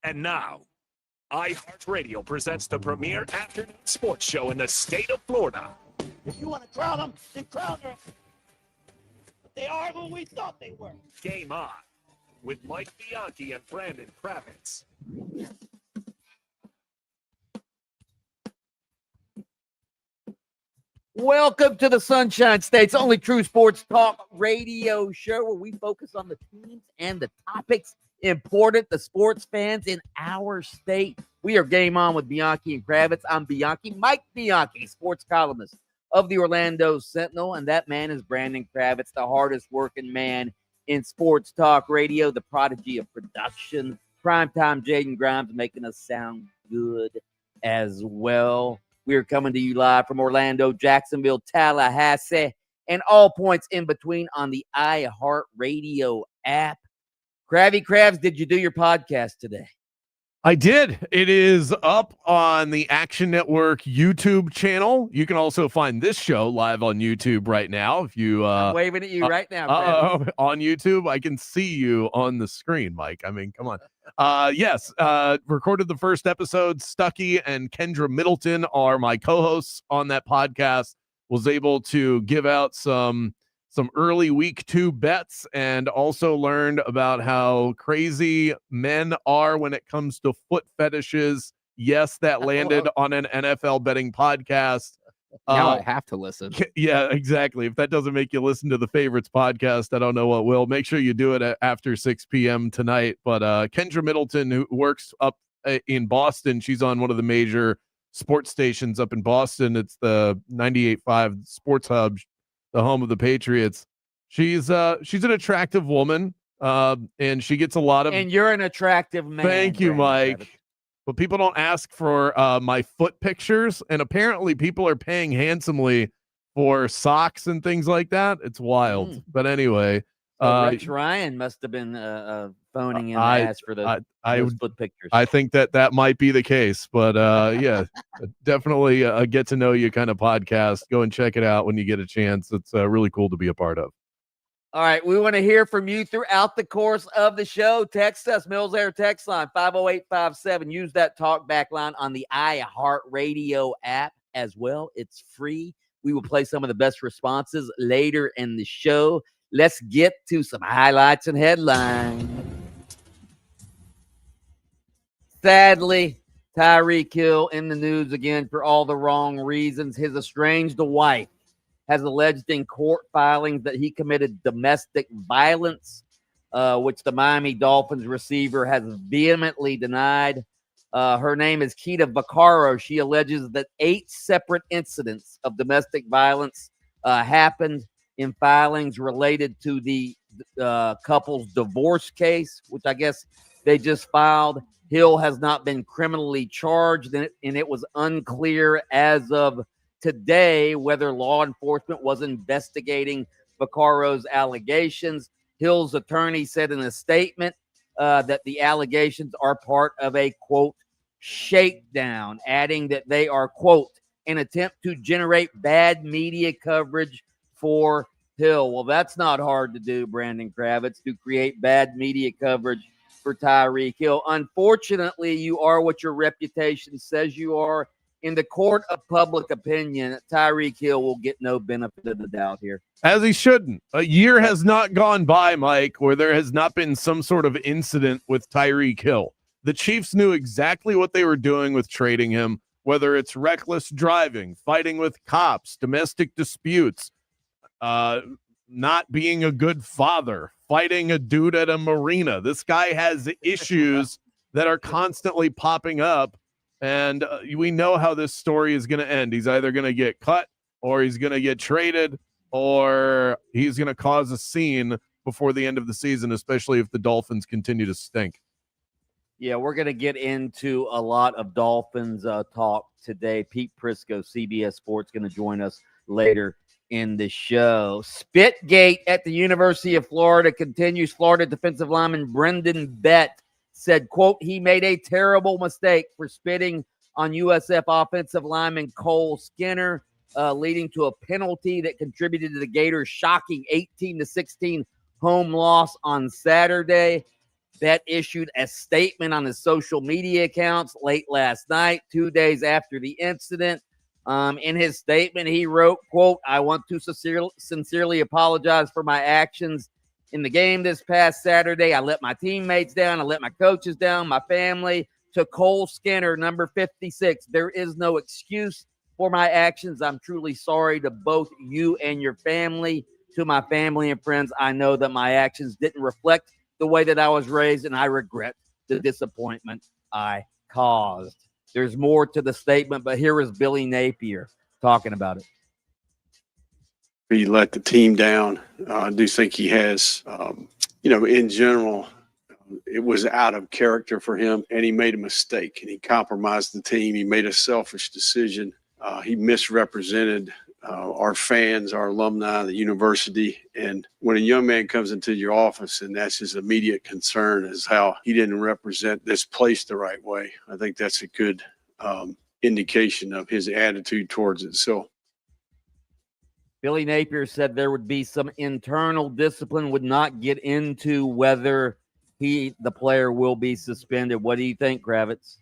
And now, iHeartRadio presents the premier afternoon sports show in the state of Florida. If you want to crown them, then crown them. But they are who we thought they were. Game On with Mike Bianchi and Brandon Kravitz. Welcome to the Sunshine State's only true sports talk radio show where we focus on the teams and the topics important to sports fans in our state. We are Game On with Bianchi and Kravitz. I'm Bianchi, Mike Bianchi, sports columnist of the Orlando Sentinel, and that man is Brandon Kravitz, the hardest working man in sports talk radio, the prodigy of production, primetime Jaden Grimes making us sound good as well. We are coming to you live from Orlando, Jacksonville, Tallahassee, and all points in between on the iHeartRadio app. Kravs, did you do your podcast today? I did. It is up on the Action Network YouTube channel. You can also find this show live on YouTube right now. If you I'm waving at you right now, on YouTube, I can see you on the screen, Mike. I mean, come on. Yes, recorded the first episode. Stuckey and Kendra Middleton are my co-hosts on that podcast. Was able to give out some early week 2 bets and also learned about how crazy men are when it comes to foot fetishes. Yes, that landed on an NFL betting podcast. Now I have to listen. Yeah, exactly. If that doesn't make you listen to the Favorites podcast, I don't know what will. Make sure you do it after 6 p.m. tonight. But Kendra Middleton, who works up in Boston, she's on one of the major sports stations up in Boston. It's the 98.5 Sports Hub, the home of the Patriots. She's an attractive woman, and she gets a lot of. And you're an attractive man. Thank you, Brandon Mike. But people don't ask for my foot pictures, and apparently people are paying handsomely for socks and things like that. It's wild. But anyway, Rex Ryan must have been phoning in the ass for those foot pictures. I think that might be the case, but yeah, definitely a get to know you kind of podcast. Go and check it out when you get a chance. It's really cool to be a part of. All right, we want to hear from you throughout the course of the show. Text us, Mills Air text line 50857. Use that talk back line on the iHeartRadio app as well. It's free. We will play some of the best responses later in the show. Let's get to some highlights and headlines. Sadly, Tyreek Hill in the news again for all the wrong reasons. His estranged wife has alleged in court filings that he committed domestic violence, which the Miami Dolphins receiver has vehemently denied. Her name is Keita Vaccaro. She alleges that 8 separate incidents of domestic violence happened in filings related to the couple's divorce case, which I guess they just filed. Hill has not been criminally charged, and it was unclear as of today whether law enforcement was investigating Vaccaro's allegations. Hill's attorney said in a statement that the allegations are part of a, quote, shakedown, adding that they are, quote, an attempt to generate bad media coverage for Hill. Well, that's not hard to do, Brandon Kravitz, to create bad media coverage for Tyreek Hill. Unfortunately, you are what your reputation says you are. In the court of public opinion, Tyreek Hill will get no benefit of the doubt here. As he shouldn't. A year has not gone by, Mike, where there has not been some sort of incident with Tyreek Hill. The Chiefs knew exactly what they were doing with trading him, whether it's reckless driving, fighting with cops, domestic disputes, not being a good father, fighting a dude at a marina. This guy has issues that are constantly popping up. And we know how this story is going to end. He's either going to get cut or he's going to get traded or he's going to cause a scene before the end of the season, especially if the Dolphins continue to stink. Yeah, we're going to get into a lot of Dolphins talk today. Pete Prisco, CBS Sports, going to join us later in the show. Spitgate at the University of Florida continues. Florida defensive lineman Brendan Bett said, quote, he made a terrible mistake for spitting on USF offensive lineman Cole Skinner, leading to a penalty that contributed to the Gators' shocking 18-16 home loss on Saturday. Bet issued a statement on his social media accounts late last night, 2 days after the incident. In his statement, he wrote, quote, "I want to sincerely apologize for my actions in the game this past Saturday. I let my teammates down. I let my coaches down, my family. To Cole Skinner, number 56, there is no excuse for my actions. I'm truly sorry to both you and your family. To my family and friends, I know that my actions didn't reflect the way that I was raised, and I regret the disappointment I caused." There's more to the statement, but here is Billy Napier talking about it. He let the team down. I do think he has, in general, it was out of character for him, and he made a mistake, and he compromised the team. He made a selfish decision. He misrepresented our fans, our alumni, the university. And when a young man comes into your office and that's his immediate concern is how he didn't represent this place the right way, I think that's a good indication of his attitude towards it. So Billy Napier said there would be some internal discipline, would not get into whether the player will be suspended. What do you think, Kravitz?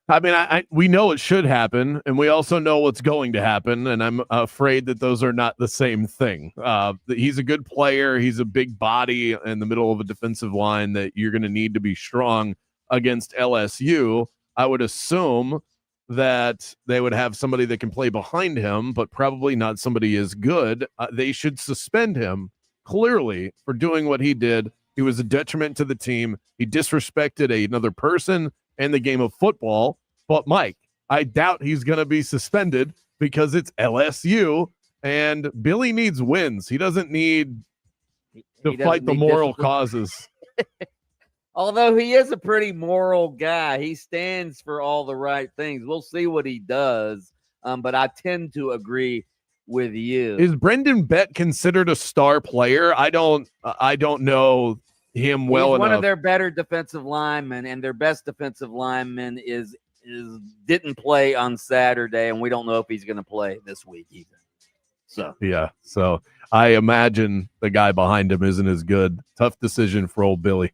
I mean, we know it should happen, and we also know what's going to happen, and I'm afraid that those are not the same thing. He's a good player. He's a big body in the middle of a defensive line that you're going to need to be strong against LSU. I would assume that they would have somebody that can play behind him, but probably not somebody as good. They should suspend him, clearly, for doing what he did. He was a detriment to the team. He disrespected another person and the game of football. But Mike, I doubt he's going to be suspended because it's LSU and Billy needs wins. He doesn't need to fight the moral causes. Although he is a pretty moral guy, he stands for all the right things. We'll see what he does. But I tend to agree with you. Is Brendan Bett considered a star player? I don't know him well enough. He's one of their better defensive linemen, and their best defensive lineman didn't play on Saturday, and we don't know if he's going to play this week either. So I imagine the guy behind him isn't as good. Tough decision for old Billy.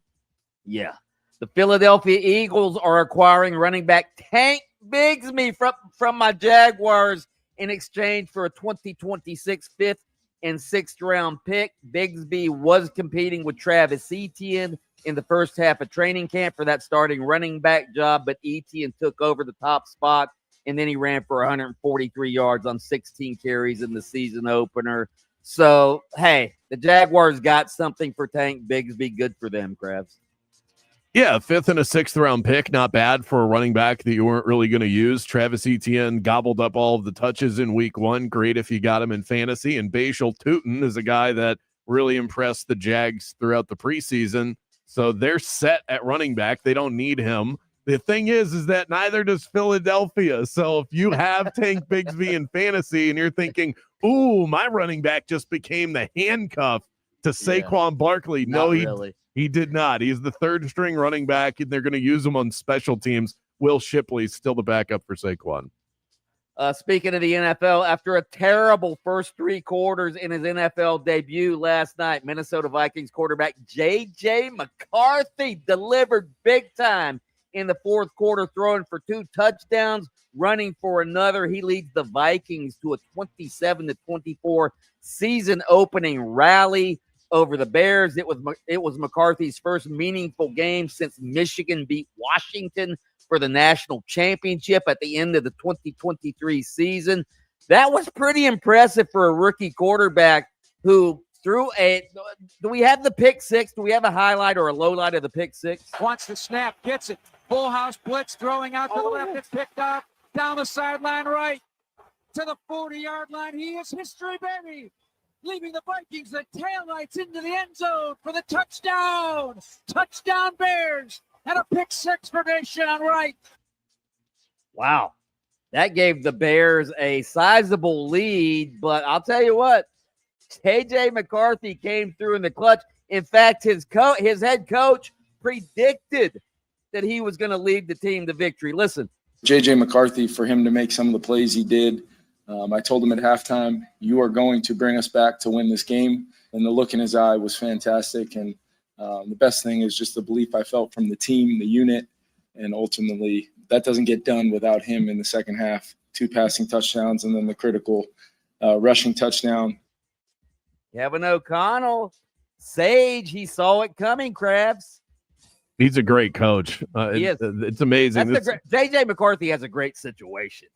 Yeah. The Philadelphia Eagles are acquiring running back Tank Bigsby from my Jaguars in exchange for a 2026 5th and 6th round pick. Bigsby was competing with Travis Etienne in the first half of training camp for that starting running back job, but Etienne took over the top spot, and then he ran for 143 yards on 16 carries in the season opener. So, hey, the Jaguars got something for Tank Bigsby. Good for them, Kravs. Yeah, 5th and a 6th round pick, not bad for a running back that you weren't really going to use. Travis Etienne gobbled up all of the touches in week 1. Great if you got him in fantasy. And Bashal Tutin is a guy that really impressed the Jags throughout the preseason. So they're set at running back. They don't need him. The thing is that neither does Philadelphia. So if you have Tank Bigsby in fantasy and you're thinking, ooh, my running back just became the handcuff to Saquon Barkley. No, he did not. He's the 3rd string running back, and they're going to use him on special teams. Will Shipley's still the backup for Saquon. Speaking of the NFL, after a terrible first 3 quarters in his NFL debut last night, Minnesota Vikings quarterback J.J. McCarthy delivered big time in the 4th quarter, throwing for 2 touchdowns, running for another. He leads the Vikings to a 27-24 season opening rally over the Bears. It was McCarthy's first meaningful game since Michigan beat Washington for the national championship at the end of the 2023 season. That was pretty impressive for a rookie quarterback who threw do we have the pick 6? Do we have a highlight or a low light of the pick 6? Wants the snap, gets it. Full house blitz, throwing out to the left. It's picked up down the sideline right to the 40-yard line. He is history, baby. Leaving the Vikings, the taillights into the end zone for the touchdown. Touchdown Bears, and a pick 6 for Deshaun Wright. Wow. That gave the Bears a sizable lead, but I'll tell you what, J.J. McCarthy came through in the clutch. In fact, his head coach predicted that he was going to lead the team to victory. Listen. J.J. McCarthy, for him to make some of the plays he did, I told him at halftime, you are going to bring us back to win this game. And the look in his eye was fantastic. And The best thing is just the belief I felt from the team, the unit, and ultimately that doesn't get done without him in the second half. 2 passing touchdowns and then the critical rushing touchdown. Kevin O'Connell, Sage, he saw it coming, Krabs. He's a great coach. It's amazing. JJ McCarthy has a great situation.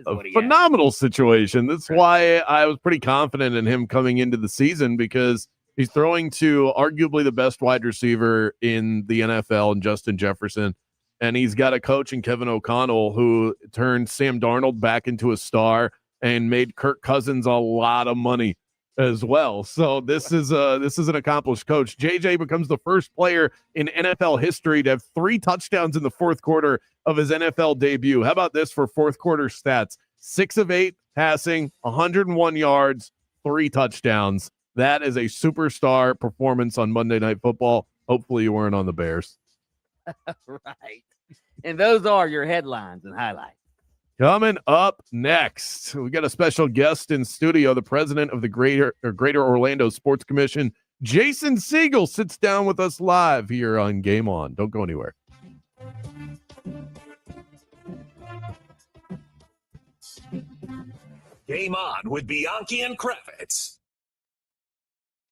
A phenomenal situation. That's why I was pretty confident in him coming into the season, because he's throwing to arguably the best wide receiver in the NFL, and Justin Jefferson. And he's got a coach in Kevin O'Connell who turned Sam Darnold back into a star and made Kirk Cousins a lot of money as well. So this is an accomplished coach. JJ becomes the first player in NFL history to have 3 touchdowns in the fourth quarter of his NFL debut. How about this for fourth quarter stats? 6 of 8 passing, 101 yards, 3 touchdowns. That is a superstar performance on Monday Night Football. Hopefully you weren't on the Bears. Right. And those are your headlines and highlights. Coming up next, we got a special guest in studio. The president of the Greater Orlando Sports Commission, Jason Siegel, sits down with us live here on Game On. Don't go anywhere. Game On with Bianchi and Kravitz.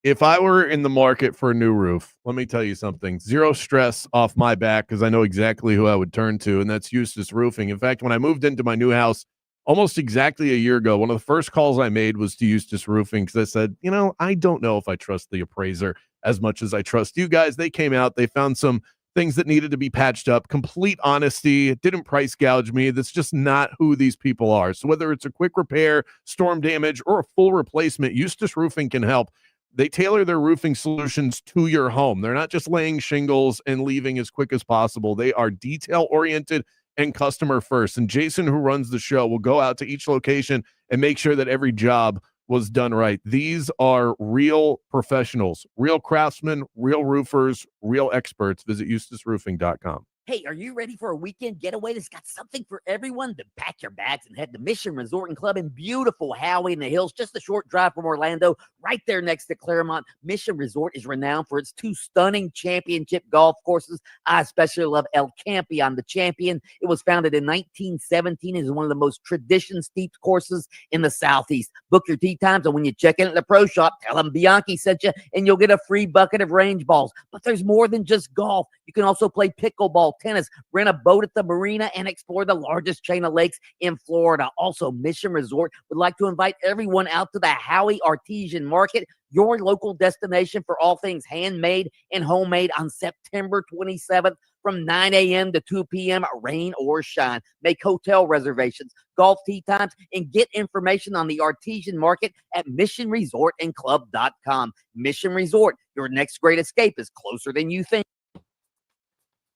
If I were in the market for a new roof, let me tell you something. Zero stress off my back, because I know exactly who I would turn to, and that's Eustace Roofing. In fact, when I moved into my new house almost exactly a year ago, one of the first calls I made was to Eustace Roofing, because I said, I don't know if I trust the appraiser as much as I trust you guys. They came out, they found some things that needed to be patched up. Complete honesty. It didn't price gouge me. That's just not who these people are. So whether it's a quick repair, storm damage, or a full replacement, Eustace Roofing can help. They tailor their roofing solutions to your home. They're not just laying shingles and leaving as quick as possible. They are detail-oriented and customer first. And Jason, who runs the show, will go out to each location and make sure that every job was done right. These are real professionals, real craftsmen, real roofers, real experts. Visit EustaceRoofing.com. Hey, are you ready for a weekend getaway that's got something for everyone? Then pack your bags and head to Mission Resort and Club in beautiful Howey in the Hills, just a short drive from Orlando, right there next to Claremont. Mission Resort is renowned for its 2 stunning championship golf courses. I especially love El Campeon, the Champion. It was founded in 1917 and is one of the most tradition-steeped courses in the Southeast. Book your tee times, and when you check in at the pro shop, tell them Bianchi sent you, and you'll get a free bucket of range balls. But there's more than just golf. You can also play pickleball, tennis, rent a boat at the marina, and explore the largest chain of lakes in Florida. Also, Mission Resort would like to invite everyone out to the Howey Artesian Market, your local destination for all things handmade and homemade, on September 27th from 9 a.m. to 2 p.m., rain or shine. Make hotel reservations, golf tee times, and get information on the Artesian Market at missionresortandclub.com. Mission Resort, your next great escape is closer than you think.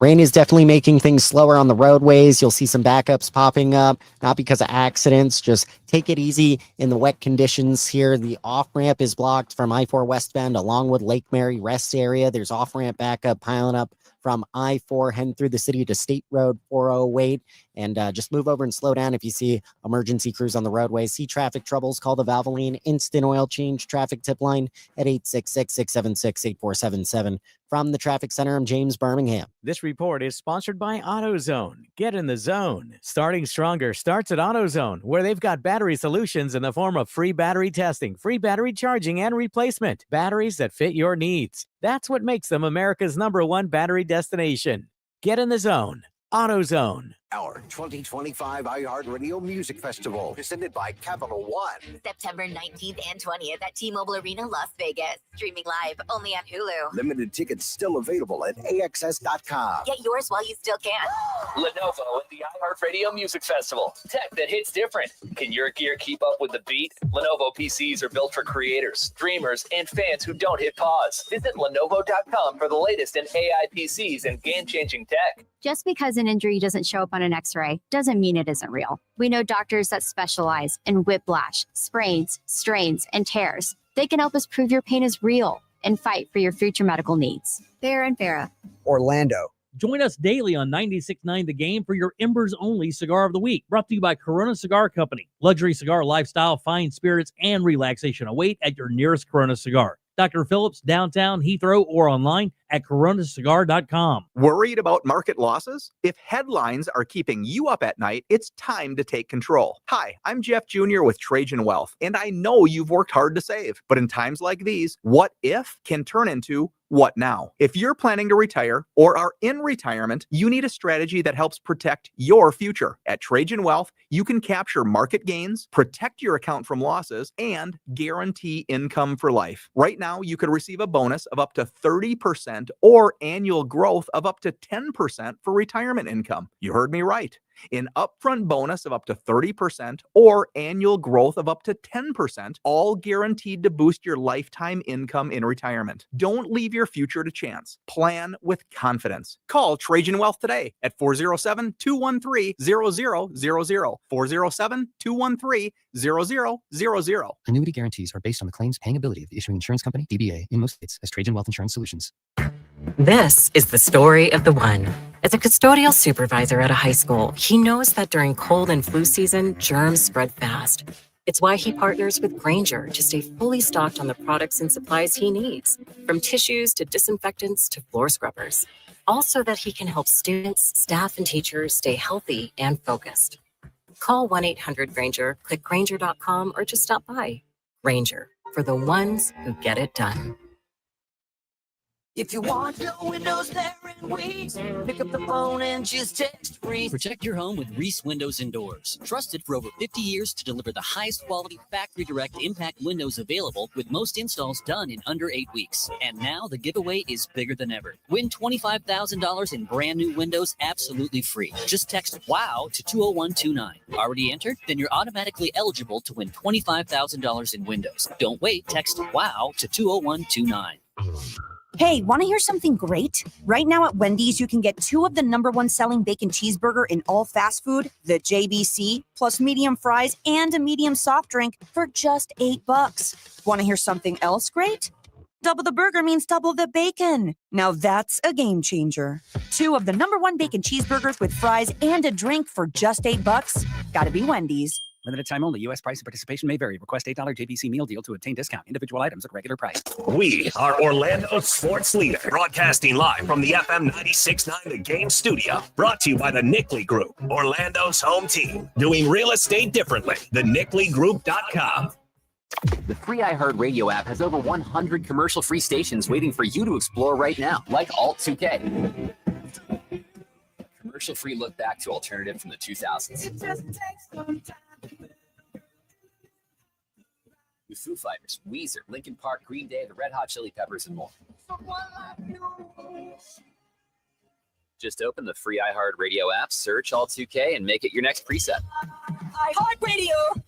Rain is definitely making things slower on the roadways. You'll see some backups popping up, not because of accidents. Just take it easy in the wet conditions here. The off-ramp is blocked from I-4 westbound along with Lake Mary rest area. There's off-ramp backup piling up from I-4 heading through the city to State Road 408. And just move over and slow down if you see emergency crews on the roadway. See traffic troubles, call the Valvoline Instant Oil Change traffic tip line at 866-676-8477. From the Traffic Center, I'm James Birmingham. This report is sponsored by AutoZone. Get in the zone. Starting stronger starts at AutoZone, where they've got battery solutions in the form of free battery testing, free battery charging, and replacement. Batteries that fit your needs. That's what makes them America's #1 battery destination. Get in the zone. AutoZone. Our 2025 iHeartRadio Music Festival, presented by Capital One. September 19th and 20th at T-Mobile Arena, Las Vegas. Streaming live only on Hulu. Limited tickets still available at AXS.com. Get yours while you still can. Lenovo and the iHeartRadio Music Festival. Tech that hits different. Can your gear keep up with the beat? Lenovo PCs are built for creators, dreamers, and fans who don't hit pause. Visit Lenovo.com for the latest in AI PCs and game-changing tech. Just because an injury doesn't show up on an X-ray doesn't mean it isn't real. We know doctors that specialize in whiplash, sprains, strains, and tears. They can help us prove your pain is real and fight for your future medical needs. Farah and Farah. Orlando. Join us daily on 96.9 The Game for your Embers Only Cigar of the Week, brought to you by Corona Cigar Company. Luxury cigar lifestyle, fine spirits, and relaxation await at your nearest Corona Cigar. Dr. Phillips, downtown, Heathrow, or online at at coronacigar.com. Worried about market losses? If headlines are keeping you up at night, it's time to take control. Hi, I'm Jeff Jr. with Trajan Wealth, and I know you've worked hard to save. But in times like these, what if can turn into what now? If you're planning to retire or are in retirement, you need a strategy that helps protect your future. At Trajan Wealth, you can capture market gains, protect your account from losses, and guarantee income for life. Right now, you could receive a bonus of up to 30% or annual growth of up to 10% for retirement income. You heard me right. An upfront bonus of up to 30% or annual growth of up to 10%, all guaranteed to boost your lifetime income in retirement. Don't leave your future to chance. Plan with confidence. Call Trajan Wealth today at 407-213-0000. 407-213-0000. Annuity guarantees are based on the claims paying ability of the issuing insurance company, DBA, in most states as Trajan Wealth Insurance Solutions. This is the story of the one. As a custodial supervisor at a high school, he knows that during cold and flu season, germs spread fast. It's why he partners with Grainger to stay fully stocked on the products and supplies he needs, from tissues to disinfectants to floor scrubbers. Also that he can help students, staff, and teachers stay healthy and focused. Call 1-800-GRAINGER, click Grainger.com, or just stop by. Grainger, for the ones who get it done. If you want your windows there in weeks, pick up the phone and just text Reese. Protect your home with Reese Windows and Doors. Trusted for over 50 years to deliver the highest quality factory direct impact windows available, with most installs done in under 8 weeks. And now the giveaway is bigger than ever. Win $25,000 in brand new windows absolutely free. Just text WOW to 20129. Already entered? Then you're automatically eligible to win $25,000 in windows. Don't wait. Text WOW to 20129. Hey, want to hear something great? Right now at Wendy's, you can get 2 of the #1 selling bacon cheeseburger in all fast food, the JBC, plus medium fries and a medium soft drink for just $8. Want to hear something else great? Double the burger means double the bacon. Now that's a game changer. 2 of the #1 bacon cheeseburgers with fries and a drink for just $8. Gotta be Wendy's. Limited time only. U.S. price and participation may vary. Request $8 JBC meal deal to obtain discount. Individual items at regular price. We are Orlando sports leader, broadcasting live from the FM 96.9 The Game studio. Brought to you by the Nickley Group, Orlando's home team. Doing real estate differently. TheNickleyGroup.com. The free iHeartRadio app has over 100 commercial-free stations waiting for you to explore right now, like Alt 2K. Commercial-free look back to alternative from the 2000s. It just takes some time. The Foo Fighters, Weezer, Linkin Park, Green Day, the Red Hot Chili Peppers, and more. Just open the free iHeartRadio app, search Alt 2K, and make it your next preset. iHeartRadio.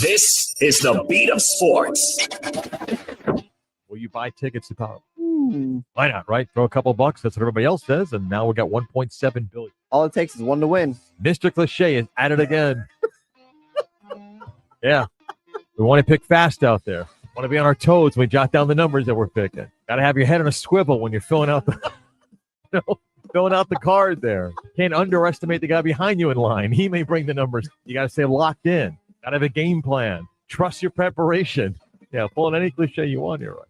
This is the beat of sports. Will you buy tickets to Power? Why not, right? Throw a couple bucks. That's what everybody else says. And now we got 1.7 billion. All it takes is one to win. Mr. Cliche is at it again. Yeah. We want to pick fast out there. Want to be on our toes when we jot down the numbers that we're picking. Got to have your head on a swivel when you're filling out the, filling out the card there. Can't underestimate the guy behind you in line. He may bring the numbers. You got to stay locked in. Got to have a game plan. Trust your preparation. Yeah, pulling any cliche you want here, right?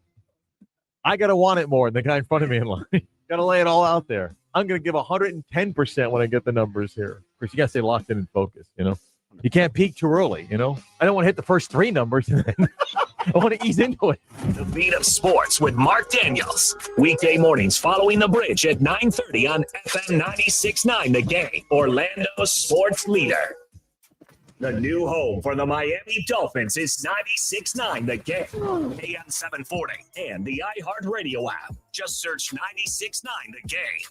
I got to want it more than the guy in front of me in line. Got to lay it all out there. I'm going to give 110% when I get the numbers here. Of course, you got to stay locked in and focused, you know? You can't peak too early, you know? I don't want to hit the first 3 numbers. And then I want to ease into it. The beat of sports with Mark Daniels. Weekday mornings following the bridge at 9:30 on FM 96.9 The Game, Orlando's sports leader. The new home for the Miami Dolphins is 96.9 The Game, AM 740, and the iHeartRadio app. Just search 96.9 The Game.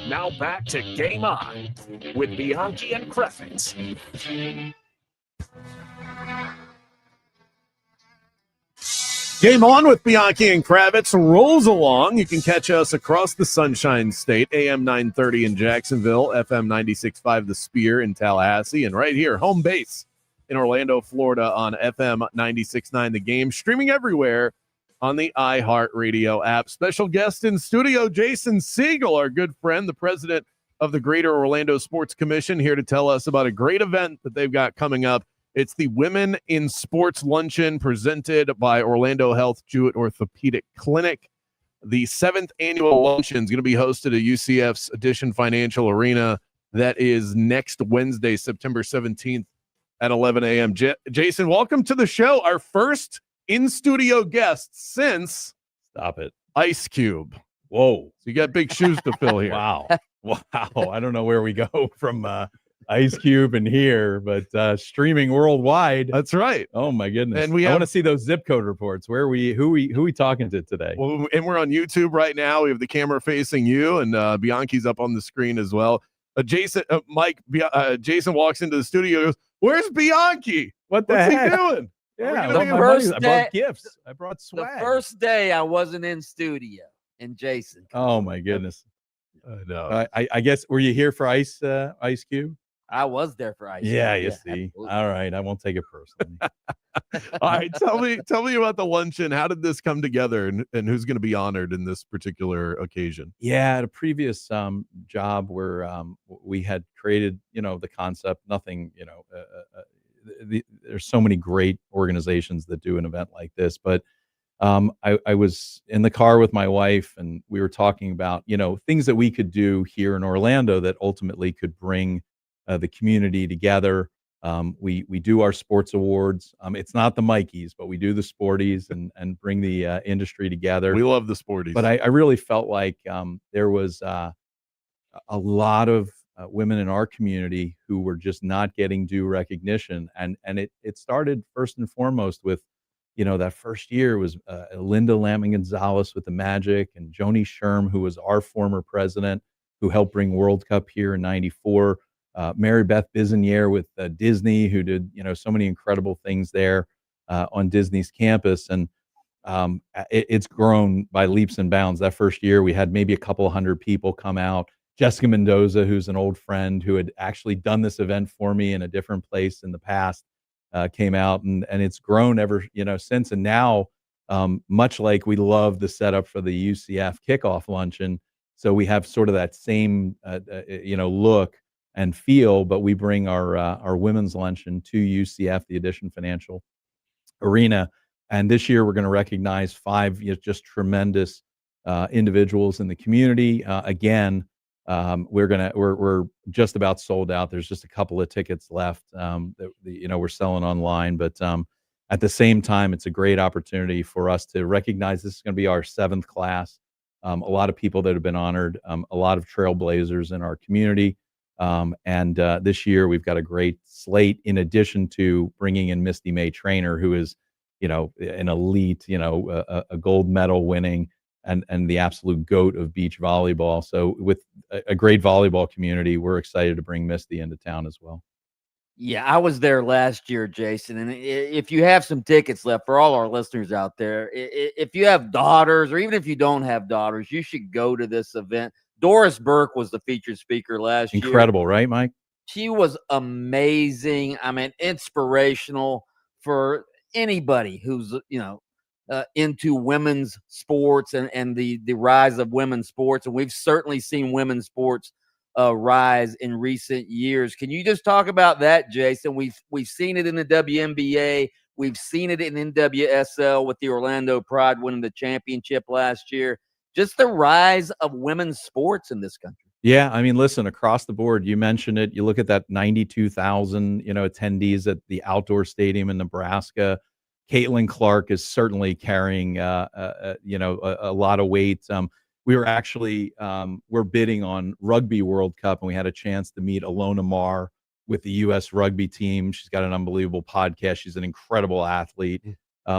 Now back to Game On with Bianchi and Kravitz. Game On with Bianchi and Kravitz rolls along. You can catch us across the Sunshine State, AM 930 in Jacksonville, FM 96.5 The Spear in Tallahassee, and right here, home base in Orlando, Florida on FM 96.9 The Game, streaming everywhere on the iHeartRadio app. Special guest in studio, Jason Siegel, our good friend, the president of the Greater Orlando Sports Commission, here to tell us about a great event that they've got coming up. It's the Women in Sports Luncheon presented by Orlando Health Jewett Orthopedic Clinic. The 7th annual luncheon is going to be hosted at UCF's Edition Financial Arena. That is next Wednesday, September 17th at 11 a.m. Jason, welcome to the show. Our first in-studio guest since Stop it. Ice Cube. Whoa. So you got big shoes to fill here. Wow. I don't know where we go from Ice Cube and here, but streaming worldwide. That's right. Oh my goodness. And I want to see those zip code reports. Who we talking to today? Well, and we're on YouTube right now. We have the camera facing you, and Bianchi's up on the screen as well. Jason walks into the studio and goes, "Where's Bianchi? What's he doing?" Yeah, The first I day- brought gifts. I brought swag. The first day I wasn't in studio, and Jason. Oh my goodness. I know. I guess, were you here for Ice Cube? I was there for Ice. Yeah, Cube. you see. Absolutely. All right, I won't take it personally. All right, tell me about the luncheon. How did this come together, and who's going to be honored in this particular occasion? Yeah, at a previous job where we had created, the concept, nothing, there's so many great organizations that do an event like this, but I was in the car with my wife, and we were talking about, things that we could do here in Orlando that ultimately could bring the community together. We do our sports awards. It's not the Mikeys, but we do the Sporties and bring the industry together. We love the Sporties. But I really felt like there was a lot of women in our community who were just not getting due recognition. And it started first and foremost with, that first year was Linda Lamming-Gonzalez with the Magic, and Joni Sherm, who was our former president, who helped bring World Cup here in '94. Mary Beth Bizanier with Disney, who did so many incredible things there on Disney's campus, and it's grown by leaps and bounds. That first year, we had maybe a couple hundred people come out. Jessica Mendoza, who's an old friend who had actually done this event for me in a different place in the past, came out, and it's grown ever since. And now, much like we love the setup for the UCF kickoff luncheon, so we have sort of that same look and feel, but we bring our women's luncheon to UCF, the Edition Financial Arena. And this year we're going to recognize 5 just tremendous individuals in the community. Again, we're just about sold out. There's just a couple of tickets left that we're selling online, but at the same time, it's a great opportunity for us to recognize this is going to be our 7th class. A lot of people that have been honored, a lot of trailblazers in our community. And this year we've got a great slate, in addition to bringing in Misty May Trainer, who is, an elite, a gold medal winning and the absolute GOAT of beach volleyball. So with a great volleyball community, we're excited to bring Misty into town as well. Yeah, I was there last year, Jason. And if you have some tickets left, for all our listeners out there, if you have daughters, or even if you don't have daughters, you should go to this event. Doris Burke was the featured speaker last year. Incredible, right, Mike? She was amazing. I mean, inspirational for anybody who's, into women's sports and the rise of women's sports. And we've certainly seen women's sports rise in recent years. Can you just talk about that, Jason? We've seen it in the WNBA. We've seen it in NWSL with the Orlando Pride winning the championship last year. Just the rise of women's sports in this country. Yeah, I mean, listen, across the board, you mentioned it. You look at that 92,000, attendees at the outdoor stadium in Nebraska. Caitlin Clark is certainly carrying, a lot of weight. We were actually we're bidding on Rugby World Cup, and we had a chance to meet Alona Marr with the U.S. rugby team. She's got an unbelievable podcast. She's an incredible athlete.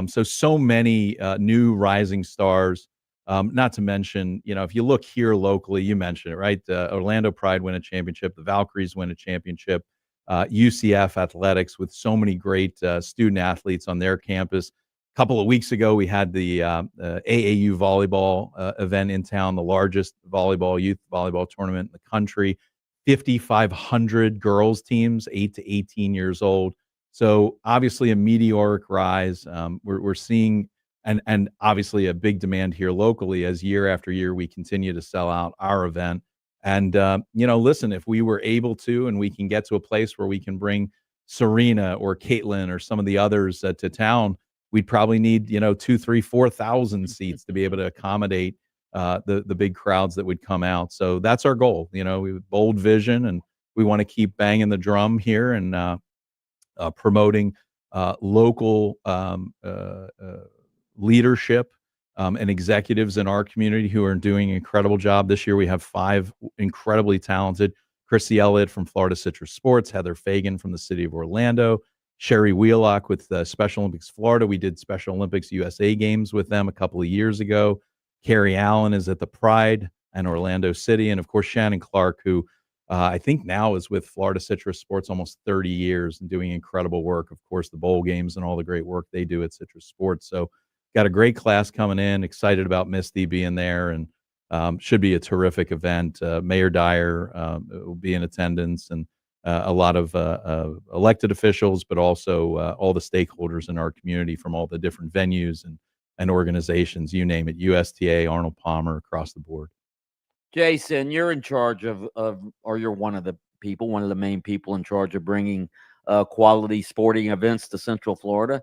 So many new rising stars. Not to mention, if you look here locally, you mentioned it, right? Orlando Pride win a championship. The Valkyries win a championship. UCF athletics with so many great student athletes on their campus. A couple of weeks ago, we had the AAU volleyball event in town, the largest youth volleyball tournament in the country. 5,500 girls teams, 8 to 18 years old. So obviously a meteoric rise. We're seeing, and obviously a big demand here locally as year after year we continue to sell out our event. And, listen, if we were able to, and we can get to a place where we can bring Serena or Caitlin or some of the others to town, we'd probably need, 2,000, 3,000, 4,000 seats to be able to accommodate the big crowds that would come out. So that's our goal. We have bold vision, and we want to keep banging the drum here and promoting local leadership and executives in our community who are doing an incredible job. This year we have 5 incredibly talented: Chrissy Elliott from Florida Citrus Sports, Heather Fagan from the city of Orlando, Sherry Wheelock with Special Olympics Florida. We did Special Olympics USA games with them a couple of years ago. Carrie Allen is at the Pride and Orlando City. And of course, Shannon Clark, who I think now is with Florida Citrus Sports almost 30 years and doing incredible work. Of course, the bowl games and all the great work they do at Citrus Sports. So got a great class coming in, excited about Misty being there, and should be a terrific event. Mayor Dyer will be in attendance, and a lot of elected officials, but also all the stakeholders in our community from all the different venues and organizations, you name it, USTA, Arnold Palmer, across the board. Jason, you're in charge of or you're one of the main people in charge of bringing quality sporting events to Central Florida.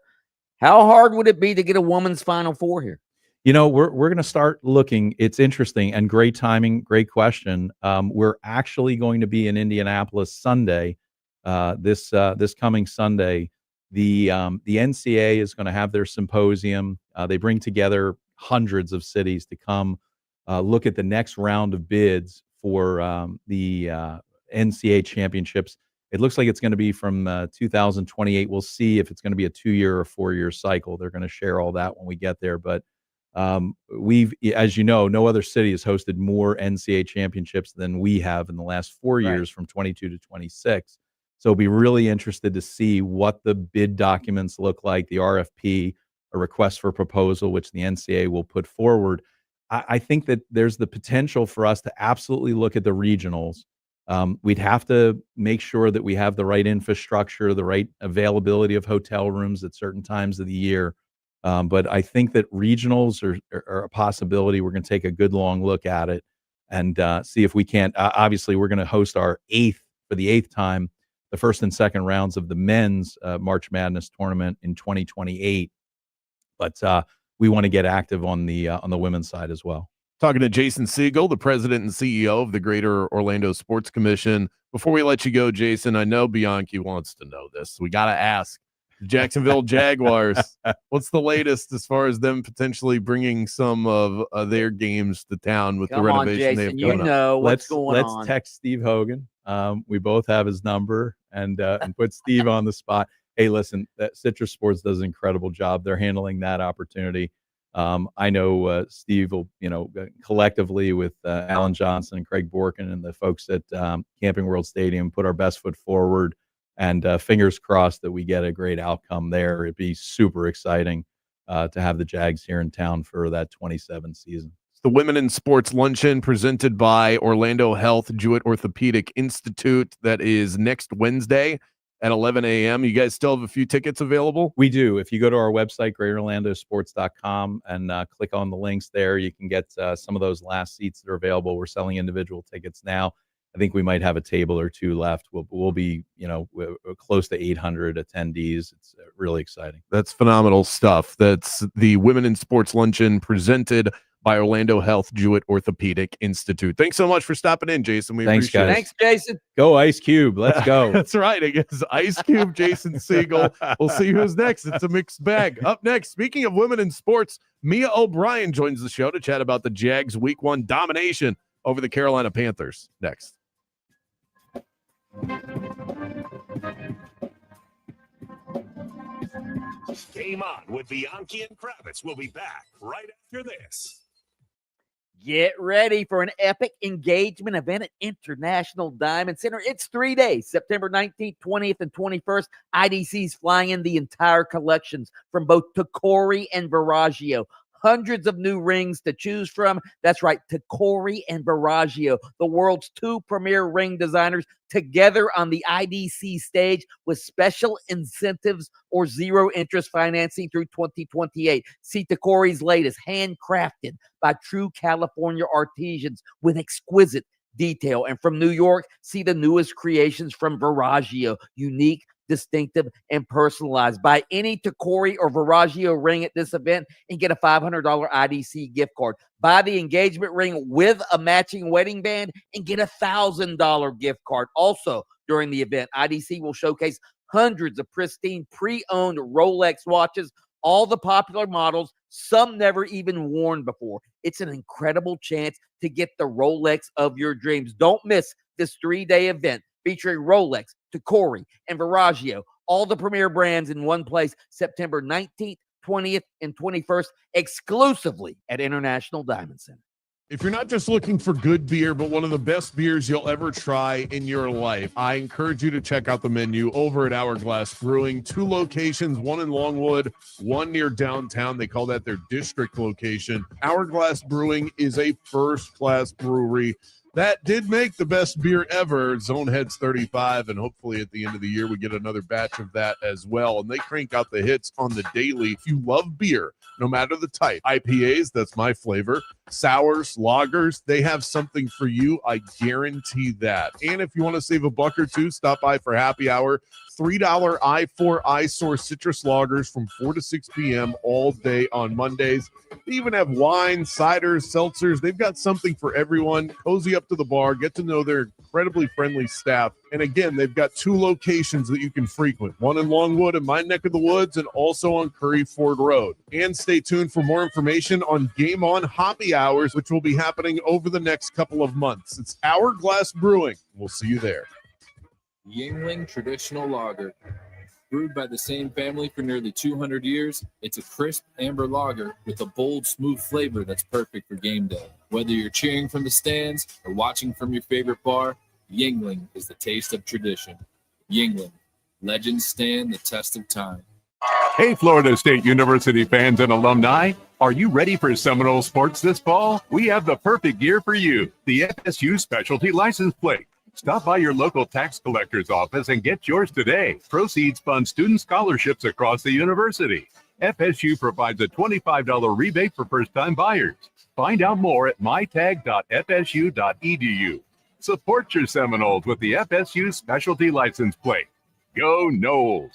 How hard would it be to get a women's Final Four here? We're going to start looking. It's interesting and great timing. Great question. We're actually going to be in Indianapolis Sunday, this coming Sunday. The NCAA is going to have their symposium. They bring together hundreds of cities to come look at the next round of bids for the NCAA championships. It looks like it's going to be from 2028. We'll see if it's going to be a 2-year or 4-year cycle. They're going to share all that when we get there. But we've, as you know, no other city has hosted more NCAA championships than we have in the last 4 years, from 22 to 26. So be really interested to see what the bid documents look like, the RFP, a request for proposal, which the NCAA will put forward. I think that there's the potential for us to absolutely look at the regionals. We'd have to make sure that we have the right infrastructure, the right availability of hotel rooms at certain times of the year. But I think that regionals are a possibility. We're going to take a good long look at it and see if we can't. Obviously, we're going to host our 8th time, the first and second rounds of the men's March Madness tournament in 2028. But we want to get active on the women's side as well. Talking to Jason Siegel, the president and CEO of the Greater Orlando Sports Commission. Before we let you go, Jason, I know Bianchi wants to know this. We got to ask. Jacksonville Jaguars, what's the latest as far as them potentially bringing some of their games to town with the renovation they have coming up? What's going on. Let's text Steve Hogan. We both have his number and put Steve on the spot. Hey, listen, that Citrus Sports does an incredible job. They're handling that opportunity. I know Steve will, collectively with Alan Johnson and Craig Borkin and the folks at Camping World Stadium, put our best foot forward. And fingers crossed that we get a great outcome there. It'd be super exciting to have the Jags here in town for that 27 season. It's the Women in Sports Luncheon presented by Orlando Health Jewett Orthopedic Institute. That is next Wednesday at 11 a.m. You guys still have a few tickets available? We do. If you go to our website, greaterorlandosports.com, and click on the links there, you can get some of those last seats that are available. We're selling individual tickets now. I think we might have a table or two left. We'll be, we're close to 800 attendees. It's really exciting. That's phenomenal stuff. That's the Women in Sports Luncheon presented by Orlando Health Jewett Orthopedic Institute. Thanks so much for stopping in, Jason. We Thanks, appreciate guys. Thanks, Jason. Go Ice Cube. Let's go. That's right. I guess Ice Cube, Jason Siegel. We'll see who's next. It's a mixed bag. Up next, speaking of women in sports, Mia O'Brien joins the show to chat about the Jags' Week 1 domination over the Carolina Panthers. Next. Game on with Bianchi and Kravitz. We'll be back right after this. Get ready for an epic engagement event at International Diamond Center. It's 3 days, September 19th, 20th, and 21st. IDC's flying in the entire collections from both Tacori and Verragio. Hundreds of new rings to choose from. That's right, Tacori and Verragio, the world's 2 premier ring designers, together on the IDC stage with special incentives or zero interest financing through 2028. See Tacori's latest, handcrafted by true California artisans with exquisite detail. And from New York, see the newest creations from Verragio, unique, distinctive, and personalized. Buy any Tacori or Viraggio ring at this event and get a $500 IDC gift card. Buy the engagement ring with a matching wedding band and get a $1,000 gift card. Also, during the event, IDC will showcase hundreds of pristine pre-owned Rolex watches, all the popular models, some never even worn before. It's an incredible chance to get the Rolex of your dreams. Don't miss this 3-day event featuring Rolex, Tacori, and Viraggio, all the premier brands in one place, September 19th, 20th, and 21st, exclusively at International Diamond Center. If you're not just looking for good beer, but one of the best beers you'll ever try in your life, I encourage you to check out the menu over at Hourglass Brewing. 2 locations, one in Longwood, one near downtown. They call that their district location. Hourglass Brewing is a first-class brewery that did make the best beer ever, Zone Heads 35, and hopefully at the end of the year we get another batch of that as well. And they crank out the hits on the daily. If you love beer, no matter the type, IPAs, that's my flavor, sours, lagers, they have something for you. I guarantee that. And if you want to save a buck or two, stop by for happy hour. $3 I4 iSource citrus lagers from 4 to 6 p.m. all day on Mondays. They even have wine, ciders, seltzers. They've got something for everyone. Cozy up to the bar. Get to know their incredibly friendly staff. And again, they've got 2 locations that you can frequent. One in Longwood in my neck of the woods and also on Curry Ford Road. And stay tuned for more information on Game On Hoppy Hours, which will be happening over the next couple of months. It's Hourglass Brewing. We'll see you there. Yingling Traditional Lager. Brewed by the same family for nearly 200 years, it's a crisp amber lager with a bold, smooth flavor that's perfect for game day. Whether you're cheering from the stands or watching from your favorite bar, Yingling is the taste of tradition. Yingling. Legends stand the test of time. Hey, Florida State University fans and alumni. Are you ready for Seminole sports this fall? We have the perfect gear for you. The FSU Specialty License Plate. Stop by your local tax collector's office and get yours today. Proceeds fund student scholarships across the university. FSU provides a $25 rebate for first-time buyers. Find out more at mytag.fsu.edu. Support your Seminoles with the FSU Specialty License Plate. Go Noles!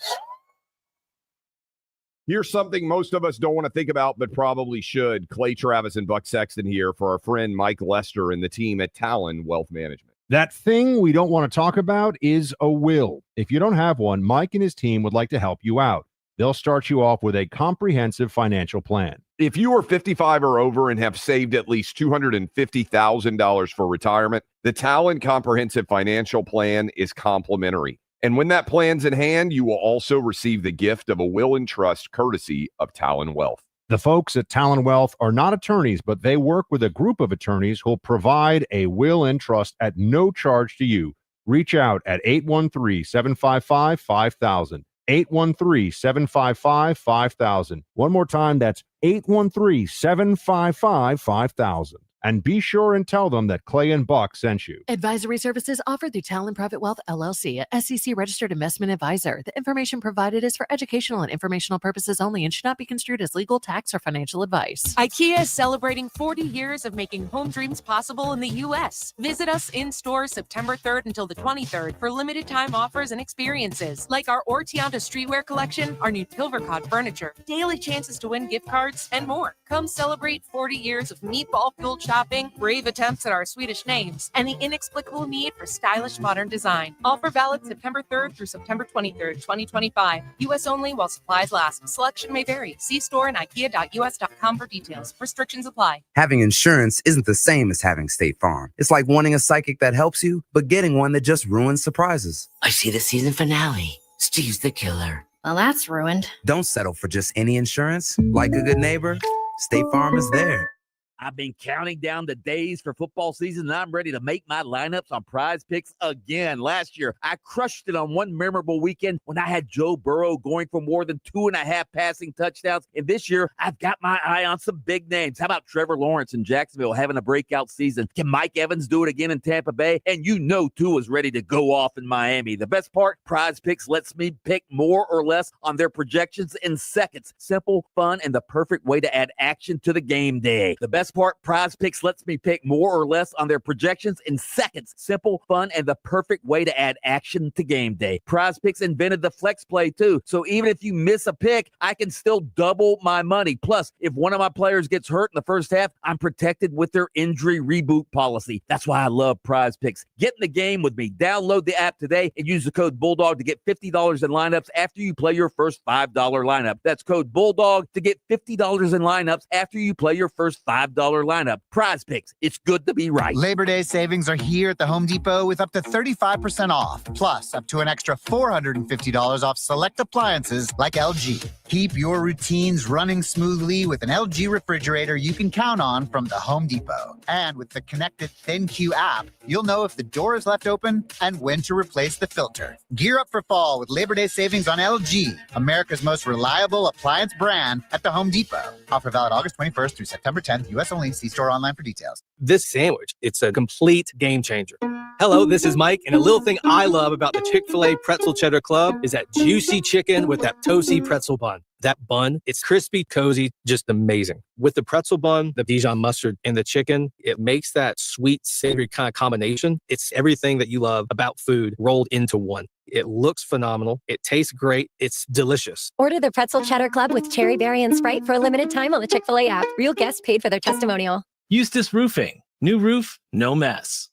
Here's something most of us don't want to think about, but probably should. Clay Travis and Buck Sexton here for our friend Mike Lester and the team at Talon Wealth Management. That thing we don't want to talk about is a will. If you don't have one, Mike and his team would like to help you out. They'll start you off with a comprehensive financial plan. If you are 55 or over and have saved at least $250,000 for retirement, the Talon Comprehensive Financial Plan is complimentary. And when that plan's in hand, you will also receive the gift of a will and trust courtesy of Talon Wealth. The folks at Talon Wealth are not attorneys, but they work with a group of attorneys who'll provide a will and trust at no charge to you. Reach out at 813-755-5000. 813-755-5000. One more time, that's 813-755-5000. And be sure and tell them that Clay and Buck sent you. Advisory services offered through Talon Private Wealth, LLC, a SEC-registered investment advisor. The information provided is for educational and informational purposes only and should not be construed as legal, tax, or financial advice. IKEA is celebrating 40 years of making home dreams possible in the U.S. Visit us in-store September 3rd until the 23rd for limited-time offers and experiences, like our Ortianta streetwear collection, our new Pilvercod furniture, daily chances to win gift cards, and more. Come celebrate 40 years of meatball-fueled shopping, brave attempts at our Swedish names, and the inexplicable need for stylish modern design. Offer valid September 3rd through September 23rd, 2025. U.S. only while supplies last. Selection may vary. See store and ikea.us.com for details. Restrictions apply. Having insurance isn't the same as having State Farm. It's like wanting a psychic that helps you, but getting one that just ruins surprises. I see the season finale. Steve's the killer. Well, that's ruined. Don't settle for just any insurance. Like a good neighbor, State Farm is there. I've been counting down the days for football season, and I'm ready to make my lineups on Prize Picks again. Last year, I crushed it on one memorable weekend when I had Joe Burrow going for more than 2.5 passing touchdowns. And this year, I've got my eye on some big names. How about Trevor Lawrence in Jacksonville having a breakout season? Can Mike Evans do it again in Tampa Bay? And you know Tua's ready to go off in Miami. The best part, Prize Picks lets me pick more or less on their projections in seconds. Simple, fun, and the perfect way to add action to the game day. The best best part, Prize Picks lets me pick more or less on their projections in seconds. Simple, fun, and the perfect way to add action to game day. Prize Picks invented the flex play too, so even if you miss a pick, I can still double my money. Plus, if one of my players gets hurt in the first half, I'm protected with their injury reboot policy. That's why I love Prize Picks. Get in the game with me. Download the app today and use the code Bulldog to get $50 in lineups after you play your first $5 lineup. That's code Bulldog to get $50 in lineups after you play your first $5 lineup. Prize Picks. It's good to be right. Labor Day savings are here at the Home Depot with up to 35% off, plus up to an extra $450 off select appliances like LG. Keep your routines running smoothly with an LG refrigerator you can count on from the Home Depot. And with the connected ThinQ app, you'll know if the door is left open and when to replace the filter. Gear up for fall with Labor Day savings on LG, America's most reliable appliance brand at the Home Depot. Offer valid August 21st through September 10th, U.S. only. See store online for details. This sandwich, it's a complete game changer. Hello, this is Mike, and a little thing I love about the Chick-fil-A Pretzel Cheddar Club is that juicy chicken with that toasty pretzel bun. That bun, it's crispy, cozy, just amazing. With the pretzel bun, the Dijon mustard, and the chicken, it makes that sweet, savory kind of combination. It's everything that you love about food rolled into one. It looks phenomenal. It tastes great. It's delicious. Order the Pretzel Cheddar Club with cherry berry and Sprite for a limited time on the Chick-fil-A app. Real guests paid for their testimonial. Eustace Roofing. New roof, no mess.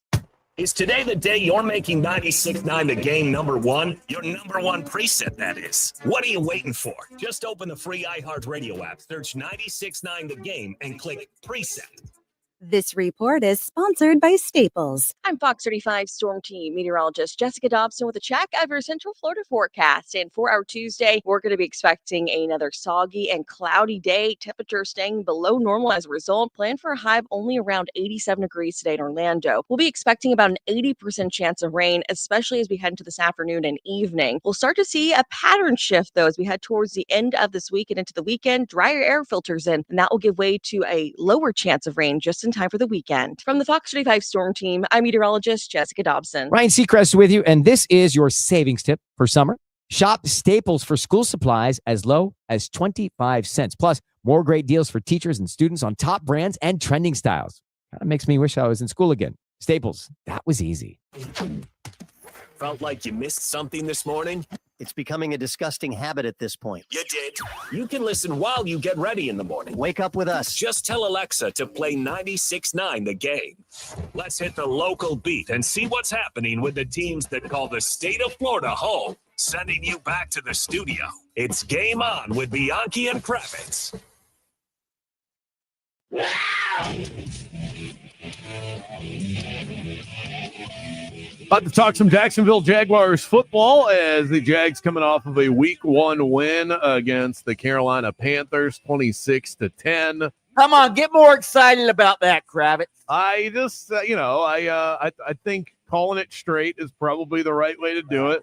Is today the day you're making 96.9 the game number one? Your number one preset, that is. What are you waiting for? Just open the free iHeartRadio app, search 96.9 the game, and click preset. This report is sponsored by Staples. I'm Fox 35 Storm Team meteorologist Jessica Dobson with a check of your Central Florida forecast. And for our Tuesday, we're going to be expecting another soggy and cloudy day. Temperature staying below normal as a result. Plan for a high of only around 87 degrees today in Orlando. We'll be expecting about an 80% chance of rain, especially as we head into this afternoon and evening. We'll start to see a pattern shift, though, as we head towards the end of this week and into the weekend. Drier air filters in, and that will give way to a lower chance of rain just in time for the weekend. From the Fox 35 Storm Team, I'm meteorologist Jessica Dobson. Ryan Seacrest with you, and this is your savings tip for summer. Shop Staples for school supplies as low as 25 cents. Plus, more great deals for teachers and students on top brands and trending styles. Kind of makes me wish I was in school again. Staples, that was easy. Felt like you missed something this morning? It's becoming a disgusting habit at this point. You did. You can listen while you get ready in the morning. Wake up with us. Just tell Alexa to play 96.9 the game. Let's hit the local beat and see what's happening with the teams that call the state of Florida home. Sending you back to the studio. It's Game On with Bianchi and Kravitz. About to talk some Jacksonville Jaguars football as the Jags coming off of a Week 1 win against the Carolina Panthers, 26-10. Come on, get more excited about that, Kravitz. I just, I think calling it straight is probably the right way to do it.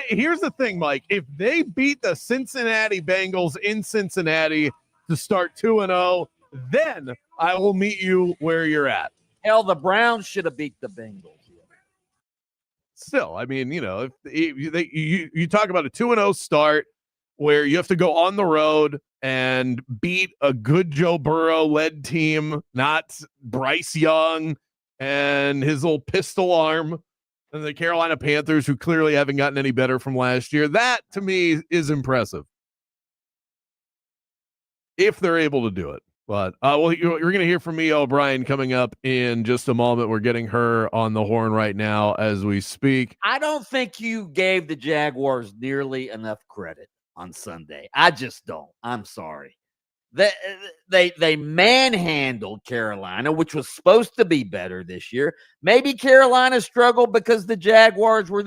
Here's the thing, Mike. If they beat the Cincinnati Bengals in Cincinnati to start 2-0, then I will meet you where you're at. Hell, the Browns should have beat the Bengals. Still, I mean, if you talk about a 2-0 start where you have to go on the road and beat a good Joe Burrow-led team, not Bryce Young and his little pistol arm, and the Carolina Panthers, who clearly haven't gotten any better from last year. That, to me, is impressive. If they're able to do it. But you're going to hear from Mia O'Brien coming up in just a moment. We're getting her on the horn right now as we speak. I don't think you gave the Jaguars nearly enough credit on Sunday. I just don't. I'm sorry. They manhandled Carolina, which was supposed to be better this year. Maybe Carolina struggled because the Jaguars were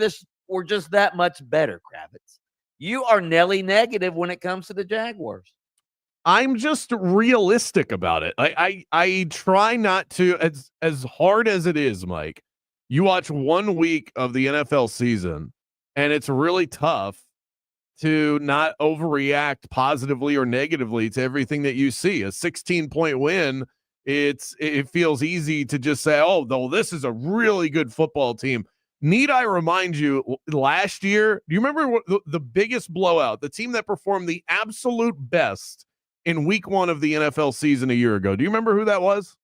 just that much better, Kravitz. You are Nelly negative when it comes to the Jaguars. I'm just realistic about it. I try not to, as hard as it is, Mike. You watch 1 week of the NFL season, and it's really tough to not overreact positively or negatively to everything that you see. A 16-point win, it feels easy to just say, oh, though this is a really good football team. Need I remind you, last year, do you remember the biggest blowout, the team that performed the absolute best in week 1 of the NFL season a year ago. Do you remember who that was?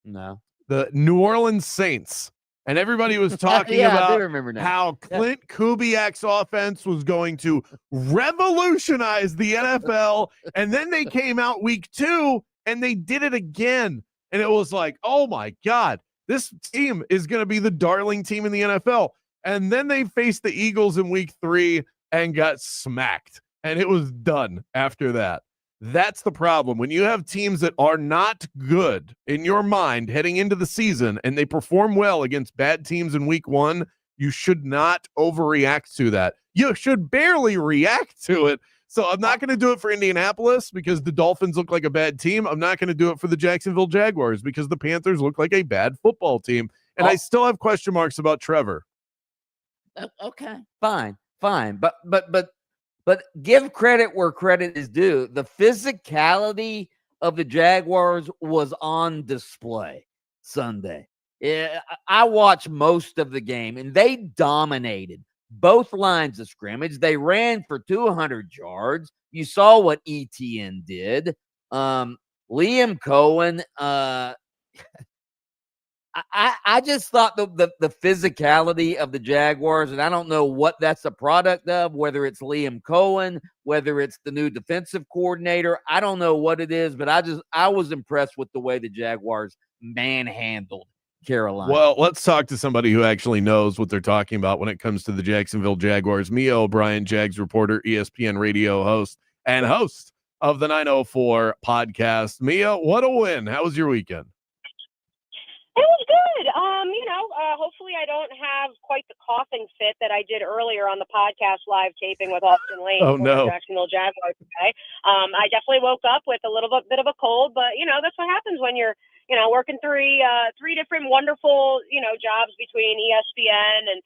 No. The New Orleans Saints. And everybody was talking Yeah, I do about remember now. how Clint Kubiak's offense was going to revolutionize the NFL. And then they came out week 2 and they did it again. And it was like, oh my God, this team is going to be the darling team in the NFL. And then they faced the Eagles in week 3 and got smacked. And it was done after that. That's the problem. When you have teams that are not good in your mind heading into the season and they perform well against bad teams in week 1, you should not overreact to that. You should barely react to it. So I'm not going to do it for Indianapolis because the Dolphins look like a bad team. I'm not going to do it for the Jacksonville Jaguars because the Panthers look like a bad football team. And I still have question marks about Trevor. Okay, fine. But give credit where credit is due. The physicality of the Jaguars was on display Sunday. I watched most of the game, and they dominated both lines of scrimmage. They ran for 200 yards. You saw what ETN did. Liam Cohen, I just thought the physicality of the Jaguars, and I don't know what that's a product of, whether it's Liam Cohen, whether it's the new defensive coordinator. I don't know what it is, but I was impressed with the way the Jaguars manhandled Carolina. Well, let's talk to somebody who actually knows what they're talking about when it comes to the Jacksonville Jaguars. Mia O'Brien, Jags reporter, ESPN radio host, and host of the 904 podcast. Mia, what a win. How was your weekend? It was good. Hopefully I don't have quite the coughing fit that I did earlier on the podcast live taping with Austin Lane. Oh, no. Jacksonville Jaguars today. I definitely woke up with a little bit of a cold, but, that's what happens when you're, working three different wonderful, jobs between ESPN and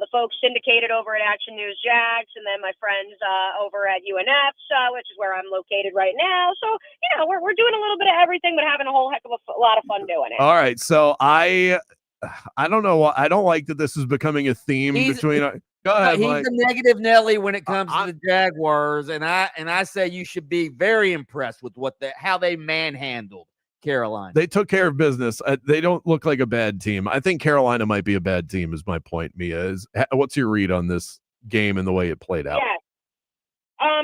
the folks syndicated over at Action News Jags, and then my friends over at UNF, which is where I'm located right now. So, we're doing a little bit of everything, but having a whole heck of a lot of fun doing it. All right. So I don't know. I don't like that this is becoming a theme between. Go ahead, he's Mike. the negative Nelly when it comes to the Jaguars, and I say you should be very impressed with how they manhandled Carolina. They took care of business. They don't look like a bad team. I think Carolina might be a bad team is my point, Mia. What's your read on this game and the way it played out? Yeah.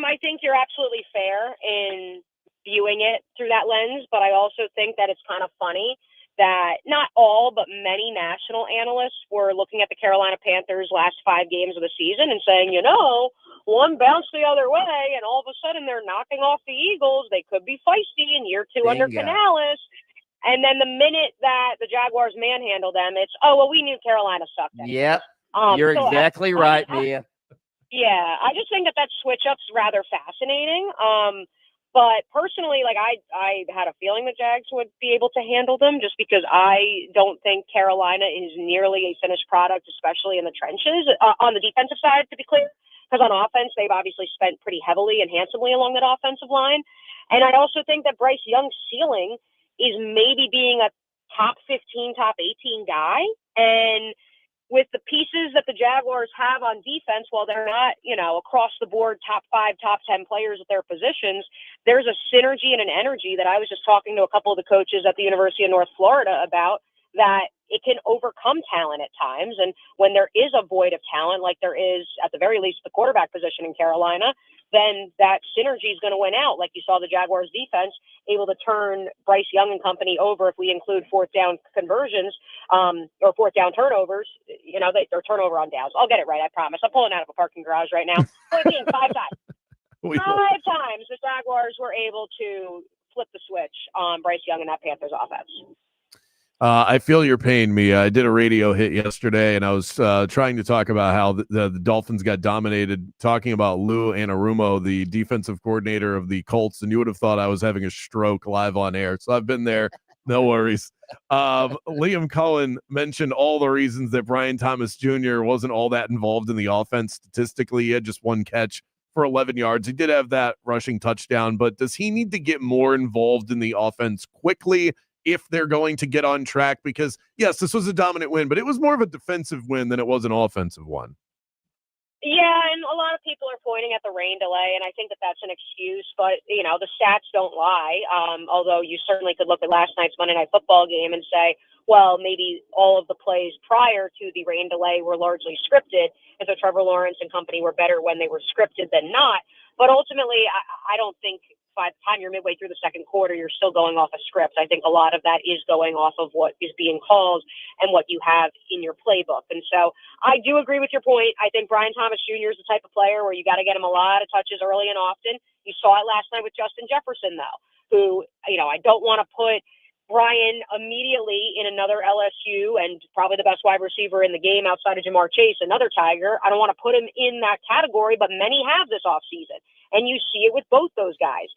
I think you're absolutely fair in viewing it through that lens, but I also think that it's kind of funny that not all, but many national analysts were looking at the Carolina Panthers' last 5 games of the season and saying, one bounced the other way, and all of a sudden they're knocking off the Eagles. They could be feisty in year 2 under Canales. And then the minute that the Jaguars manhandle them, it's, we knew Carolina sucked. Yep. You're exactly right, Mia. Yeah, I just think that switch up's rather fascinating. But personally, I had a feeling the Jags would be able to handle them just because I don't think Carolina is nearly a finished product, especially in the trenches. On the defensive side, to be clear, because on offense, they've obviously spent pretty heavily and handsomely along that offensive line. And I also think that Bryce Young's ceiling is maybe being a top 15, top 18 guy. And with the pieces that the Jaguars have on defense, while they're not, across the board top 5, top 10 players at their positions, there's a synergy and an energy that I was just talking to a couple of the coaches at the University of North Florida about, that it can overcome talent at times. And when there is a void of talent, like there is at the very least the quarterback position in Carolina, then that synergy is going to win out. Like you saw the Jaguars defense able to turn Bryce Young and company over, if we include 4th down conversions or 4th down turnovers, they're turnover on downs. I'll get it right, I promise. I'm pulling out of a parking garage right now. 5 times. 5 times the Jaguars were able to flip the switch on Bryce Young and that Panthers offense. I feel your pain, Mia. I did a radio hit yesterday, and I was trying to talk about how the Dolphins got dominated, talking about Lou Anarumo, the defensive coordinator of the Colts, and you would have thought I was having a stroke live on air. So I've been there. No worries. Liam Cohen mentioned all the reasons that Brian Thomas Jr. wasn't all that involved in the offense. Statistically, he had just 1 catch for 11 yards. He did have that rushing touchdown, but does he need to get more involved in the offense quickly if they're going to get on track? Because, yes, this was a dominant win, but it was more of a defensive win than it was an offensive one. Yeah, and a lot of people are pointing at the rain delay, and I think that that's an excuse, but, the stats don't lie. Although you certainly could look at last night's Monday Night Football game and say, well, maybe all of the plays prior to the rain delay were largely scripted, and so Trevor Lawrence and company were better when they were scripted than not. But ultimately, I don't think by the time you're midway through the second quarter, you're still going off a script. I think a lot of that is going off of what is being called and what you have in your playbook. And so I do agree with your point. I think Brian Thomas Jr. is the type of player where you got to get him a lot of touches early and often. You saw it last night with Justin Jefferson, though, who, I don't want to put Brian immediately in another LSU and probably the best wide receiver in the game outside of Jamar Chase, another Tiger. I don't want to put him in that category, but many have this offseason. And you see it with both those guys.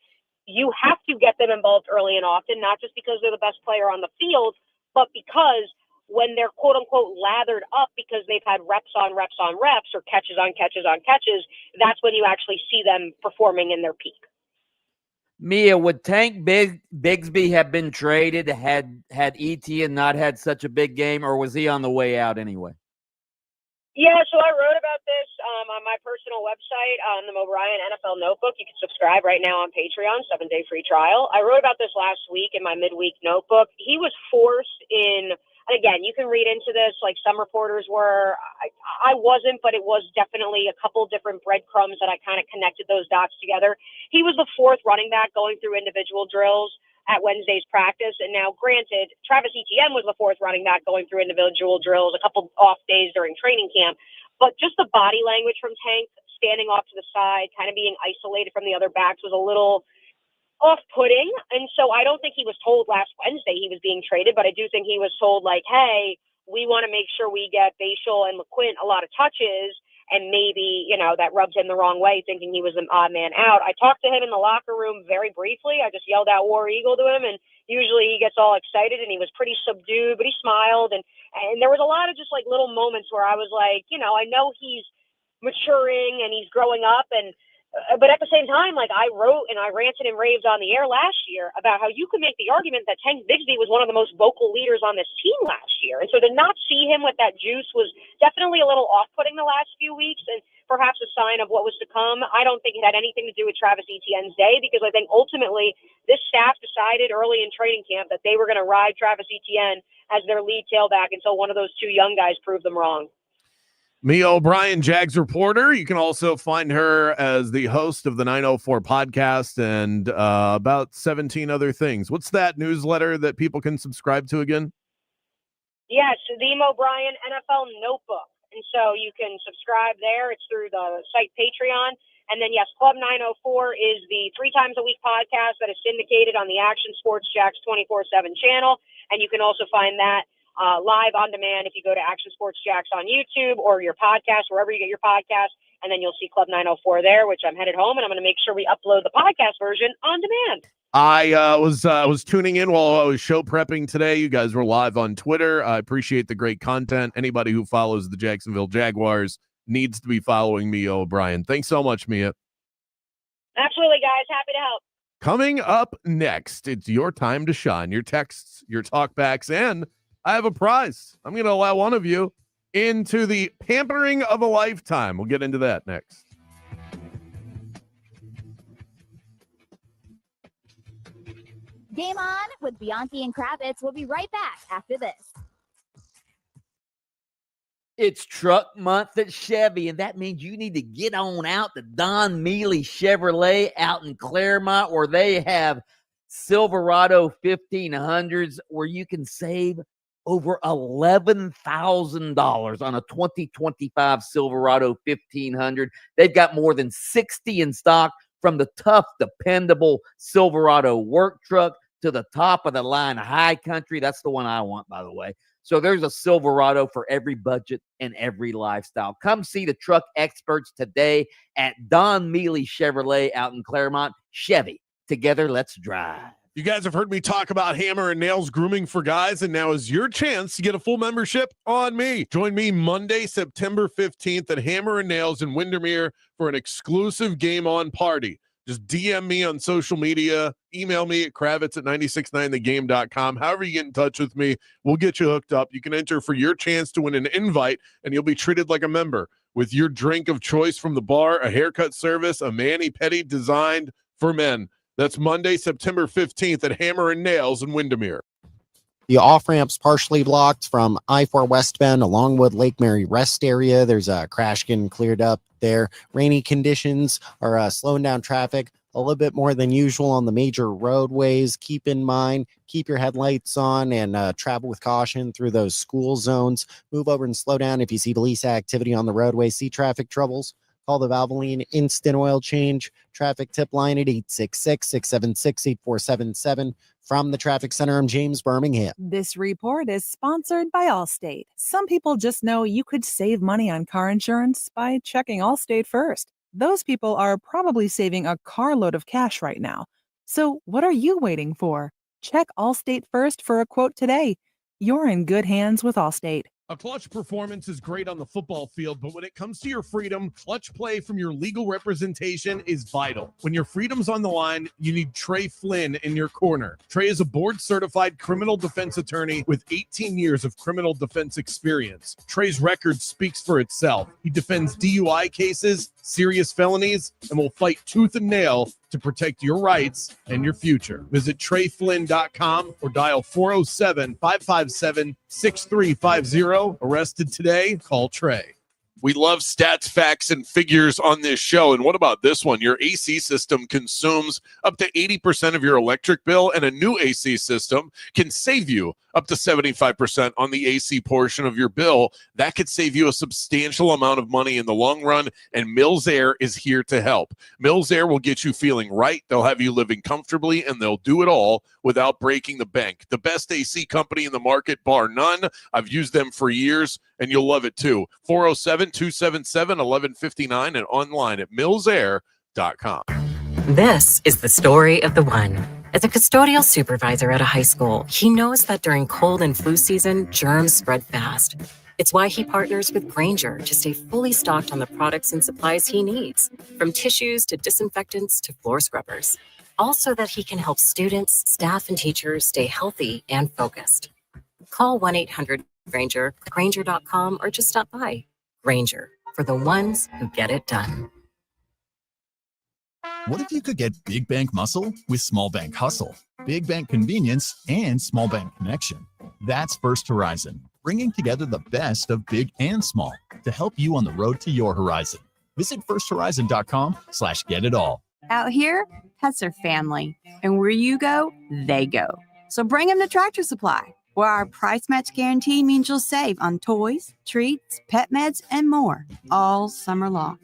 You have to get them involved early and often, not just because they're the best player on the field, but because when they're quote unquote lathered up because they've had reps on reps on reps or catches on catches on catches, that's when you actually see them performing in their peak. Mia, would Tank Bigsby have been traded had Etienne not had such a big game, or was he on the way out anyway? Yeah, so I wrote about this on my personal website, on the O'Brien NFL Notebook. You can subscribe right now on Patreon, 7-day free trial. I wrote about this last week in my midweek notebook. He was forced in, and again, you can read into this like some reporters were. I wasn't, but it was definitely a couple different breadcrumbs that I kind of connected those dots together. He was the fourth running back going through individual drills at Wednesday's practice. And now, granted, Travis Etienne was the fourth running back going through individual drills, a couple off days during training camp. But just the body language from Tank, standing off to the side, kind of being isolated from the other backs, was a little off-putting. And so I don't think he was told last Wednesday he was being traded, but I do think he was told, like, hey, we want to make sure we get Bashal and McQuint a lot of touches. And maybe, that rubbed him the wrong way, thinking he was an odd man out. I talked to him in the locker room very briefly. I just yelled out War Eagle to him, and usually he gets all excited, and he was pretty subdued, but he smiled. And there was a lot of just like little moments where I was like, I know he's maturing and he's growing up, but at the same time, like I wrote and I ranted and raved on the air last year about how you could make the argument that Tank Bigsby was one of the most vocal leaders on this team last year. And so to not see him with that juice was definitely a little off-putting the last few weeks and perhaps a sign of what was to come. I don't think it had anything to do with Travis Etienne's day, because I think ultimately this staff decided early in training camp that they were going to ride Travis Etienne as their lead tailback until one of those two young guys proved them wrong. Mia O'Brien, Jags reporter. You can also find her as the host of the 904 podcast and about 17 other things. What's that newsletter that people can subscribe to again? Yes, the O'Brien NFL Notebook. And so you can subscribe there. It's through the site Patreon. And then, yes, Club 904 is the 3 times a week podcast that is syndicated on the Action Sports Jacks 24/7 channel. And you can also find that live on demand if you go to Action Sports Jacks on YouTube or your podcast, wherever you get your podcast, and then you'll see Club 904 there, which I'm headed home, and I'm going to make sure we upload the podcast version on demand. I was tuning in while I was show prepping today. You guys were live on Twitter. I appreciate the great content. Anybody who follows the Jacksonville Jaguars needs to be following Mia O'Brien. Thanks so much, Mia. Absolutely, guys. Happy to help. Coming up next, it's your time to shine. Your texts, your talkbacks, and I have a prize. I'm going to allow one of you into the pampering of a lifetime. We'll get into that next. Game on with Bianchi and Kravitz. We'll be right back after this. It's truck month at Chevy, and that means you need to get on out to Don Mealy Chevrolet out in Claremont, where they have Silverado 1500s where you can save over $11,000 on a 2025 Silverado 1500. They've got more than 60 in stock, from the tough, dependable Silverado work truck to the top of the line high country. That's the one I want, by the way. So there's a Silverado for every budget and every lifestyle. Come see the truck experts today at Don Mealy Chevrolet out in Claremont. Chevy, together, let's drive. You guys have heard me talk about Hammer and Nails grooming for guys, and now is your chance to get a full membership on me. Join me Monday, September 15th at Hammer and Nails in Windermere for an exclusive game on party. Just DM me on social media, email me at kravitz@969thegame.com. However you get in touch with me, we'll get you hooked up. You can enter for your chance to win an invite, and you'll be treated like a member. with your drink of choice from the bar, a haircut service, a mani-pedi designed for men. That's Monday, September 15th at Hammer and Nails in Windermere. The off-ramp's partially blocked from I-4 westbound to Longwood Lake Mary rest area. There's a crash getting cleared up there. Rainy conditions are slowing down traffic a little bit more than usual on the major roadways. Keep in mind, keep your headlights on and travel with caution through those school zones. Move over and slow down if you see police activity on the roadway. See traffic troubles? Call the Valvoline Instant Oil Change traffic tip line at 866-676-8477. From the Traffic Center, I'm James Birmingham. This report is sponsored by Allstate. Some people just know you could save money on car insurance by checking Allstate first. Those people are probably saving a carload of cash right now. So what are you waiting for? Check Allstate first for a quote today. You're in good hands with Allstate. A clutch performance is great on the football field, but when it comes to your freedom, clutch play from your legal representation is vital. When your freedom's on the line, you need Trey Flynn in your corner. Trey is a board-certified criminal defense attorney with 18 years of criminal defense experience. Trey's record speaks for itself. He defends DUI cases, serious felonies, and will fight tooth and nail to protect your rights and your future. Visit TreyFlynn.com or dial 407-557-6350. Arrested today? Call Trey. We love stats, facts, and figures on this show. And what about this one? Your AC system consumes up to 80% of your electric bill, and a new AC system can save you up to 75% on the AC portion of your bill. That could save you a substantial amount of money in the long run, and Mills Air is here to help. Mills Air will get you feeling right. They'll have you living comfortably, and they'll do it all without breaking the bank. The best AC company in the market, bar none. I've used them for years, and you'll love it too. 407-277-1159 and online at millsair.com. This is the story of the one. As a custodial supervisor at a high school, he knows that during cold and flu season, germs spread fast. It's why he partners with Grainger to stay fully stocked on the products and supplies he needs, from tissues to disinfectants to floor scrubbers. Also that he can help students, staff, and teachers stay healthy and focused. Call 1-800-GRAINGER, Grainger.com, or just stop by. Grainger, for the ones who get it done. What if you could get big bank muscle with small bank hustle, big bank convenience, and small bank connection? That's First Horizon, bringing together the best of big and small to help you on the road to your horizon. Visit firsthorizon.com/get-it-all. Out here, pets are family, and where you go, they go. So bring them to Tractor Supply, where our price match guarantee means you'll save on toys, treats, pet meds, and more all summer long.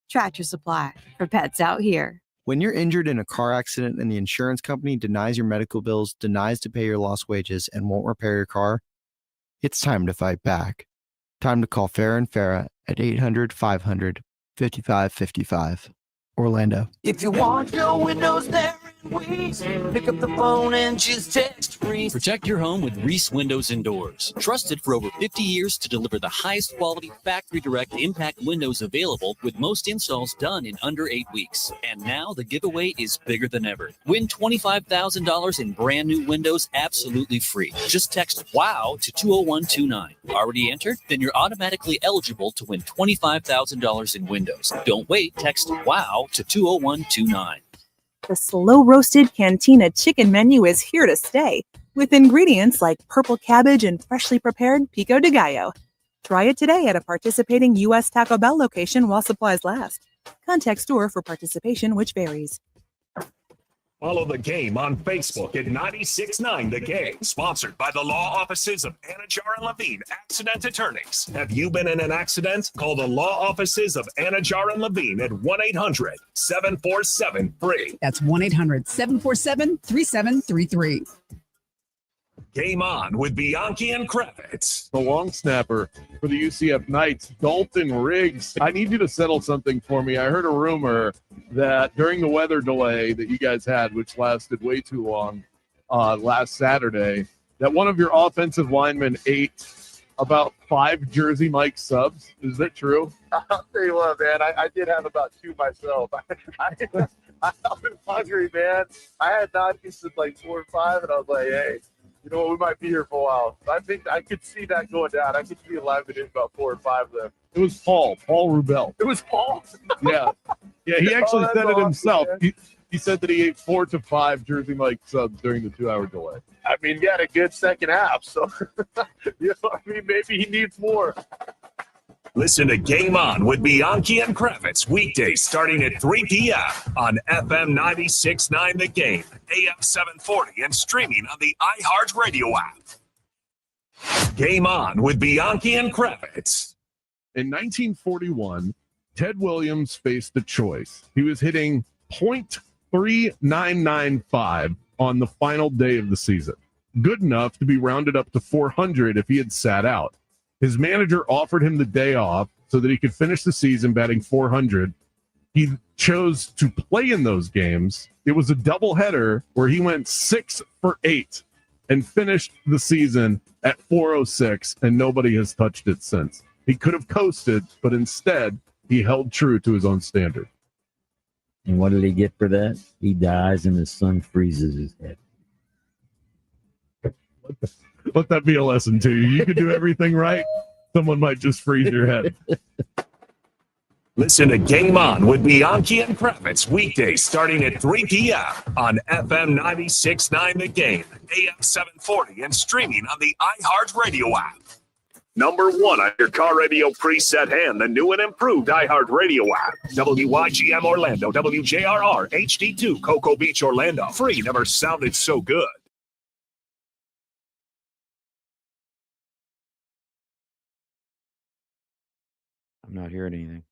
Tractor Supply, for pets out here. When you're injured in a car accident and the insurance company denies your medical bills, denies to pay your lost wages, and won't repair your car, it's time to fight back. Time to call Farah and Farah at 800-500-5555. Orlando. If you want your windows there in Reese, pick up the phone and just text Reese. Protect your home with Reese Windows and Doors. Trusted for over 50 years to deliver the highest quality factory direct impact windows available, with most installs done in under 8 weeks. And now the giveaway is bigger than ever. Win $25,000 in brand new windows absolutely free. Just text WOW to 20129. Already entered? Then you're automatically eligible to win $25,000 in windows. Don't wait. Text WOW to 20129. The slow roasted Cantina chicken menu is here to stay, with ingredients like purple cabbage and freshly prepared pico de gallo. Try it today at a participating U.S. Taco Bell location while supplies last. Contact store for participation, which varies. Follow the game on Facebook at 96.9 The Game, sponsored by the law offices of Anajar and Levine, accident attorneys. Have you been in an accident? Call the law offices of Anajar and Levine at 1-800-747-FREE. That's 1-800-747-3733. Game on with Bianchi and Kravitz. The long snapper for the UCF Knights, Dalton Riggs. I need you to settle something for me. I heard a rumor that during the weather delay that you guys had, which lasted way too long last Saturday, that one of your offensive linemen ate about 5 Jersey Mike subs. Is that true? I'll tell you what, man. I did have about 2 myself. I was hungry, man. I had not since like 4 or 5, and I was like, hey, You know what? We might be here for a while. I think I could see that going down. I could see a live in about 4 or 5 there. It was Paul Rubel. It was Paul. Yeah. Yeah, he actually that's said it awesome, himself. man. He said that he ate 4 to 5 Jersey Mike subs during the 2-hour delay. I mean, he had a good second half, so you know what I mean, maybe he needs more. Listen to Game On with Bianchi and Kravitz weekdays starting at 3 p.m. on FM 96.9 The Game, AM 740, and streaming on the iHeartRadio app. Game On with Bianchi and Kravitz. In 1941, Ted Williams faced a choice. He was hitting .3995 on the final day of the season. Good enough to be rounded up to 400 if he had sat out. His manager offered him the day off so that he could finish the season batting 400. He chose to play in those games. It was a doubleheader where he went 6 for 8 and finished the season at 406, and nobody has touched it since. He could have coasted, but instead he held true to his own standard. And what did he get for that? He dies and the sun freezes his head. Let that be a lesson to you. You can do everything right. Someone might just freeze your head. Listen to Game On with Bianchi and Kravitz weekdays starting at 3 p.m. on FM 96.9 The Game, AM 740, and streaming on the iHeartRadio app. Number 1 on your car radio preset hand, the new and improved iHeartRadio app. WYGM Orlando, WJRR, HD2, Cocoa Beach, Orlando. Free never sounded so good. I'm not hearing anything.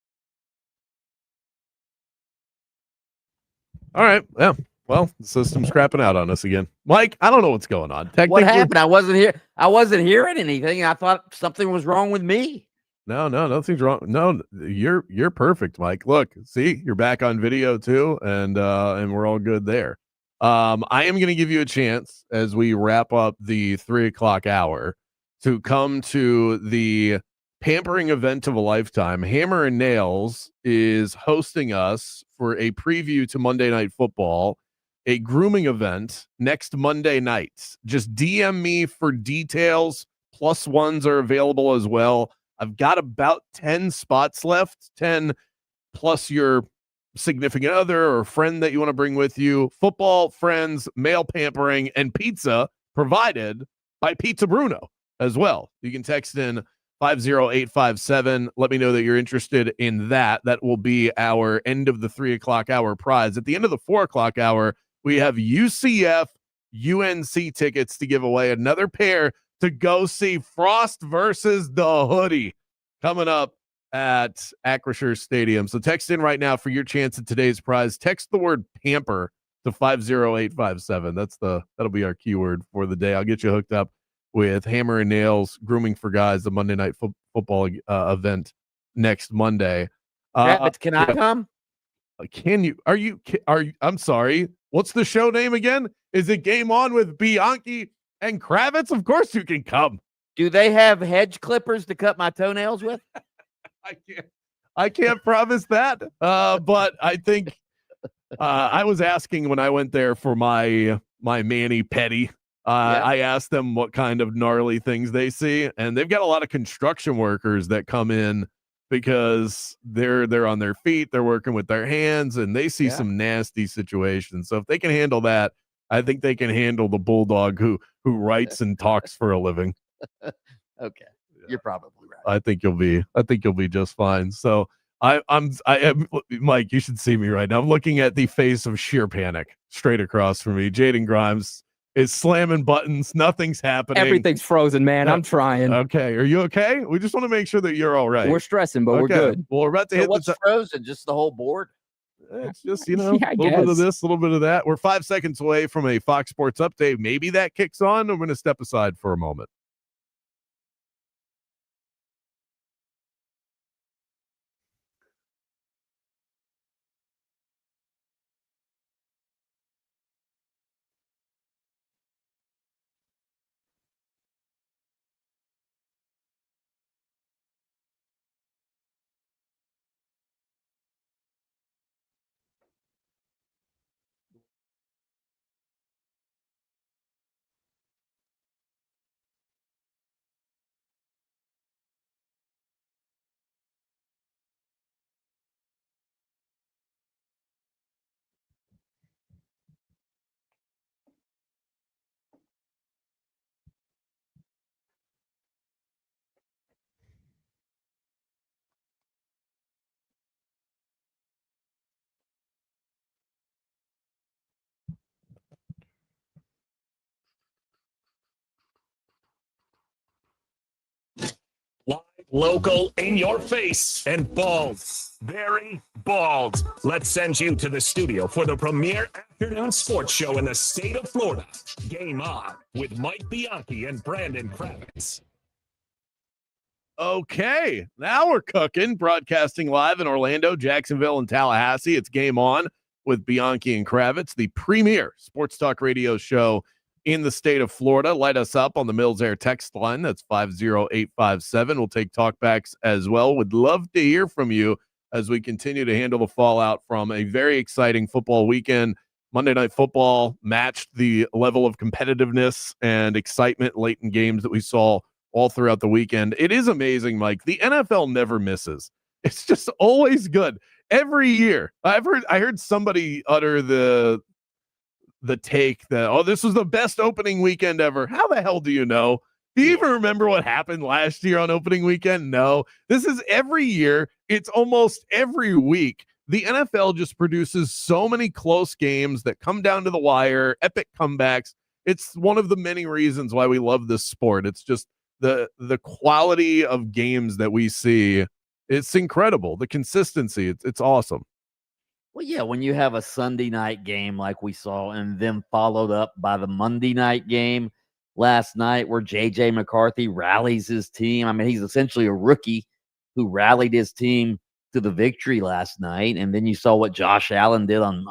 All right. Yeah. Well, the system's crapping out on us again. Mike, I don't know what's going on. What happened? I wasn't here. I wasn't hearing anything. I thought something was wrong with me. No, nothing's wrong. No, you're perfect, Mike. Look, see, you're back on video too, and we're all good there. I am going to give you a chance as we wrap up the 3:00 hour to come to the pampering event of a lifetime. Hammer and Nails is hosting us for a preview to Monday Night Football, a grooming event next Monday night. Just DM me for details. +1s are available as well. I've got about 10 spots left, 10 plus your significant other or friend that you want to bring with you. Football, friends, male pampering, and pizza provided by Pizza Bruno as well. You can text in 50857. Let me know that you're interested in that. That will be our end of the 3:00 hour prize. At the end of the 4:00 hour, we have UCF UNC tickets to give away. Another pair to go see Frost versus the Hoodie coming up at Acrisure Stadium. So text in right now for your chance at today's prize. Text the word pamper to 50857. That'll be our keyword for the day. I'll get you hooked up with Hammer and Nails Grooming for Guys, the Monday Night Football event next Monday. Kravitz, can I come? Can you? Are you? I'm sorry. What's the show name again? Is it Game On with Bianchi and Kravitz? Of course you can come. Do they have hedge clippers to cut my toenails with? I can't promise that. But I think I was asking when I went there for my mani pedi. I asked them what kind of gnarly things they see, and they've got a lot of construction workers that come in because they're on their feet, they're working with their hands, and they see some nasty situations. So if they can handle that, I think they can handle the bulldog who writes and talks for a living. Okay, you're probably right. I think you'll be just fine. So I am Mike. You should see me right now. I'm looking at the face of sheer panic straight across from me. Jaden Grimes is slamming buttons. Nothing's happening. Everything's frozen, man. I'm trying. Okay. Are you okay? We just want to make sure that you're all right. We're stressing, but we're good. Well, we're about to hit what's frozen? Just the whole board? It's just, a little bit of this, a little bit of that. We're 5 seconds away from a Fox Sports update. Maybe that kicks on. I'm going to step aside for a moment. Local, in your face, and bald. Very bald. Let's send you to the studio for the premier afternoon sports show in the state of Florida. Game On with Mike Bianchi and Brandon Kravitz. Okay, now we're cooking. Broadcasting live in Orlando, Jacksonville, and Tallahassee. It's Game On with Bianchi and Kravitz, the premier sports talk radio show in the state of Florida. Light us up on the Mills Air text line. That's 50857. We'll take talkbacks as well. Would love to hear from you as we continue to handle the fallout from a very exciting football weekend. Monday Night Football matched the level of competitiveness and excitement late in games that we saw all throughout the weekend. It is amazing, Mike. The NFL never misses. It's just always good. Every year. I heard somebody utter the take that, oh, this was the best opening weekend ever. How the hell do you know? Do you even remember what happened last year on opening weekend? No. This is every year. It's almost every week. The NFL just produces so many close games that come down to the wire, epic comebacks. It's one of the many reasons why we love this sport. It's just the quality of games that we see. It's incredible. The consistency. It's awesome. Well, yeah, when you have a Sunday night game like we saw and then followed up by the Monday night game last night where J.J. McCarthy rallies his team. I mean, he's essentially a rookie who rallied his team to the victory last night. And then you saw what Josh Allen did on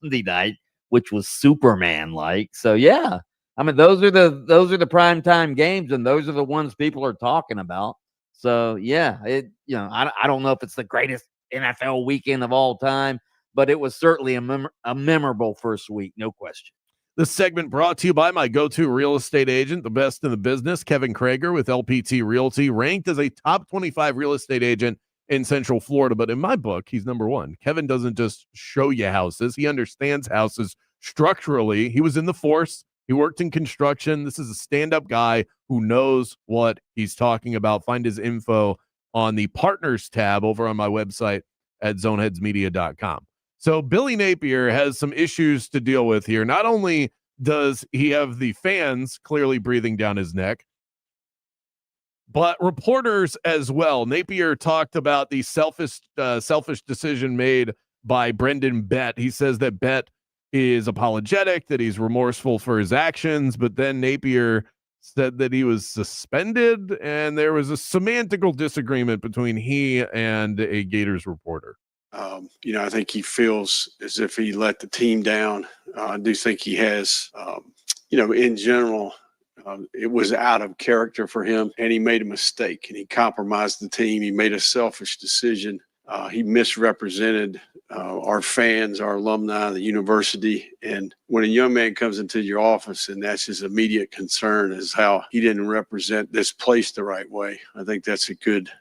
Sunday night, which was Superman-like. So, yeah, I mean, those are the primetime games, and those are the ones people are talking about. So, yeah, I don't know if it's the greatest NFL weekend of all time, but it was certainly a memorable first week, no question. This segment brought to you by my go-to real estate agent, the best in the business, Kevin Krager with LPT Realty, ranked as a top 25 real estate agent in Central Florida. But in my book, he's number one. Kevin doesn't just show you houses. He understands houses structurally. He was in the force. He worked in construction. This is a stand-up guy who knows what he's talking about. Find his info on the partners tab over on my website at zoneheadsmedia.com. So Billy Napier has some issues to deal with here. Not only does he have the fans clearly breathing down his neck, but reporters as well. Napier talked about the selfish decision made by Brendan Bett. He says that Bett is apologetic, that he's remorseful for his actions, but then Napier said that he was suspended, and there was a semantical disagreement between he and a Gators reporter. I think he feels as if he let the team down. I do think he has, in general, it was out of character for him, and he made a mistake, and he compromised the team. He made a selfish decision. He misrepresented our fans, our alumni, the university. And when a young man comes into your office and that's his immediate concern is how he didn't represent this place the right way, I think that's a good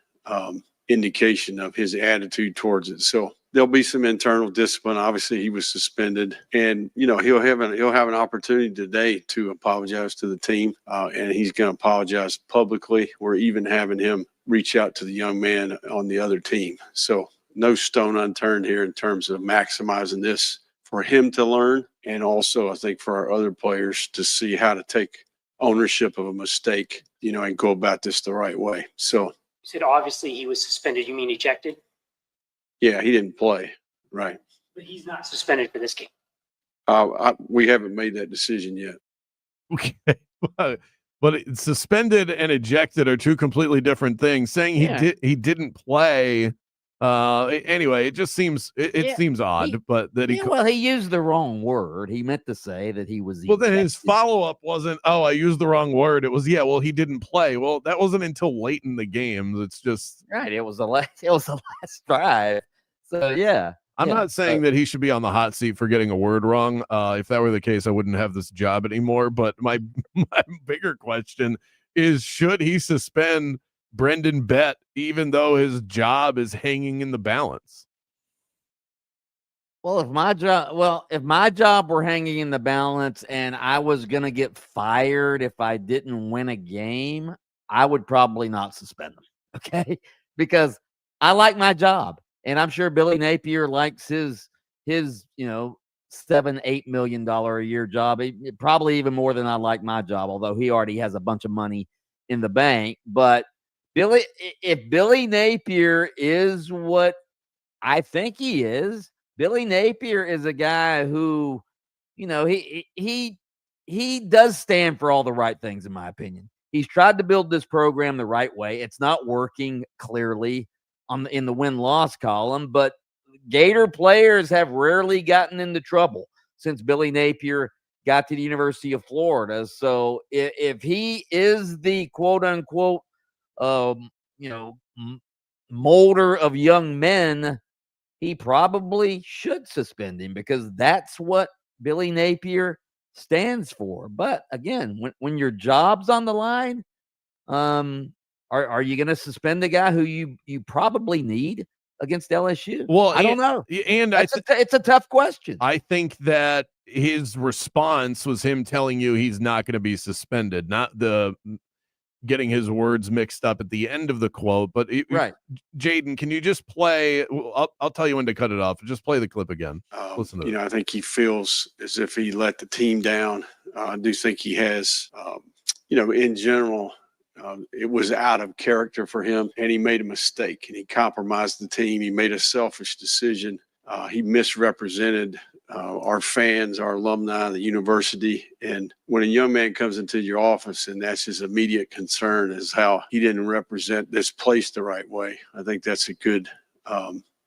indication of his attitude towards it. So there'll be some internal discipline. Obviously, he was suspended, and he'll have an opportunity today to apologize to the team, and he's going to apologize publicly. We're even having him reach out to the young man on the other team. So no stone unturned here in terms of maximizing this for him to learn, and also I think for our other players to see how to take ownership of a mistake, and go about this the right way. So you said obviously he was suspended. You mean ejected? yeah, he didn't play, right? But he's not suspended for this game. We haven't made that decision yet. Okay, but suspended and ejected are two completely different things. Saying he didn't play. Anyway, it just seems seems odd, but that he used the wrong word. He meant to say that he was. Well, then his follow-up wasn't, "Oh, I used the wrong word." It was, he didn't play. Well, that wasn't until late in the game. It's just right. It was the last drive. So yeah. I'm not saying that he should be on the hot seat for getting a word wrong. If that were the case, I wouldn't have this job anymore. But my bigger question is, should he suspend Brendan Bett even though his job is hanging in the balance? Well, if my job were hanging in the balance and I was going to get fired if I didn't win a game, I would probably not suspend them. Okay? Because I like my job. And I'm sure Billy Napier likes his $7-8 million a year job, probably even more than I like my job, although he already has a bunch of money in the bank. But If Billy Napier is what I think he is, Billy Napier is a guy who, he does stand for all the right things, in my opinion. He's tried to build this program the right way. It's not working clearly in the win-loss column, but Gator players have rarely gotten into trouble since Billy Napier got to the University of Florida. So if he is the quote-unquote, molder of young men, he probably should suspend him because that's what Billy Napier stands for. But again, when your job's on the line, are you going to suspend the guy who you probably need against LSU? Well, I don't know. And it's a tough question. I think that his response was him telling you he's not going to be suspended, not the getting his words mixed up at the end of the quote. But right, Jaden, can you just play? I'll tell you when to cut it off. Just play the clip again. Listen to it. I think he feels as if he let the team down. I do think he has, in general, it was out of character for him, and he made a mistake, and he compromised the team. He made a selfish decision. He misrepresented our fans, our alumni, the university. And when a young man comes into your office and that's his immediate concern is how he didn't represent this place the right way, I think that's a good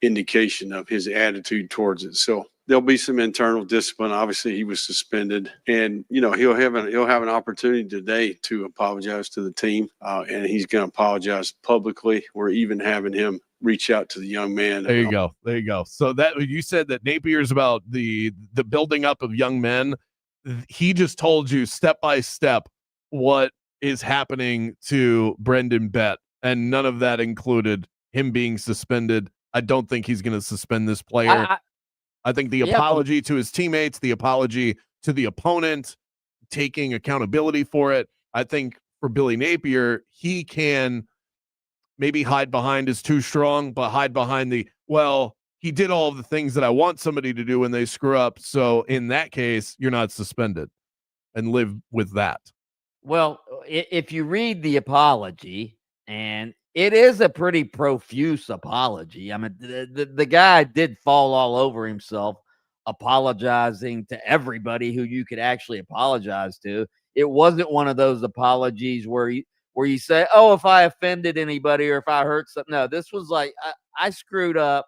indication of his attitude towards it. So there'll be some internal discipline. Obviously, he was suspended, and he'll have an opportunity today to apologize to the team, and he's going to apologize publicly. We're even having him reach out to the young man. There you go. So that you said that Napier's about the building up of young men. He just told you step by step what is happening to Brendan Bett, and none of that included him being suspended. I don't think he's going to suspend this player. I think the apology to his teammates, the apology to the opponent, taking accountability for it. I think for Billy Napier, he can maybe hide behind is too strong, but hide behind he did all of the things that I want somebody to do when they screw up. So in that case, you're not suspended, and live with that. Well, if you read the apology, and it is a pretty profuse apology. I mean, the guy did fall all over himself, apologizing to everybody who you could actually apologize to. It wasn't one of those apologies where you say, oh, if I offended anybody or if I hurt something. No, this was like, I screwed up.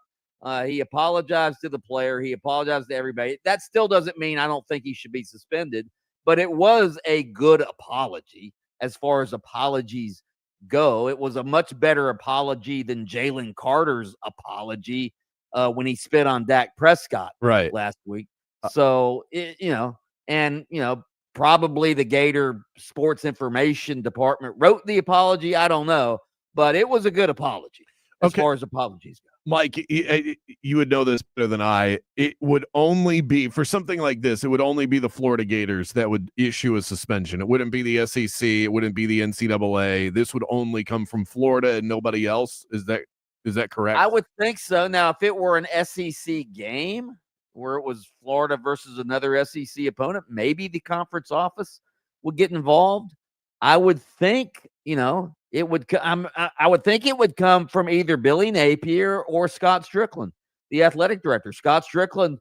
He apologized to the player. He apologized to everybody. That still doesn't mean I don't think he should be suspended, but it was a good apology as far as apologies go. It was a much better apology than Jalen Carter's apology when he spit on Dak Prescott last week. So, probably the Gator Sports Information Department wrote the apology. I don't know, but it was a good apology as far as apologies go. Mike, you would know this better than I. It would only be, for something like this, it would only be the Florida Gators that would issue a suspension. It wouldn't be the SEC. It wouldn't be the NCAA. This would only come from Florida and nobody else. Is that correct? I would think so. Now, if it were an SEC game where it was Florida versus another SEC opponent, maybe the conference office would get involved. I would think, it would. I would think it would come from either Billy Napier or Scott Strickland, the athletic director. Scott Strickland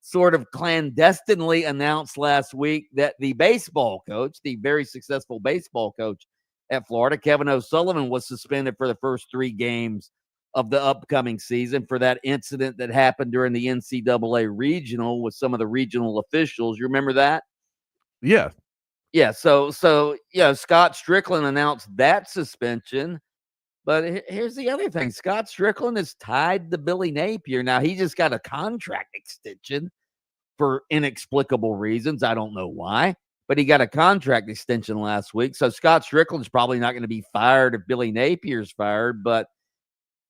sort of clandestinely announced last week that the baseball coach, the very successful baseball coach at Florida, Kevin O'Sullivan, was suspended for the first 3 games of the upcoming season for that incident that happened during the NCAA regional with some of the regional officials. You remember that? Yeah. Yeah. So Scott Strickland announced that suspension. But here's the other thing. Scott Strickland is tied to Billy Napier. Now, he just got a contract extension for inexplicable reasons. I don't know why, but he got a contract extension last week. So Scott Strickland's probably not going to be fired if Billy Napier's fired. But,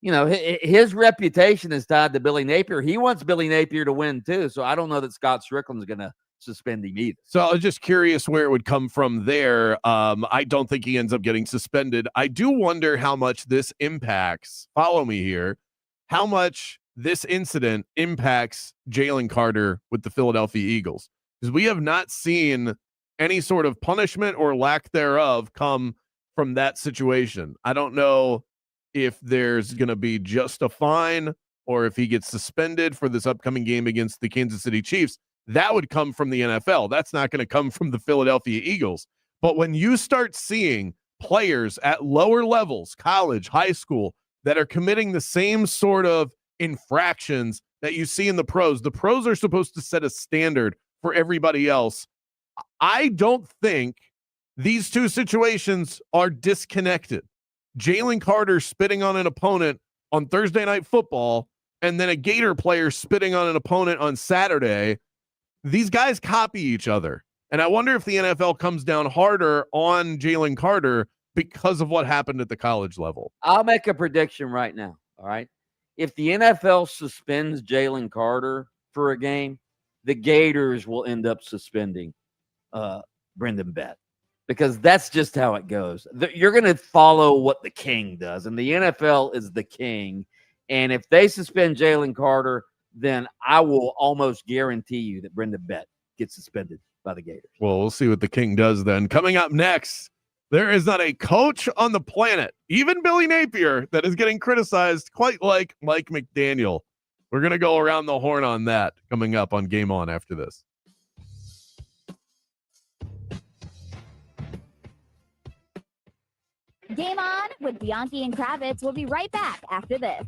his reputation is tied to Billy Napier. He wants Billy Napier to win, too. So I don't know that Scott Strickland's going to suspend him either. So I was just curious where it would come from there. I don't think he ends up getting suspended. I do wonder how much this impacts, follow me here, how much this incident impacts Jalen Carter with the Philadelphia Eagles. Because we have not seen any sort of punishment or lack thereof come from that situation. I don't know if there's going to be just a fine or if he gets suspended for this upcoming game against the Kansas City Chiefs. That would come from the NFL. That's not going to come from the Philadelphia Eagles. But when you start seeing players at lower levels, college, high school, that are committing the same sort of infractions that you see in the pros are supposed to set a standard for everybody else. I don't think these two situations are disconnected. Jalen Carter spitting on an opponent on Thursday Night Football and then a Gator player spitting on an opponent on Saturday. These guys copy each other. And I wonder if the NFL comes down harder on Jalen Carter because of what happened at the college level. I'll make a prediction right now. All right. If the NFL suspends Jalen Carter for a game, the Gators will end up suspending Brendan Bett, because that's just how it goes. You're going to follow what the king does, and the NFL is the king. And if they suspend Jalen Carter, then I will almost guarantee you that Brendan Bett gets suspended by the Gators. Well, we'll see what the king does then. Coming up next, there is not a coach on the planet, even Billy Napier, that is getting criticized quite like Mike McDaniel. We're going to go around the horn on that coming up on Game On after this. Game On with Bianchi and Kravitz. We'll be right back after this.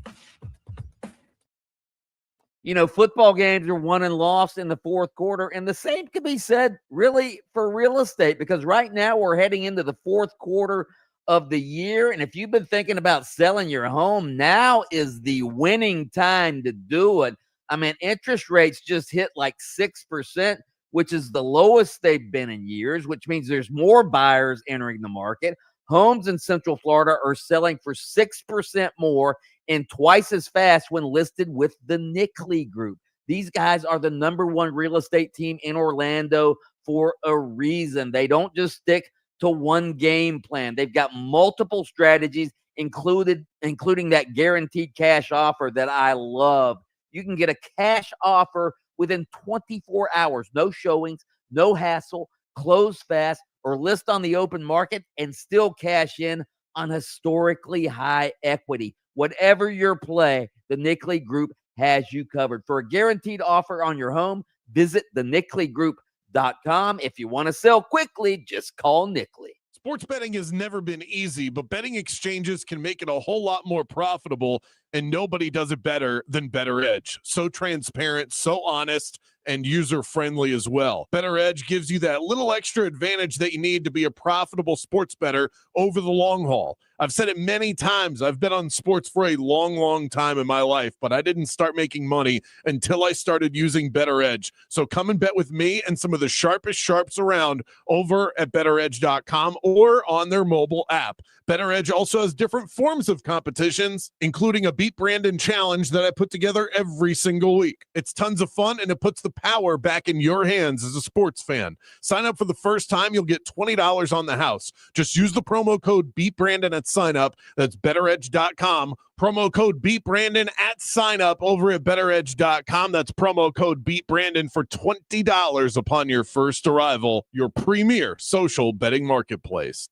You know, football games are won and lost in the fourth quarter, and the same could be said really for real estate, because right now we're heading into the fourth quarter of the year, and if you've been thinking about selling your home, now is the winning time to do it. I mean, interest rates just hit like 6%, which is the lowest they've been in years, which means there's more buyers entering the market. Homes in Central Florida are selling for 6% more and twice as fast when listed with the Nickley Group. These guys are the number one real estate team in Orlando for a reason. They don't just stick to one game plan. They've got multiple strategies, including that guaranteed cash offer that I love. You can get a cash offer within 24 hours. No showings, no hassle, close fast, or list on the open market and still cash in on historically high equity. Whatever your play, the Nickley Group has you covered. For a guaranteed offer on your home, visit thenickley.com. If you want to sell quickly, just call Nickley. Sports betting has never been easy, but betting exchanges can make it a whole lot more profitable, and nobody does it better than Better Edge. So transparent, so honest, and user-friendly as well. Better Edge gives you that little extra advantage that you need to be a profitable sports bettor over the long haul. I've said it many times. I've been on sports for a long, long time in my life, but I didn't start making money until I started using Better Edge. So come and bet with me and some of the sharpest sharps around over at betteredge.com or on their mobile app. Better Edge also has different forms of competitions, including a Beat Brandon challenge that I put together every single week. It's tons of fun, and it puts the power back in your hands as a sports fan. Sign up for the first time. You'll get $20 on the house. Just use the promo code BeatBrandon at sign up. That's betteredge.com. Promo code BeatBrandon at sign up over at betteredge.com. That's promo code BeatBrandon for $20 upon your first arrival. Your premier social betting marketplace.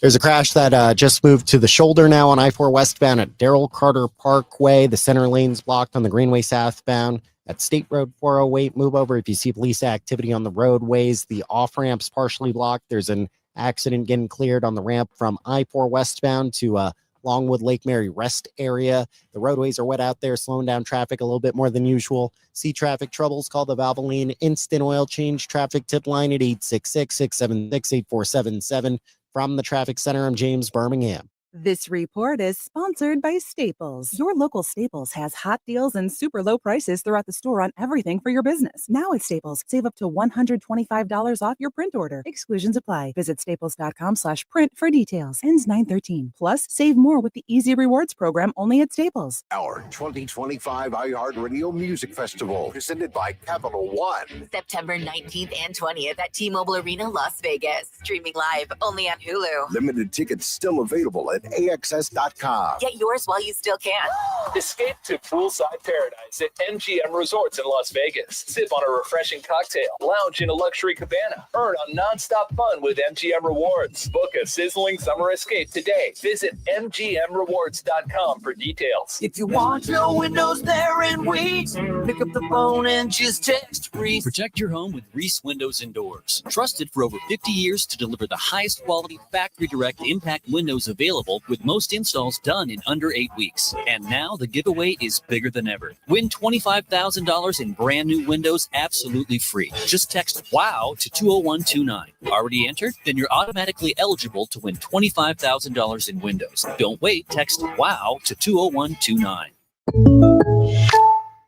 There's a crash that just moved to the shoulder now on I-4 westbound at Darrell Carter Parkway. The center lane's blocked on the Greenway southbound at State Road 408. Move over if you see police activity on the roadways. The off-ramp's partially blocked. There's an accident getting cleared on the ramp from I-4 westbound to Longwood Lake Mary rest area. The roadways are wet out there, slowing down traffic a little bit more than usual. See traffic troubles, call the Valvoline Instant Oil Change traffic tip line at 866-676-8477. From the traffic center, I'm James Birmingham. This report is sponsored by Staples. Your local Staples has hot deals and super low prices throughout the store on everything for your business. Now at Staples, save up to $125 off your print order. Exclusions apply. Visit staples.com/print for details. Ends 9/13. Plus, save more with the Easy Rewards program only at Staples. Our 2025 iHeartRadio Music Festival, presented by Capital One. September 19th and 20th at T-Mobile Arena, Las Vegas. Streaming live only on Hulu. Limited tickets still available at AXS.com. Get yours while you still can. Escape to poolside paradise at MGM Resorts in Las Vegas. Sip on a refreshing cocktail. Lounge in a luxury cabana. Earn on nonstop fun with MGM Rewards. Book a sizzling summer escape today. Visit MGMRewards.com for details. If you want your windows there and wait, pick up the phone and just text Reese. Protect your home with Reese Windows and Doors. Trusted for over 50 years to deliver the highest quality factory direct impact windows available, with most installs done in under 8 weeks. And now the giveaway is bigger than ever. Win $25,000 in brand new windows absolutely free. Just text WOW to 20129. Already entered? Then you're automatically eligible to win $25,000 in windows. Don't wait. Text WOW to 20129.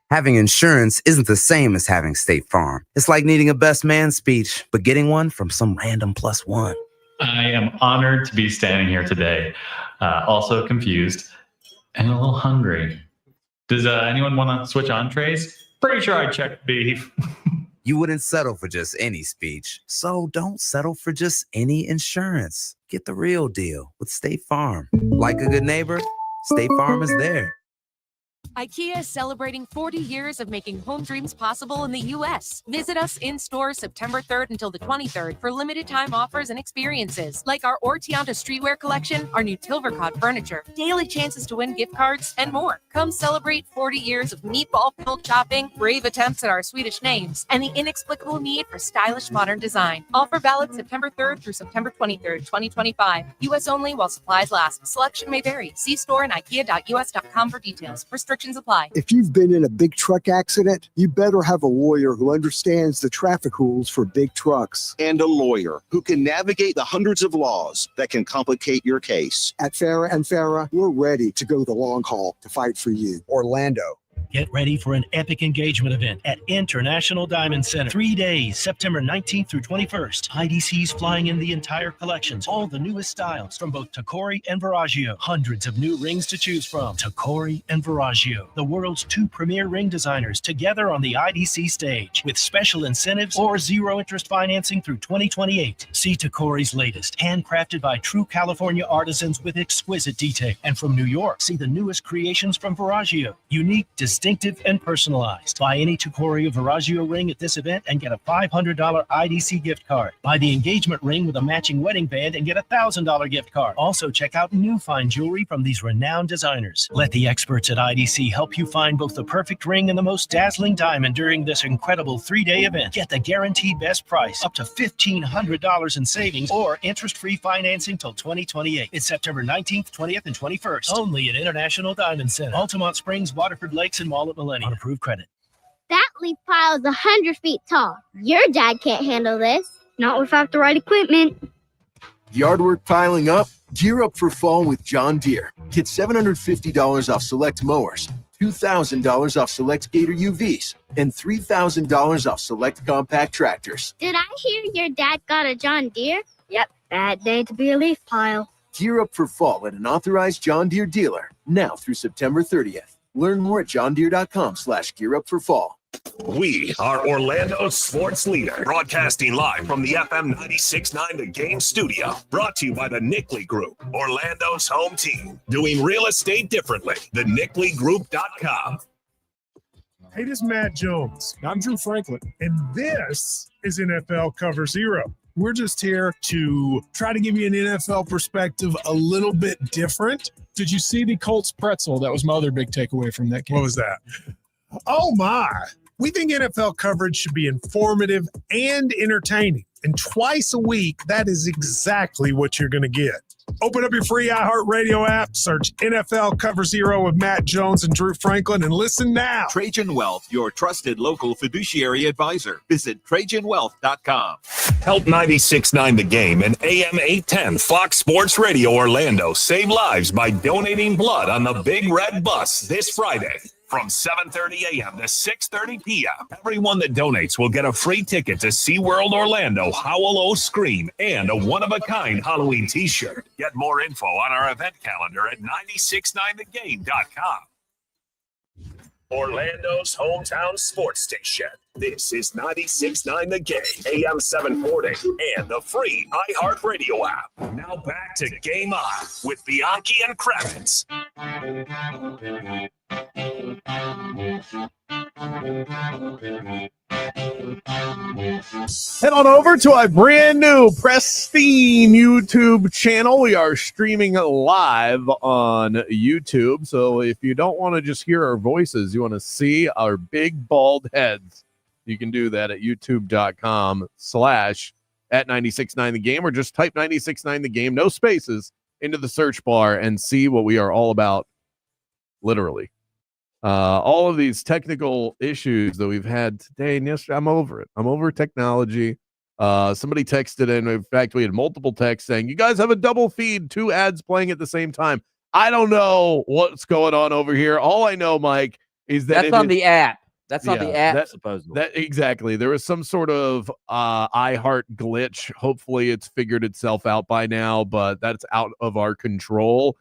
Having insurance isn't the same as having State Farm. It's like needing a best man speech, but getting one from some random +1. I am honored to be standing here today, also confused and a little hungry. Does anyone want to switch entrees? Pretty sure I checked beef. You wouldn't settle for just any speech, so don't settle for just any insurance. Get the real deal with State Farm. Like a good neighbor, State Farm is there. IKEA is celebrating 40 years of making home dreams possible in the U.S. Visit us in store September 3rd until the 23rd for limited time offers and experiences like our Ortianta streetwear collection, our new Tilvercott furniture, daily chances to win gift cards, and more. Come celebrate 40 years of meatball-filled shopping, brave attempts at our Swedish names, and the inexplicable need for stylish modern design. Offer valid September 3rd through September 23rd, 2025. U.S. only while supplies last. Selection may vary. See store and ikea.us.com for details. Restrictions apply. If you've been in a big truck accident, you better have a lawyer who understands the traffic rules for big trucks. And a lawyer who can navigate the hundreds of laws that can complicate your case. At Farah and Farah, we're ready to go the long haul to fight for you. Orlando. Get ready for an epic engagement event at International Diamond Center. 3 days, September 19th through 21st. IDC's flying in the entire collections, all the newest styles from both Tacori and Verragio. Hundreds of new rings to choose from. Tacori and Verragio, the world's 2 premier ring designers, together on the IDC stage with special incentives or zero interest financing through 2028. See Tacori's latest, handcrafted by true California artisans with exquisite detail. And from New York, see the newest creations from Verragio. Unique, distinctive, and personalized. Buy any Tacori or Verragio ring at this event and get a $500 IDC gift card. Buy the engagement ring with a matching wedding band and get a $1,000 gift card. Also, check out new fine jewelry from these renowned designers. Let the experts at IDC help you find both the perfect ring and the most dazzling diamond during this incredible 3-day event. Get the guaranteed best price, up to $1,500 in savings, or interest-free financing till 2028. It's September 19th, 20th, and 21st. Only at International Diamond Center. Altamont Springs, Waterford Lakes, and Mall at Millennium. On approved credit. That leaf pile is 100 feet tall. Your dad can't handle this. Not without the right equipment. Yard work piling up? Gear up for fall with John Deere. Get $750 off select mowers, $2,000 off select Gator UVs, and $3,000 off select compact tractors. Did I hear your dad got a John Deere? Yep, bad day to be a leaf pile. Gear up for fall at an authorized John Deere dealer, now through September 30th. Learn more at johndeere.com/gearupforfall. We are Orlando's sports leader, broadcasting live from the FM 96.9 The Game studio. Brought to you by the Nickley Group, Orlando's home team. Doing real estate differently. TheNickleyGroup.com. Hey, this is Matt Jones. I'm Drew Franklin, and this is NFL Cover Zero. We're just here to try to give you an NFL perspective a little bit different. Did you see the Colts pretzel? That was my other big takeaway from that game. What was that? Oh, my. We think NFL coverage should be informative and entertaining. And twice a week, that is exactly what you're going to get. Open up your free iHeartRadio app, search NFL Cover Zero with Matt Jones and Drew Franklin, and listen now. Trajan Wealth, your trusted local fiduciary advisor. Visit TrajanWealth.com. Help 96.9 The Game and AM 810 Fox Sports Radio Orlando save lives by donating blood on the Big Red Bus this Friday. From 7:30 a.m. to 6:30 p.m. Everyone that donates will get a free ticket to SeaWorld Orlando, Howl O Scream, and a one-of-a-kind Halloween t-shirt. Get more info on our event calendar at 969thegame.com. Orlando's hometown sports station. This is 96.9 The Game, AM 740, and the free iHeartRadio app. Now back to Game On with Bianchi and Kravitz. Head on over to our brand new pristine YouTube channel. We are streaming live on YouTube. So if you don't want to just hear our voices, you want to see our big bald heads, you can do that at youtube.com/@969 The Game, or just type 969 The Game, no spaces, into the search bar and see what we are all about. Literally. All of these technical issues that we've had today and yesterday, I'm over it. I'm over technology. Somebody texted in fact, we had multiple texts saying, you guys have a double feed, 2 ads playing at the same time. I don't know what's going on over here. All I know, Mike, is that that's on the app. That's on the app, supposedly. That exactly. There was some sort of iHeart glitch. Hopefully it's figured itself out by now, but that's out of our control.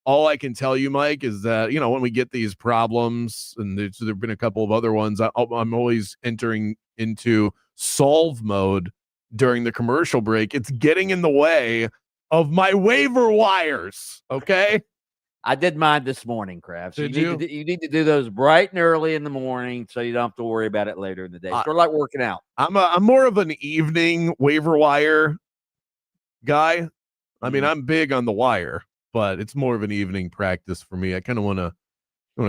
All I can tell you, Mike, is that, when we get these problems, and there have been a couple of other ones, I'm always entering into solve mode during the commercial break. It's getting in the way of my waiver wires, okay? I did mine this morning, Kraft. So Did you need to do those bright and early in the morning so you don't have to worry about it later in the day. Sort of like working out. I'm more of an evening waiver wire guy. I mean, I'm big on the wire, but it's more of an evening practice for me. I kind of want to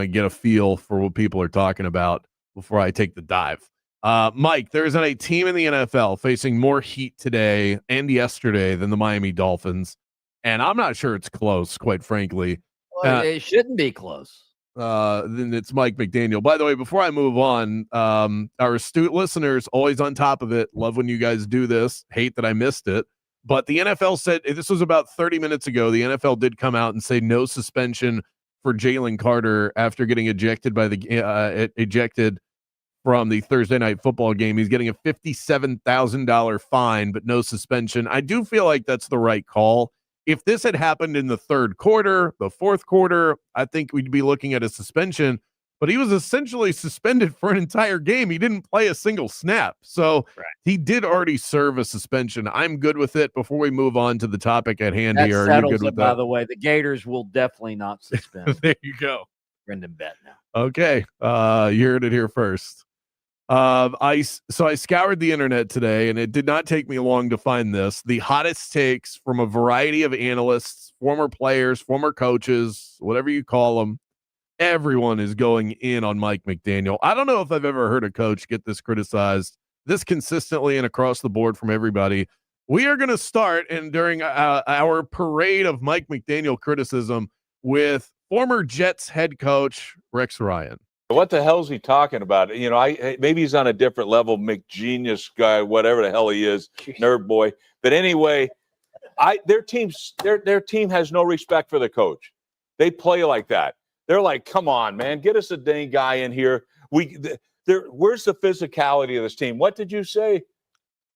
get a feel for what people are talking about before I take the dive. Mike, there isn't a team in the NFL facing more heat today and yesterday than the Miami Dolphins, and I'm not sure it's close, quite frankly. Well, it shouldn't be close. Then it's Mike McDaniel. By the way, before I move on, our astute listeners, always on top of it. Love when you guys do this. Hate that I missed it. But the NFL said, this was about 30 minutes ago, the NFL did come out and say no suspension for Jalen Carter after getting ejected from the Thursday night football game. He's getting a $57,000 fine, but no suspension. I do feel like that's the right call. If this had happened in the third quarter, the fourth quarter, I think we'd be looking at a suspension. But he was essentially suspended for an entire game. He didn't play a single snap. So He did already serve a suspension. I'm good with it. Before we move on to the topic at hand here, are you good with that? By the way, the Gators will definitely not suspend. There you go. Brendan Bet now. Okay. You heard it here first. I scoured the internet today, and it did not take me long to find this. The hottest takes from a variety of analysts, former players, former coaches, whatever you call them. Everyone is going in on Mike McDaniel. I don't know if I've ever heard a coach get this criticized this consistently and across the board from everybody. We are going to start, and during our parade of Mike McDaniel criticism, with former Jets head coach Rex Ryan. What the hell is he talking about? Maybe he's on a different level, McGenius guy, whatever the hell he is, nerd boy. But anyway, their team has no respect for the coach. They play like that. They're like, come on, man, get us a dang guy in here. Where's the physicality of this team? What did you say?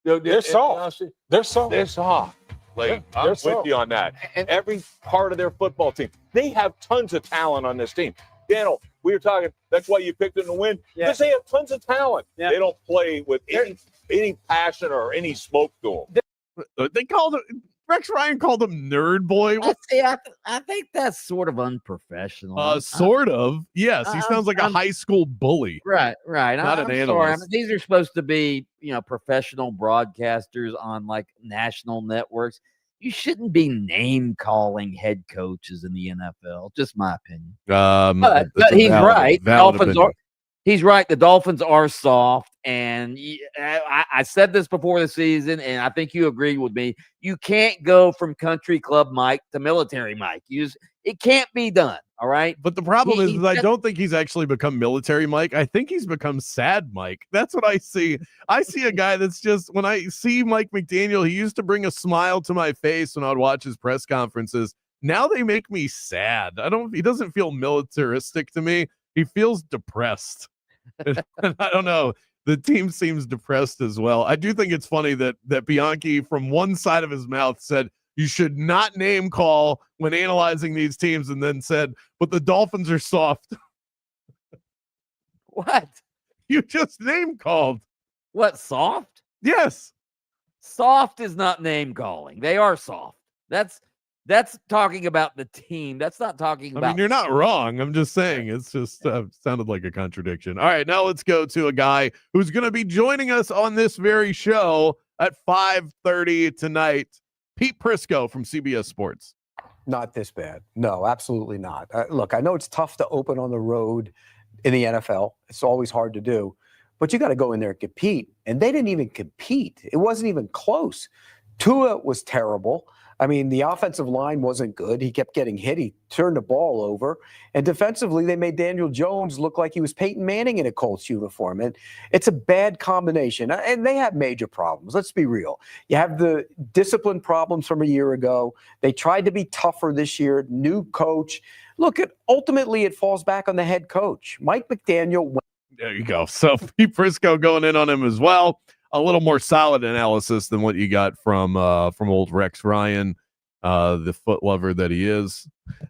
They're soft. They're soft. They're soft. Like, I'm with you on that. And every part of their football team, they have tons of talent on this team. Daniel, we were talking, that's why you picked them to win, because they have tons of talent. Yeah. They don't play with any passion or any smoke to them. They called it, Rex Ryan called him nerd boy. I think that's sort of unprofessional. Sort of. Yes, he sounds like a high school bully. Right. Not an analyst. Sorry. I mean, these are supposed to be, professional broadcasters on like national networks. You shouldn't be name calling head coaches in the NFL. Just my opinion. But he's right. He's right. The Dolphins are soft, and I said this before the season, and I think you agree with me. You can't go from country club Mike to military Mike. It can't be done. All right. But the problem is I don't think he's actually become military Mike. I think he's become sad Mike. That's what I see. I see a guy that's just, when I see Mike McDaniel, he used to bring a smile to my face when I'd watch his press conferences. Now they make me sad. He doesn't feel militaristic to me. He feels depressed. And I don't know. The team seems depressed as well. I do think it's funny that Bianchi, from one side of his mouth, said you should not name call when analyzing these teams, and then said, but the Dolphins are soft. What? You just name called. What, soft? Yes. Soft is not name calling. They are soft. That's talking about the team. That's not talking about. I mean, you're not wrong. I'm just saying it's just sounded like a contradiction. All right, now let's go to a guy who's going to be joining us on this very show at 5:30 tonight. Pete Prisco from CBS Sports. Not this bad. No, absolutely not. Look, I know it's tough to open on the road in the NFL. It's always hard to do, but you got to go in there and compete. And they didn't even compete. It wasn't even close. Tua was terrible. I mean, the offensive line wasn't good. He kept getting hit. He turned the ball over. And defensively, they made Daniel Jones look like he was Peyton Manning in a Colts uniform. And it's a bad combination. And they have major problems. Let's be real. You have the discipline problems from a year ago. They tried to be tougher this year. New coach. Look, ultimately, it falls back on the head coach. Mike McDaniel. There you go. So Pete Prisco going in on him as well. A little more solid analysis than what you got from old Rex Ryan, the foot lover that he is.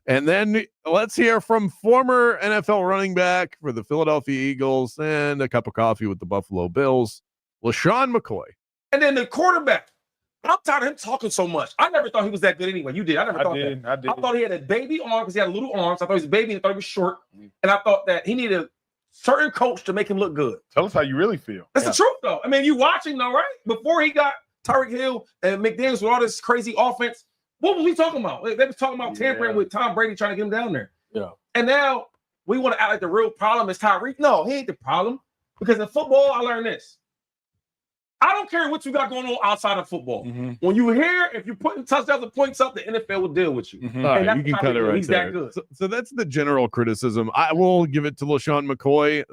And then let's hear from former NFL running back for the Philadelphia Eagles and a cup of coffee with the Buffalo Bills, LaShawn McCoy. And then the quarterback. I'm tired of him talking so much. I never thought he was that good anyway. You did. I never thought that. I did. I thought he had a baby arm because he had little arms. I thought he was a baby and I thought he was short. And I thought that he needed a certain coach to make him look good. Tell us how you really feel. That's the truth, though. I mean, you watching, though, right? Before he got Tyreek Hill and McDaniels with all this crazy offense, what was we talking about? They was talking about tampering with Tom Brady trying to get him down there. Yeah. And now we want to act like the real problem is Tyreek. No, he ain't the problem. Because in football, I learned this. I don't care what you got going on outside of football. When you hear, if you're putting touchdowns and points up, the NFL will deal with you. All right, you can cut it right He's there. that good. So that's the general criticism. I will give it to LaShawn McCoy.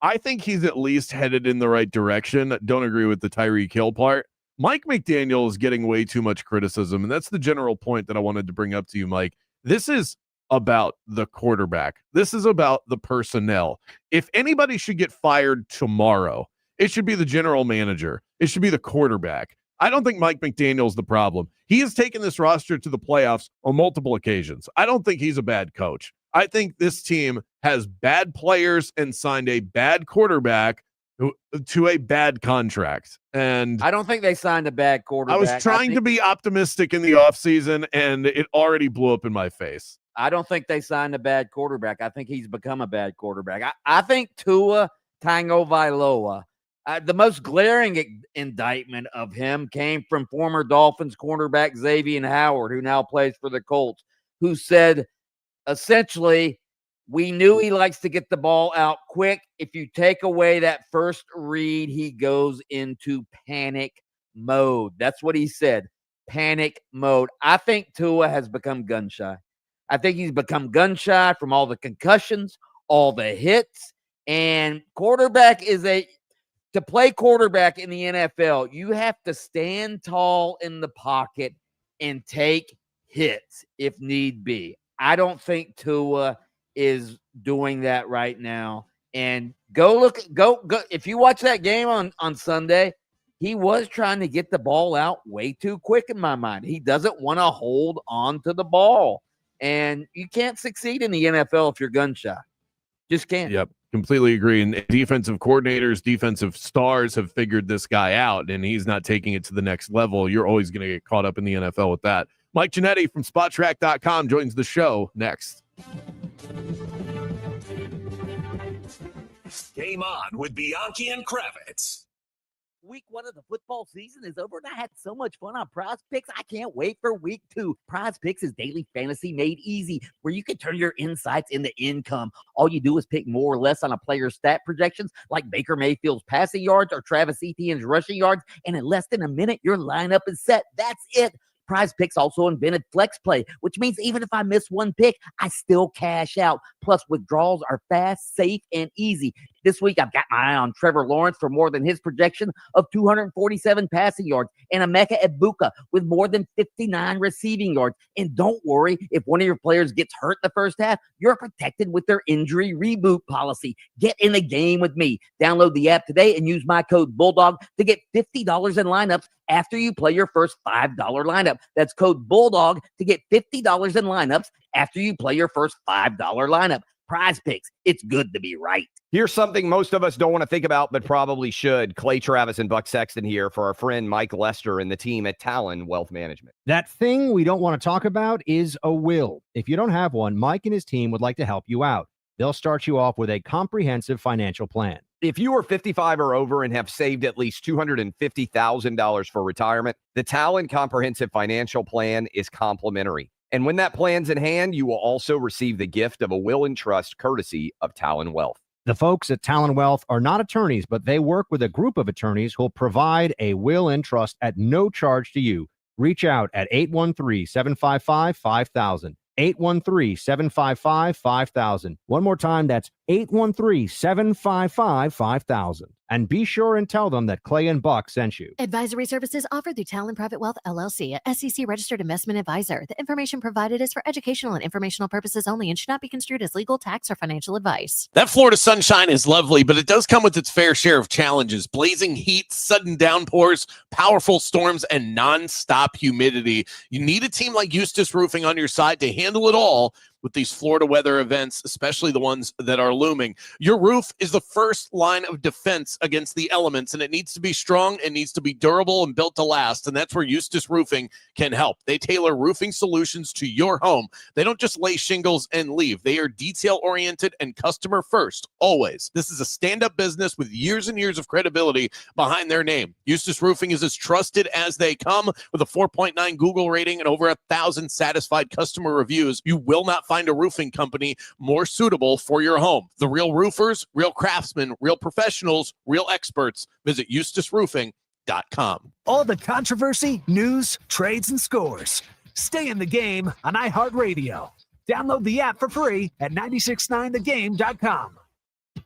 I think he's at least headed in the right direction. Don't agree with the Tyreek Hill part. Mike McDaniel is getting way too much criticism, and that's the general point that I wanted to bring up to you, Mike. This is about the quarterback. This is about the personnel. If anybody should get fired tomorrow, it should be the general manager. It should be the quarterback. I don't think Mike McDaniel's the problem. He has taken this roster to the playoffs on multiple occasions. I don't think he's a bad coach. I think this team has bad players and signed a bad quarterback to a bad contract. And I don't think they signed a bad quarterback. I was trying to be optimistic in the offseason, and it already blew up in my face. I don't think they signed a bad quarterback. I think he's become a bad quarterback. I think Tua Tagovailoa, the most glaring indictment of him came from former Dolphins cornerback Xavier Howard, who now plays for the Colts, who said, essentially, we knew he likes to get the ball out quick. If you take away that first read, he goes into panic mode. That's what he said, panic mode. I think Tua has become gun shy. I think he's become gun shy from all the concussions, all the hits, and quarterback to play quarterback in the NFL, you have to stand tall in the pocket and take hits if need be. I don't think Tua is doing that right now. And go. If you watch that game on Sunday, he was trying to get the ball out way too quick in my mind. He doesn't want to hold on to the ball. And you can't succeed in the NFL if you're gun shy. Just can't. Yep. Completely agree. And defensive coordinators, defensive stars have figured this guy out, and he's not taking it to the next level. You're always going to get caught up in the NFL with that. Mike Giannetti from SpotTrack.com joins the show next. Game on with Bianchi and Kravitz. Week 1 of the football season is over, and I had so much fun on Prize Picks. I can't wait for week 2. Prize Picks is daily fantasy made easy, where you can turn your insights into income. All you do is pick more or less on a player's stat projections, like Baker Mayfield's passing yards or Travis Etienne's rushing yards, and in less than a minute, your lineup is set. That's it. Prize Picks also invented Flex Play, which means even if I miss one pick, I still cash out. Plus, withdrawals are fast, safe, and easy. This week, I've got my eye on Trevor Lawrence for more than his projection of 247 passing yards, and Emeka Egbuka with more than 59 receiving yards. And don't worry, if one of your players gets hurt the first half, you're protected with their injury reboot policy. Get in the game with me. Download the app today and use my code Bulldog to get $50 in lineups after you play your first $5 lineup. That's code Bulldog to get $50 in lineups after you play your first $5 lineup. Prize Picks. It's good to be right. Here's something most of us don't want to think about, but probably should. Clay Travis and Buck Sexton here for our friend Mike Lester and the team at Talon Wealth Management. That thing we don't want to talk about is a will. If you don't have one, Mike and his team would like to help you out. They'll start you off with a comprehensive financial plan. If you are 55 or over and have saved at least $250,000 for retirement, the Talon Comprehensive Financial Plan is complimentary. And when that plan's in hand, you will also receive the gift of a will and trust courtesy of Talon Wealth. The folks at Talon Wealth are not attorneys, but they work with a group of attorneys who'll provide a will and trust at no charge to you. Reach out at 813-755-5000. 813-755-5000. One more time, that's 813-755-5000. And be sure and tell them that Clay and Buck sent you. Advisory services offered through Talon Private Wealth, LLC, a SEC-registered investment advisor. The information provided is for educational and informational purposes only and should not be construed as legal, tax, or financial advice. That Florida sunshine is lovely, but it does come with its fair share of challenges. Blazing heat, sudden downpours, powerful storms, and nonstop humidity. You need a team like Eustace Roofing on your side to handle it all with these Florida weather events, especially the ones that are looming. Your roof is the first line of defense against the elements, and it needs to be strong, it needs to be durable and built to last, and that's where Eustace Roofing can help. They tailor roofing solutions to your home. They don't just lay shingles and leave. They are detail-oriented and customer first, always. This is a stand-up business with years and years of credibility behind their name. Eustace Roofing is as trusted as they come, with a 4.9 Google rating and over 1,000 satisfied customer reviews. You will not find a roofing company more suitable for your home. The real roofers, real craftsmen, real professionals, real experts. Visit EustaceRoofing.com. All the controversy, news, trades, and scores. Stay in the game on iHeartRadio. Download the app for free at 969thegame.com.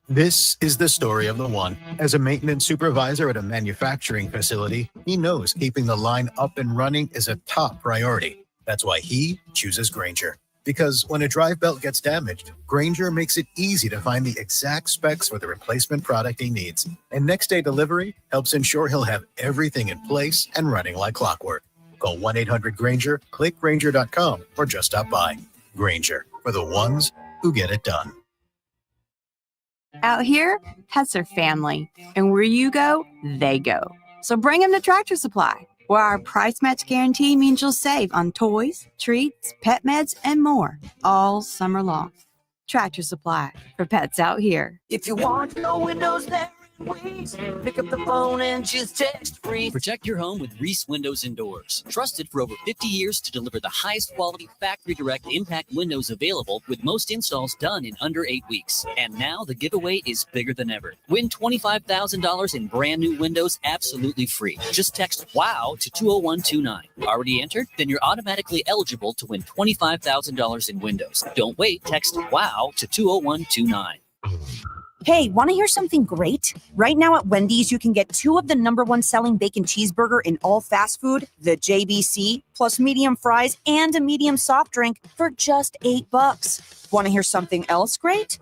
This is the story of the one. As a maintenance supervisor at a manufacturing facility, he knows keeping the line up and running is a top priority. That's why he chooses Grainger. Because when a drive belt gets damaged, Grainger makes it easy to find the exact specs for the replacement product he needs. And next day delivery helps ensure he'll have everything in place and running like clockwork. Call 1-800-GRAINGER, click Grainger.com, or just stop by. Grainger, for the ones who get it done. Out here, pets are family. And where you go, they go. So bring them to Tractor Supply, where our price match guarantee means you'll save on toys, treats, pet meds, and more all summer long. Tractor Supply, for pets out here. If you want no windows there in Reese, pick up the phone and just text Reese. Protect your home with Reese Windows and Doors. Trusted for over 50 years to deliver the highest quality factory direct impact windows available, with most installs done in under 8 weeks. And now the giveaway is bigger than ever. Win $25,000 in brand new windows absolutely free. Just text WOW to 20129. Already entered? Then you're automatically eligible to win $25,000 in windows. Don't wait. Text WOW to 20129. Hey, want to hear something great? Right now at Wendy's, you can get 2 of the #1 selling bacon cheeseburger in all fast food, the JBC, plus medium fries and a medium soft drink for just $8. Want to hear something else great?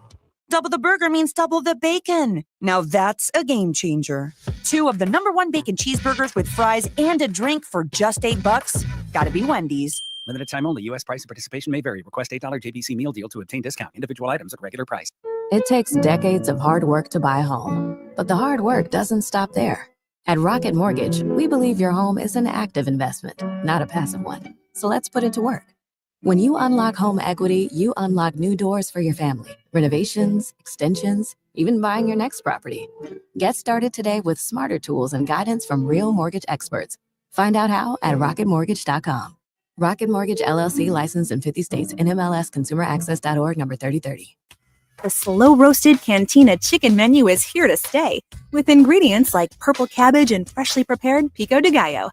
Double the burger means double the bacon. Now that's a game changer. 2 of the #1 bacon cheeseburgers with fries and a drink for just $8. Gotta be Wendy's. Limited time only. U.S. price and participation may vary. Request $8 JBC meal deal to obtain discount. Individual items at regular price. It takes decades of hard work to buy a home, but the hard work doesn't stop there. At Rocket Mortgage, we believe your home is an active investment, not a passive one. So let's put it to work. When you unlock home equity, you unlock new doors for your family, renovations, extensions, even buying your next property. Get started today with smarter tools and guidance from real mortgage experts. Find out how at rocketmortgage.com. Rocket Mortgage LLC, licensed in 50 states, NMLS ConsumerAccess.org, number 3030. The slow-roasted Cantina chicken menu is here to stay, with ingredients like purple cabbage and freshly prepared pico de gallo.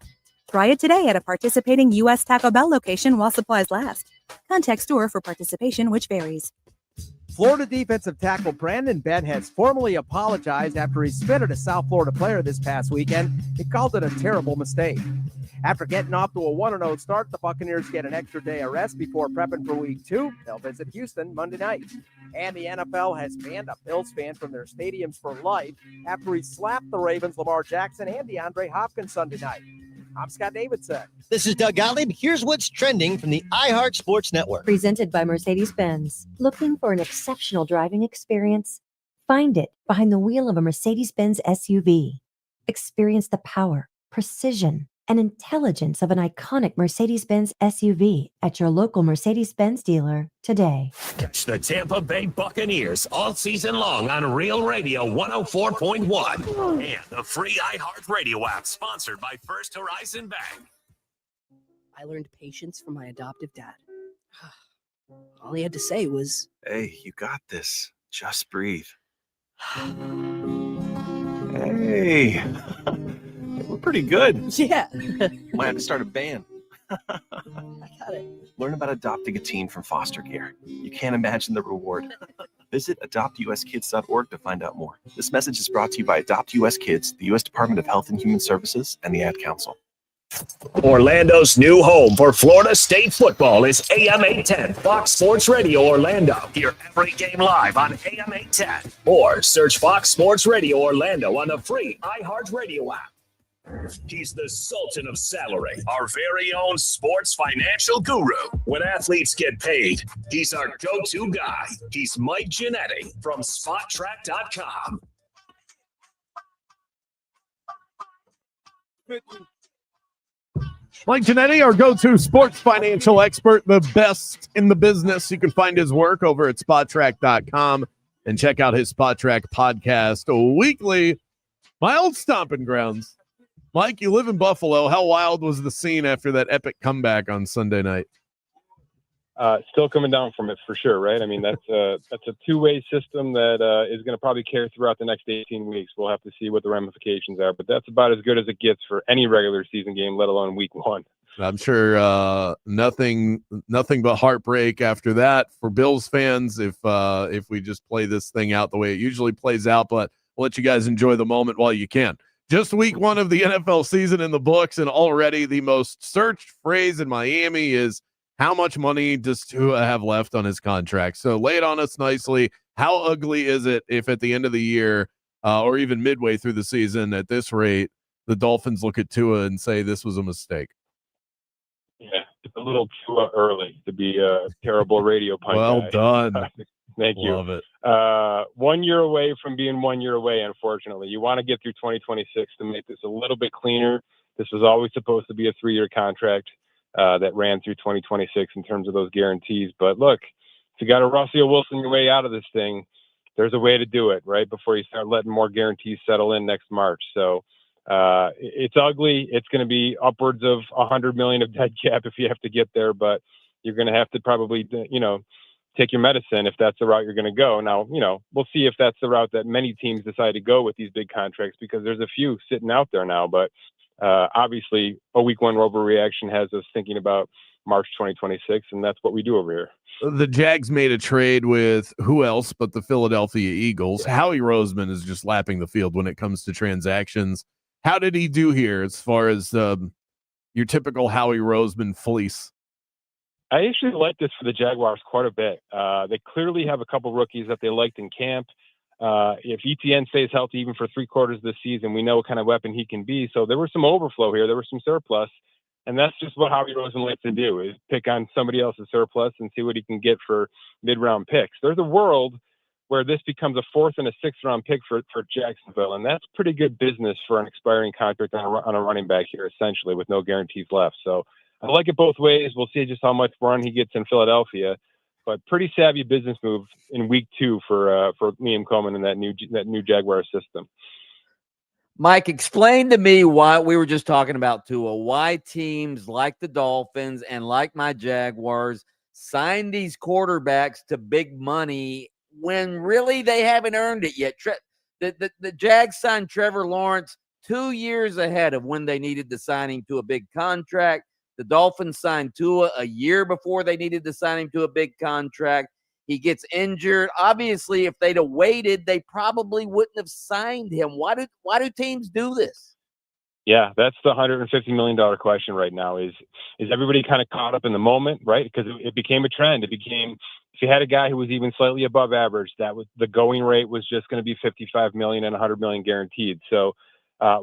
Try it today at a participating U.S. Taco Bell location while supplies last. Contact store for participation, which varies. Florida defensive tackle Brandon Bent has formally apologized after he spit at a South Florida player this past weekend. He called it a terrible mistake. After getting off to a 1-0 start, the Buccaneers get an extra day of rest before prepping for Week 2. They'll visit Houston Monday night. And the NFL has banned a Bills fan from their stadiums for life after he slapped the Ravens' Lamar Jackson and DeAndre Hopkins Sunday night. I'm Scott Davidson. This is Doug Gottlieb. Here's what's trending from the iHeart Sports Network. Presented by Mercedes-Benz. Looking for an exceptional driving experience? Find it behind the wheel of a Mercedes-Benz SUV. Experience the power, precision, and intelligence of an iconic Mercedes-Benz SUV at your local Mercedes-Benz dealer today. Catch the Tampa Bay Buccaneers all season long on Real Radio 104.1 and the free iHeartRadio app sponsored by First Horizon Bank. I learned patience from my adoptive dad. All he had to say was, "Hey, you got this. Just breathe." Hey, we're pretty good. Yeah. Might have to start a band. I got it. Learn about adopting a teen from foster care. You can't imagine the reward. Visit adoptuskids.org to find out more. This message is brought to you by Adopt US Kids, the U.S. Department of Health and Human Services, and the Ad Council. Orlando's new home for Florida State football is AM 810 Fox Sports Radio Orlando. Hear every game live on AM 810 or search Fox Sports Radio Orlando on the free iHeartRadio app. He's the Sultan of Salary, our very own sports financial guru. When athletes get paid, he's our go-to guy. He's Mike Giannetti from SpotTrack.com. Mike Giannetti, our go-to sports financial expert, the best in the business. You can find his work over at SpotTrack.com and check out his SpotTrack podcast weekly. My old stomping grounds. Mike, you live in Buffalo. How wild was the scene after that epic comeback on Sunday night? Still coming down from it for sure, right? I mean, that's a two-way system that is going to probably carry throughout the next 18 weeks. We'll have to see what the ramifications are, but that's about as good as it gets for any regular season game, let alone week one. I'm sure nothing but heartbreak after that for Bills fans if we just play this thing out the way it usually plays out, but we'll let you guys enjoy the moment while you can. Just week one of the NFL season in the books, and already the most searched phrase in Miami is, how much money does Tua have left on his contract? So lay it on us nicely. How ugly is it if at the end of the year or even midway through the season at this rate, the Dolphins look at Tua and say this was a mistake? Yeah, it's a little too early to be a terrible radio pun Well guy. done. Thank you. Love it. 1 year away from being 1 year away, unfortunately. You want to get through 2026 to make this a little bit cleaner. This was always supposed to be a 3-year contract that ran through 2026 in terms of those guarantees. But look, if you got to Russell Wilson your way out of this thing, there's a way to do it, right, before you start letting more guarantees settle in next March. So it's ugly. It's going to be upwards of $100 million of dead cap if you have to get there, but you're going to have to probably, take your medicine if that's the route you're going to go. Now, we'll see if that's the route that many teams decide to go with these big contracts, because there's a few sitting out there now, but obviously a week one overreaction has us thinking about March 2026, and that's what we do over here. The Jags made a trade with who else but the Philadelphia Eagles. Howie Roseman is just lapping the field when it comes to transactions. How did he do here as far as your typical Howie Roseman fleece? I actually like this for the Jaguars quite a bit. They clearly have a couple rookies that they liked in camp. If ETN stays healthy even for 3/4 of the season, we know what kind of weapon he can be. So there was some overflow here. There was some surplus. And that's just what Howie Rosen likes to do, is pick on somebody else's surplus and see what he can get for mid-round picks. There's a world where this becomes a 4th and a 6th-round pick for Jacksonville, and that's pretty good business for an expiring contract on a running back here, essentially, with no guarantees left. So I like it both ways. We'll see just how much run he gets in Philadelphia. But pretty savvy business move in week 2 for Liam Coleman and that new Jaguar system. Mike, explain to me why we were just talking about Tua, why teams like the Dolphins and like my Jaguars sign these quarterbacks to big money when really they haven't earned it yet. The Jags signed Trevor Lawrence 2 years ahead of when they needed to sign him to a big contract. The Dolphins signed Tua a year before they needed to sign him to a big contract. He gets injured. Obviously, if they'd have waited, they probably wouldn't have signed him. Why do teams do this? Yeah, that's the $150 million question right now. Is everybody kind of caught up in the moment, right? Because it became a trend. It became, if you had a guy who was even slightly above average, that was the going rate was just going to be $55 million and $100 million guaranteed. So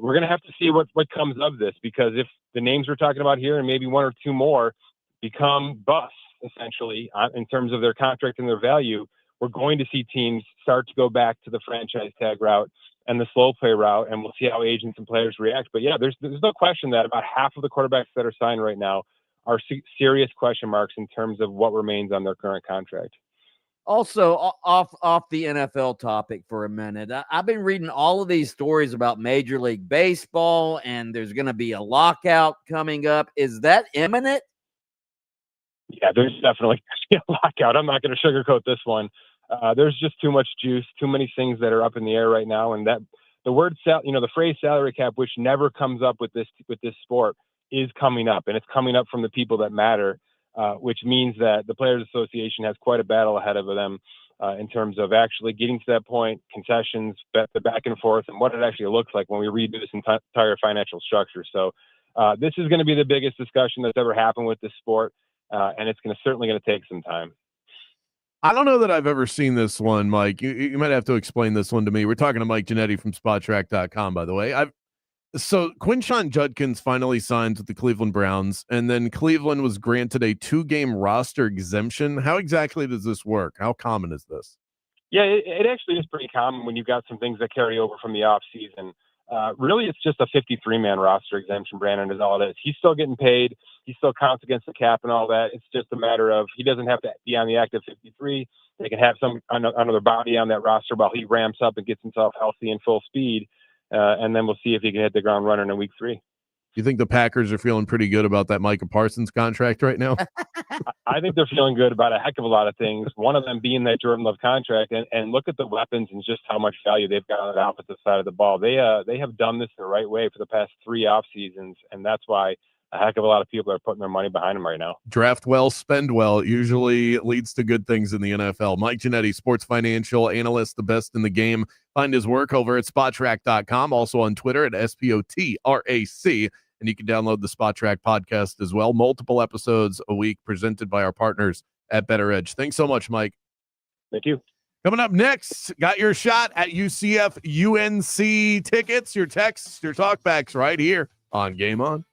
we're going to have to see what comes of this, because if the names we're talking about here and maybe one or two more become busts, essentially, in terms of their contract and their value, we're going to see teams start to go back to the franchise tag route and the slow play route, and we'll see how agents and players react. But yeah, there's no question that about half of the quarterbacks that are signed right now are serious question marks in terms of what remains on their current contract. Also, off the NFL topic for a minute, I've been reading all of these stories about Major League Baseball, and there's going to be a lockout coming up. Is that imminent? Yeah, there's definitely a lockout. I'm not going to sugarcoat this one. There's just too much juice, too many things that are up in the air right now, and that the word the phrase salary cap, which never comes up with this sport, is coming up, and it's coming up from the people that matter, which means that the Players Association has quite a battle ahead of them in terms of actually getting to that point, concessions, the back and forth, and what it actually looks like when we redo this entire financial structure. So this is going to be the biggest discussion that's ever happened with this sport, and it's certainly going to take some time. I don't know that I've ever seen this one, Mike. You might have to explain this one to me. We're talking to Mike Giannetti from SpotTrack.com, by the way. So Quinshon Judkins finally signed with the Cleveland Browns, and then Cleveland was granted a 2-game roster exemption. How exactly does this work? How common is this? Yeah, it actually is pretty common when you've got some things that carry over from the offseason. Really, it's just a 53-man roster exemption, Brandon, is all it is. He's still getting paid. He still counts against the cap and all that. It's just a matter of he doesn't have to be on the active 53. They can have another body on that roster while he ramps up and gets himself healthy and full speed. And then we'll see if he can hit the ground running in week 3. You think the Packers are feeling pretty good about that Micah Parsons contract right now? I think they're feeling good about a heck of a lot of things. One of them being that Jordan Love contract, and look at the weapons and just how much value they've got on the opposite side of the ball. They have done this the right way for the past 3 off seasons, and that's why a heck of a lot of people are putting their money behind them right now. Draft well, spend well. It usually leads to good things in the NFL. Mike Giannetti, sports financial analyst, the best in the game. Find his work over at SpotTrack.com, also on Twitter at SPOTRAC. And you can download the SpotTrack podcast as well. Multiple episodes a week presented by our partners at Better Edge. Thanks so much, Mike. Thank you. Coming up next, got your shot at UCF UNC tickets, your texts, your talkbacks right here on Game On.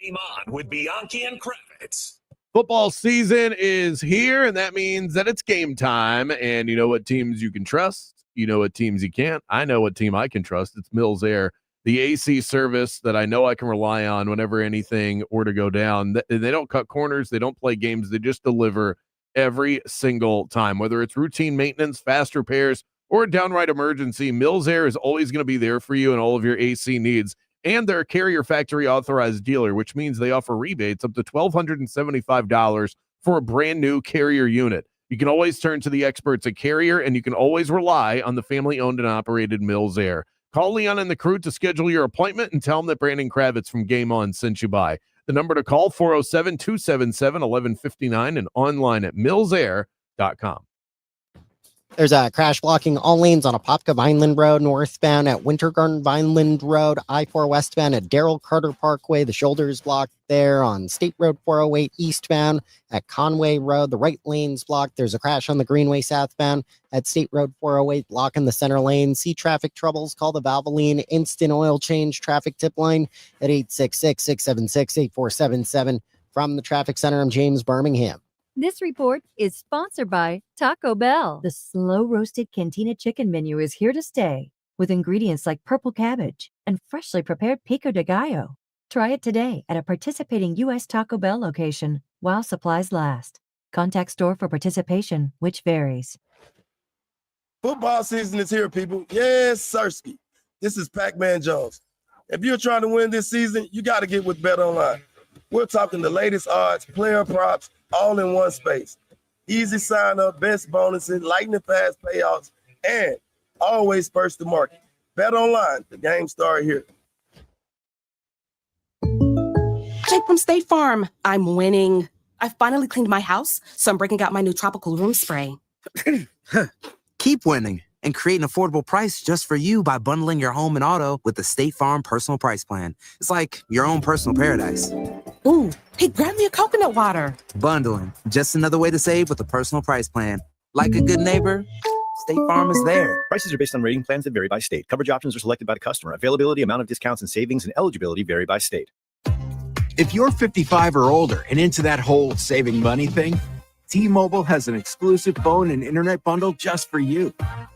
Game On with Bianchi and Kravitz. Football season is here, and that means that it's game time. And you know what teams you can trust? You know what teams you can't? I know what team I can trust. It's Mills Air, the AC service that I know I can rely on whenever anything were to go down. They don't cut corners. They don't play games. They just deliver every single time. Whether it's routine maintenance, fast repairs, or a downright emergency, Mills Air is always going to be there for you and all of your AC needs. And they're a Carrier Factory authorized dealer, which means they offer rebates up to $1,275 for a brand new Carrier unit. You can always turn to the experts at Carrier, and you can always rely on the family-owned and operated Mills Air. Call Leon and the crew to schedule your appointment and tell them that Brandon Kravitz from Game On sent you by. The number to call, 407-277-1159, and online at millsair.com. There's a crash blocking all lanes on Apopka Vineland Road northbound at Winter Garden Vineland Road, I-4 westbound at Darrell Carter Parkway. The shoulder is blocked there on State Road 408 eastbound at Conway Road. The right lane's blocked. There's a crash on the Greenway southbound at State Road 408, blocking the center lane. See traffic troubles? Call the Valvoline Instant Oil Change traffic tip line at 866-676-8477. From the Traffic Center, I'm James Birmingham. This report is sponsored by Taco Bell. The slow-roasted Cantina chicken menu is here to stay with ingredients like purple cabbage and freshly prepared pico de gallo. Try it today at a participating U.S. Taco Bell location while supplies last. Contact store for participation, which varies. Football season is here, people. Yes, Sirski. This is Pac-Man Jones. If you're trying to win this season, you got to get with BetOnline. We're talking the latest odds, player props, all in one space. Easy sign up, best bonuses, lightning fast payouts, and always first to market. Bet online. The game started here. Jake from State Farm. I'm winning. I finally cleaned my house, so I'm breaking out my new tropical room spray. Keep winning and create an affordable price just for you by bundling your home and auto with the State Farm Personal Price Plan. It's like your own personal paradise. Ooh, hey, grab me a coconut water. Bundling, just another way to save with a personal price plan. Like a good neighbor, State Farm is there. Prices are based on rating plans that vary by state. Coverage options are selected by the customer. Availability, amount of discounts and savings, and eligibility vary by state. If you're 55 or older and into that whole saving money thing, T-Mobile has an exclusive phone and internet bundle just for you.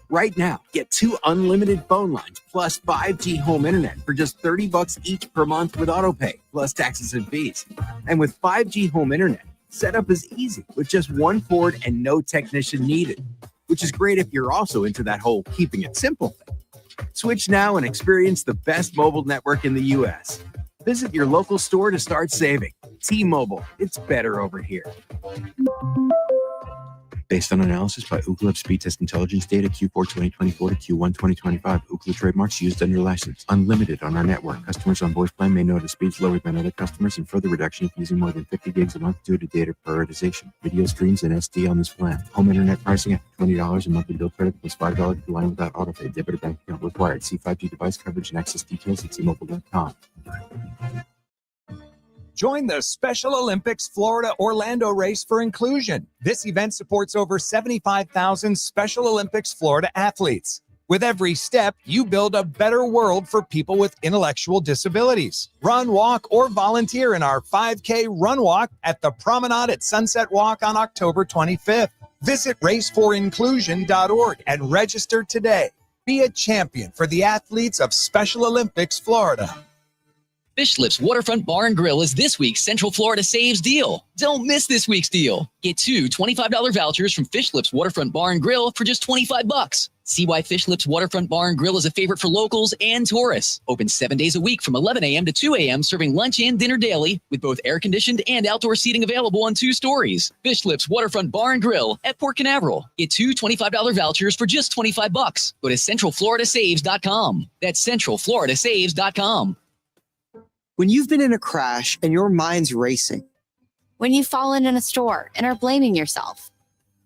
Right now, get 2 unlimited phone lines plus 5G home internet for just $30 each per month with autopay, plus taxes and fees. And with 5G home internet, setup is easy with just one cord and no technician needed, which is great if you're also into that whole keeping it simple thing. Switch now and experience the best mobile network in the U.S. Visit your local store to start saving. T-Mobile, it's better over here. Based on analysis by Ookla of speed test intelligence data Q4 2024 to Q1 2025. Ookla trademarks used under license. Unlimited on our network. Customers on voice plan may notice speeds lower than other customers and further reduction if using more than 50 gigs a month due to data prioritization. Video streams and SD on this plan. Home internet pricing at $20 and monthly bill credit plus $5 per line without autopay. Debit or bank account required. See 5G device coverage and access details at T-Mobile.com. Join the Special Olympics Florida Orlando Race for Inclusion. This event supports over 75,000 Special Olympics Florida athletes. With every step, you build a better world for people with intellectual disabilities. Run, walk, or volunteer in our 5K Run Walk at the Promenade at Sunset Walk on October 25th. Visit raceforinclusion.org and register today. Be a champion for the athletes of Special Olympics Florida. Fish Lips Waterfront Bar and Grill is this week's Central Florida Saves deal. Don't miss this week's deal. Get 2 $25 vouchers from Fish Lips Waterfront Bar and Grill for just $25. See why Fish Lips Waterfront Bar and Grill is a favorite for locals and tourists. Open 7 days a week from 11 a.m. to 2 a.m., serving lunch and dinner daily, with both air-conditioned and outdoor seating available on 2 stories. Fish Lips Waterfront Bar and Grill at Port Canaveral. Get 2 $25 vouchers for just $25. Go to CentralFloridaSaves.com. That's CentralFloridaSaves.com. When you've been in a crash and your mind's racing. When you've fallen in a store and are blaming yourself.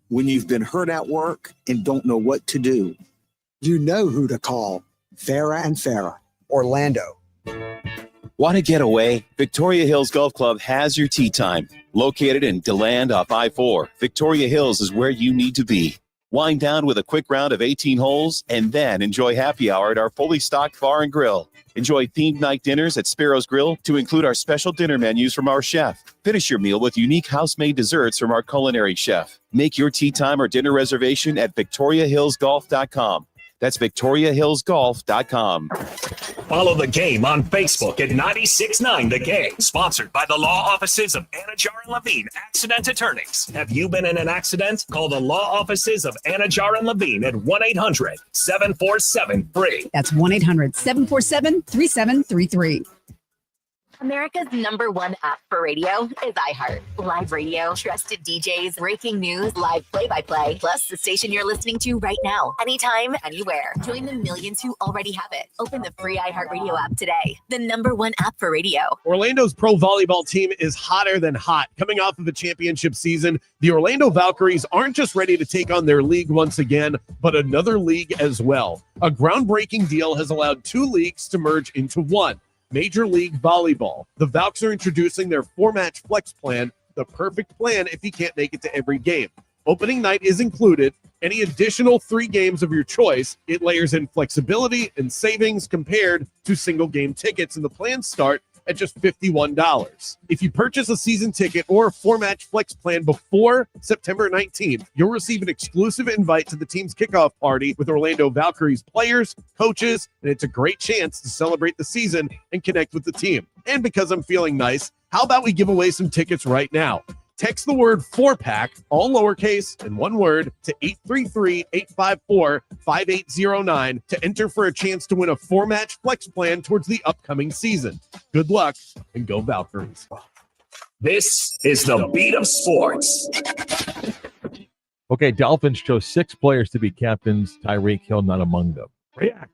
When you've been hurt at work and don't know what to do. You know who to call. Farah and Farah, Orlando. Want to get away? Victoria Hills Golf Club has your tee time. Located in DeLand off I-4, Victoria Hills is where you need to be. Wind down with a quick round of 18 holes and then enjoy happy hour at our fully stocked bar and grill. Enjoy themed night dinners at Sparrow's Grill to include our special dinner menus from our chef. Finish your meal with unique house-made desserts from our culinary chef. Make your tea time or dinner reservation at VictoriaHillsGolf.com. That's VictoriaHillsGolf.com. Follow the game on Facebook at 96.9 The Game. Sponsored by the law offices of Anajar and Levine, accident attorneys. Have you been in an accident? Call the law offices of Anajar and Levine at 1-800-747-FREE. That's 1-800-747-3733. America's #1 app for radio is iHeart. Live radio, trusted DJs, breaking news, live play-by-play, plus the station you're listening to right now, anytime, anywhere. Join the millions who already have it. Open the free iHeart Radio app today. The #1 app for radio. Orlando's pro volleyball team is hotter than hot. Coming off of a championship season, the Orlando Valkyries aren't just ready to take on their league once again, but another league as well. A groundbreaking deal has allowed 2 leagues to merge into one. Major League Volleyball. The Valks are introducing their 4-match flex plan, the perfect plan if you can't make it to every game. Opening night is included. Any additional 3 games of your choice, it layers in flexibility and savings compared to single game tickets, and the plans start at just $51. If you purchase a season ticket or a 4-match flex plan before September 19th, you'll receive an exclusive invite to the team's kickoff party with Orlando Valkyries players, coaches, and it's a great chance to celebrate the season and connect with the team. And because I'm feeling nice, how about we give away some tickets right now? Text the word 4-pack, all lowercase and one word, to 833-854-5809 to enter for a chance to win a 4-match flex plan towards the upcoming season. Good luck and go Valkyries. This is the beat of sports. Okay, Dolphins chose 6 players to be captains. Tyreek Hill not among them. React.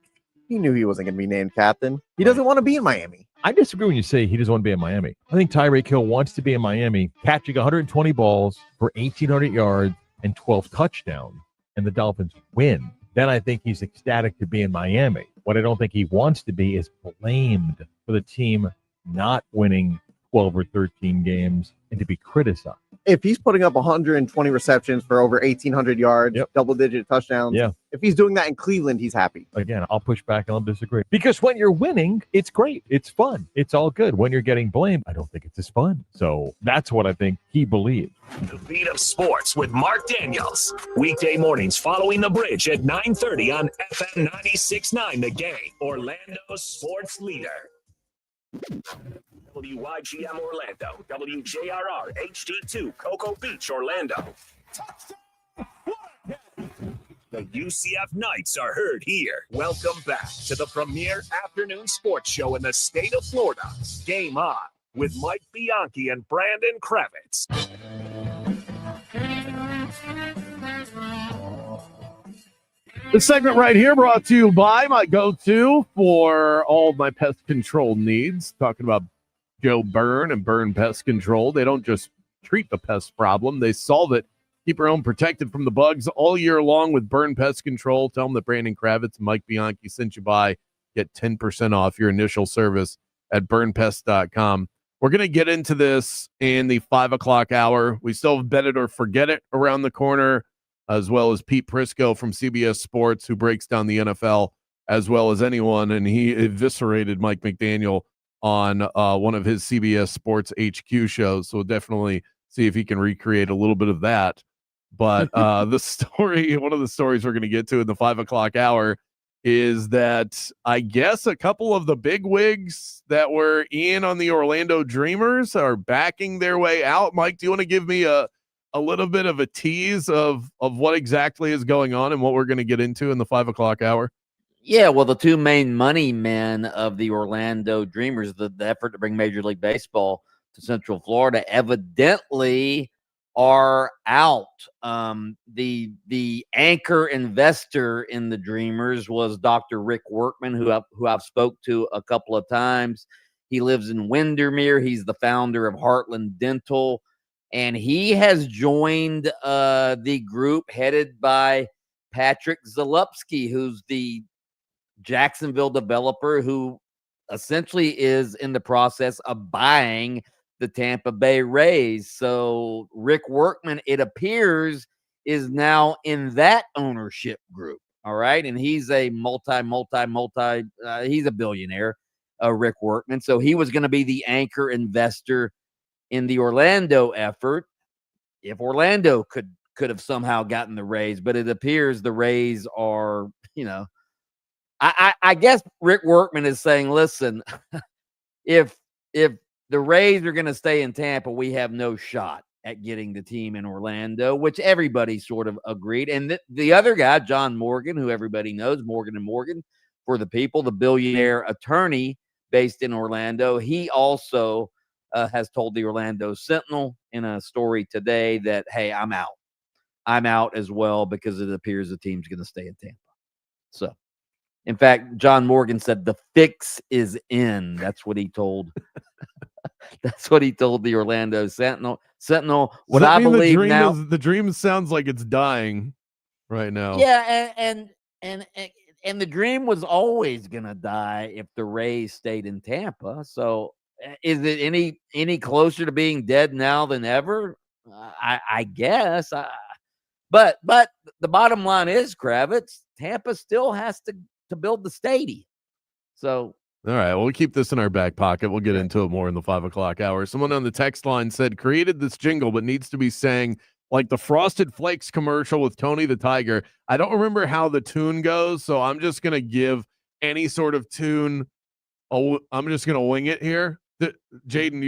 He knew he wasn't going to be named captain. He doesn't want to be in Miami. I disagree when you say he doesn't want to be in Miami. I think Tyreek Hill wants to be in Miami, catching 120 balls for 1,800 yards and 12 touchdowns, and the Dolphins win. Then I think he's ecstatic to be in Miami. What I don't think he wants to be is blamed for the team not winning 12 or 13 games and to be criticized. if he's putting up 120 receptions for over 1,800 yards, double-digit touchdowns, if he's doing that in Cleveland, he's happy. Again, I'll push back and I'll disagree. Because when you're winning, it's great. It's fun. It's all good. When you're getting blamed, I don't think it's as fun. So that's what I think he believed. The Beat of Sports with Mark Daniels. Weekday mornings following the bridge at 9:30 on FM 96.9 The Game, Orlando's sports leader. WYGM Orlando, WJRR HD2 Cocoa Beach, Orlando. The UCF Knights are heard here. Welcome back to the premier afternoon sports show in the state of Florida. Game On with Mike Bianchi and Brandon Kravitz. This segment right here brought to you by my go-to for all of my pest control needs. Talking about Joe Byrne and Byrne Pest Control. They don't just treat the pest problem, they solve it. Keep your home protected from the bugs all year long with Byrne Pest Control. Tell them that Brandon Kravitz and Mike Bianchi sent you by. Get 10% off your initial service at burnpest.com. We're going to get into this in the 5 o'clock hour. We still have Bet It or Forget It around the corner, as well as Pete Prisco from CBS Sports, who breaks down the NFL as well as anyone, and he eviscerated Mike McDaniel on one of his CBS Sports HQ shows, so we'll definitely see if he can recreate a little bit of that. But the story, one of the stories we're going to get to in the 5 o'clock hour is that I guess a couple of the big wigs that were in on the Orlando Dreamers are backing their way out. Mike, do you want to give me a little bit of a tease of what exactly is going on and what we're going to get into in the 5 o'clock hour? Yeah, well, the two main money men of the Orlando Dreamers, the effort to bring Major League Baseball to Central Florida, evidently are out. The anchor investor in the Dreamers was Dr. Rick Workman, who I've spoke to a couple of times. He lives in Windermere. He's the founder of Heartland Dental, and he has joined the group headed by Patrick Zalupski, who's the Jacksonville developer who essentially is in the process of buying the Tampa Bay Rays. So Rick Workman, it appears, is now in that ownership group. All right. And he's a he's a billionaire, Rick Workman. So he was going to be the anchor investor in the Orlando effort. If Orlando could have somehow gotten the Rays, but it appears the Rays are, I guess Rick Workman is saying, listen, if the Rays are going to stay in Tampa, we have no shot at getting the team in Orlando, which everybody sort of agreed. And the other guy, John Morgan, who everybody knows, Morgan & Morgan for the people, the billionaire attorney based in Orlando, he also has told the Orlando Sentinel in a story today that, hey, I'm out. I'm out as well because it appears the team's going to stay in Tampa. So, in fact, John Morgan said the fix is in. That's what he told. That's what he told the Orlando Sentinel. What I believe now, the dream sounds like it's dying right now. Yeah, and the dream was always gonna die if the Rays stayed in Tampa. So, is it any closer to being dead now than ever? I guess. But the bottom line is, Kravitz, Tampa still has to build the stadium. So. All right, well, we'll keep this in our back pocket. We'll get into it more in the 5 o'clock hour. Someone on the text line said, created this jingle, but needs to be sang like the Frosted Flakes commercial with Tony the Tiger. I don't remember how the tune goes, so I'm just going to give any sort of tune. I'm just going to wing it here. Jaden,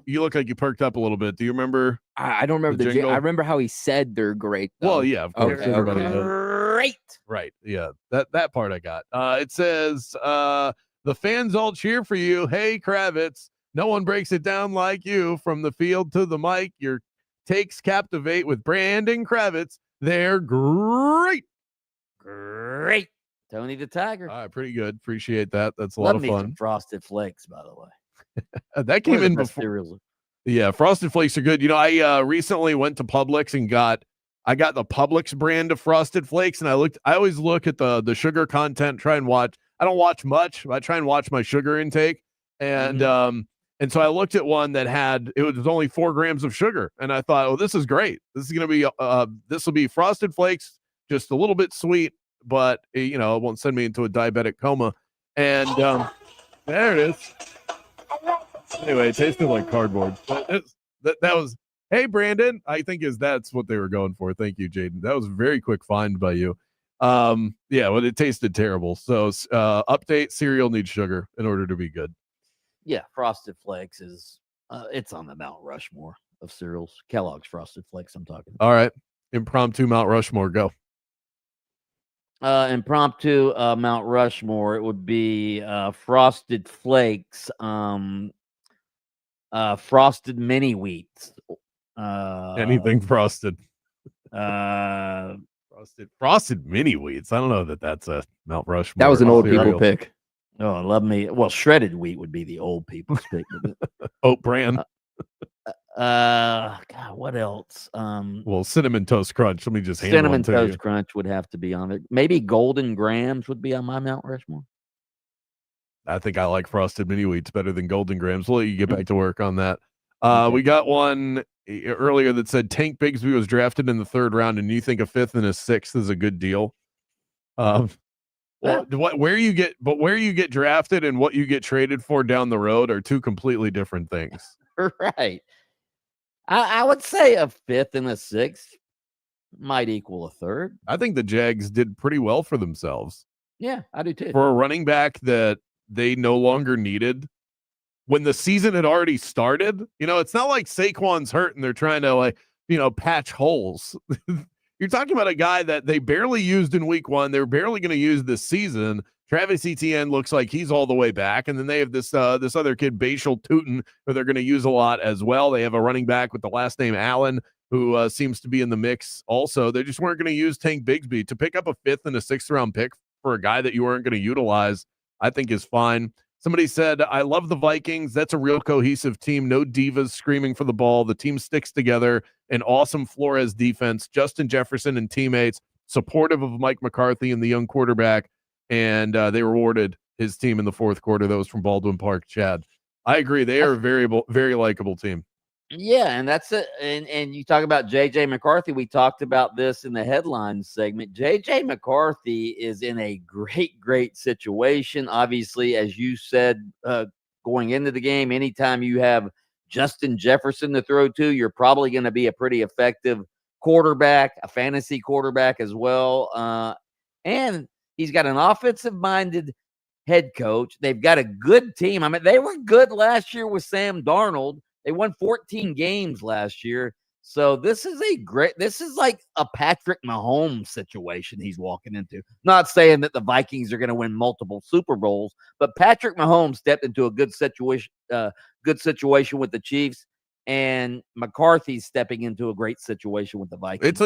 you look like you perked up a little bit. Do you remember? I don't remember the jingle. I remember how he said they're great, though. Well, yeah, of course. Everybody does. Great. Right, yeah, that part I got. It says... the fans all cheer for you. Hey, Kravitz, no one breaks it down like you. From the field to the mic, your takes captivate with Brandon Kravitz. They're great. Great. Tony the Tiger. All right, pretty good. Appreciate that. That's a lot of fun. Some Frosted Flakes, by the way. That came in before. Cereals. Yeah, Frosted Flakes are good. I recently went to Publix and I got the Publix brand of Frosted Flakes, and I always look at the sugar content, try and watch. I don't watch much. I try and watch my sugar intake, and And so I looked at one that it was only 4 grams of sugar. And I thought, oh, this is great. This is going to be, this will be Frosted Flakes, just a little bit sweet, but, it won't send me into a diabetic coma. And there it is. Anyway, it tasted like cardboard. But that was, hey, Brandon, I think that's what they were going for. Thank you, Jaden. That was a very quick find by you. Well, it tasted terrible. So update, cereal needs sugar in order to be good. Yeah, Frosted Flakes is it's on the Mount Rushmore of cereals. Kellogg's Frosted Flakes, I'm talking. All right. Impromptu Mount Rushmore, go. Impromptu Mount Rushmore, it would be Frosted Flakes, Frosted Mini Wheats. Anything frosted. Frosted Mini Wheats. I don't know that's a Mount Rushmore. That was an old people pick. Oh, love me. Well, shredded wheat would be the old people's pick. Oat bran. God, what else? Well, Cinnamon Toast Crunch. Let me just hand Cinnamon one to Toast you. Crunch would have to be on it. Maybe Golden Grams would be on my Mount Rushmore. I think I like Frosted Mini Wheats better than Golden Grams. We'll let you get back to work on that. We got one earlier that said Tank Bigsby was drafted in the 3rd round, and you think a 5th and a 6th is a good deal. Where you get drafted and what you get traded for down the road are 2 completely different things. Right. I would say a 5th and a 6th might equal a 3rd. I think the Jags did pretty well for themselves. Yeah, I do too. For a running back that they no longer needed when the season had already started. It's not like Saquon's hurt and they're trying to patch holes. You're talking about a guy that they barely used in week 1. They're barely going to use this season. Travis Etienne looks like he's all the way back. And then they have this other kid, Bashal Tootin, who they're going to use a lot as well. They have a running back with the last name Allen, who seems to be in the mix also. They just weren't going to use Tank Bigsby. To pick up a 5th and a 6th round pick for a guy that you weren't going to utilize, I think is fine. Somebody said, I love the Vikings. That's a real cohesive team. No divas screaming for the ball. The team sticks together. An awesome Flores defense. Justin Jefferson and teammates, supportive of Mike McCarthy and the young quarterback. And they rewarded his team in the 4th quarter. That was from Baldwin Park, Chad. I agree. They are a very likable team. Yeah, and that's it. And you talk about J.J. McCarthy. We talked about this in the headlines segment. J.J. McCarthy is in a great situation. Obviously, as you said, going into the game, anytime you have Justin Jefferson to throw to, you're probably going to be a pretty effective quarterback, a fantasy quarterback as well. And he's got an offensive-minded head coach. They've got a good team. I mean, they were good last year with Sam Darnold. They won 14 games last year. So this is like a Patrick Mahomes situation he's walking into. Not saying that the Vikings are going to win multiple Super Bowls, but Patrick Mahomes stepped into a good situation with the Chiefs, and McCarthy's stepping into a great situation with the Vikings.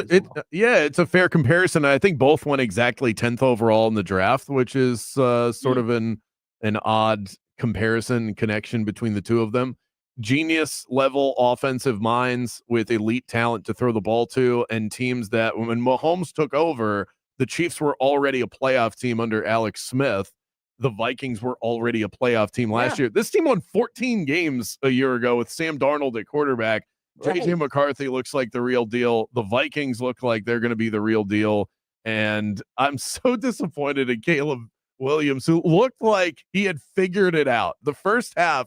It's a fair comparison. I think both went exactly 10th overall in the draft, which is sort of an odd comparison connection between the two of them. Genius level offensive minds with elite talent to throw the ball to, and teams that when Mahomes took over, the Chiefs were already a playoff team under Alex Smith. The Vikings were already a playoff team last year. This team won 14 games a year ago with Sam Darnold at quarterback. Right. JJ McCarthy looks like the real deal. The Vikings look like they're going to be the real deal. And I'm so disappointed in Caleb Williams, who looked like he had figured it out. The first half,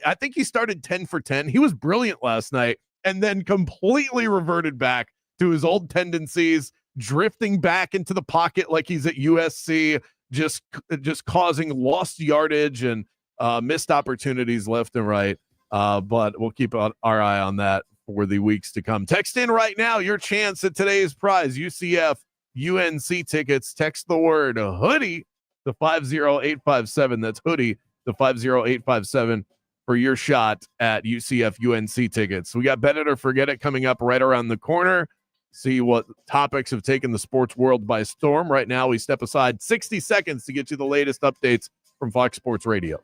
I think he started 10 for 10. He was brilliant last night and then completely reverted back to his old tendencies, drifting back into the pocket like he's at USC, just causing lost yardage and missed opportunities left and right. But we'll keep our eye on that for the weeks to come. Text in right now your chance at today's prize, UCF UNC tickets. Text the word hoodie to 50857. That's hoodie to 50857. For your shot at UCF UNC tickets. We got Bet It or Forget It coming up right around the corner. See what topics have taken the sports world by storm. Right now, we step aside 60 seconds to get you the latest updates from Fox Sports Radio.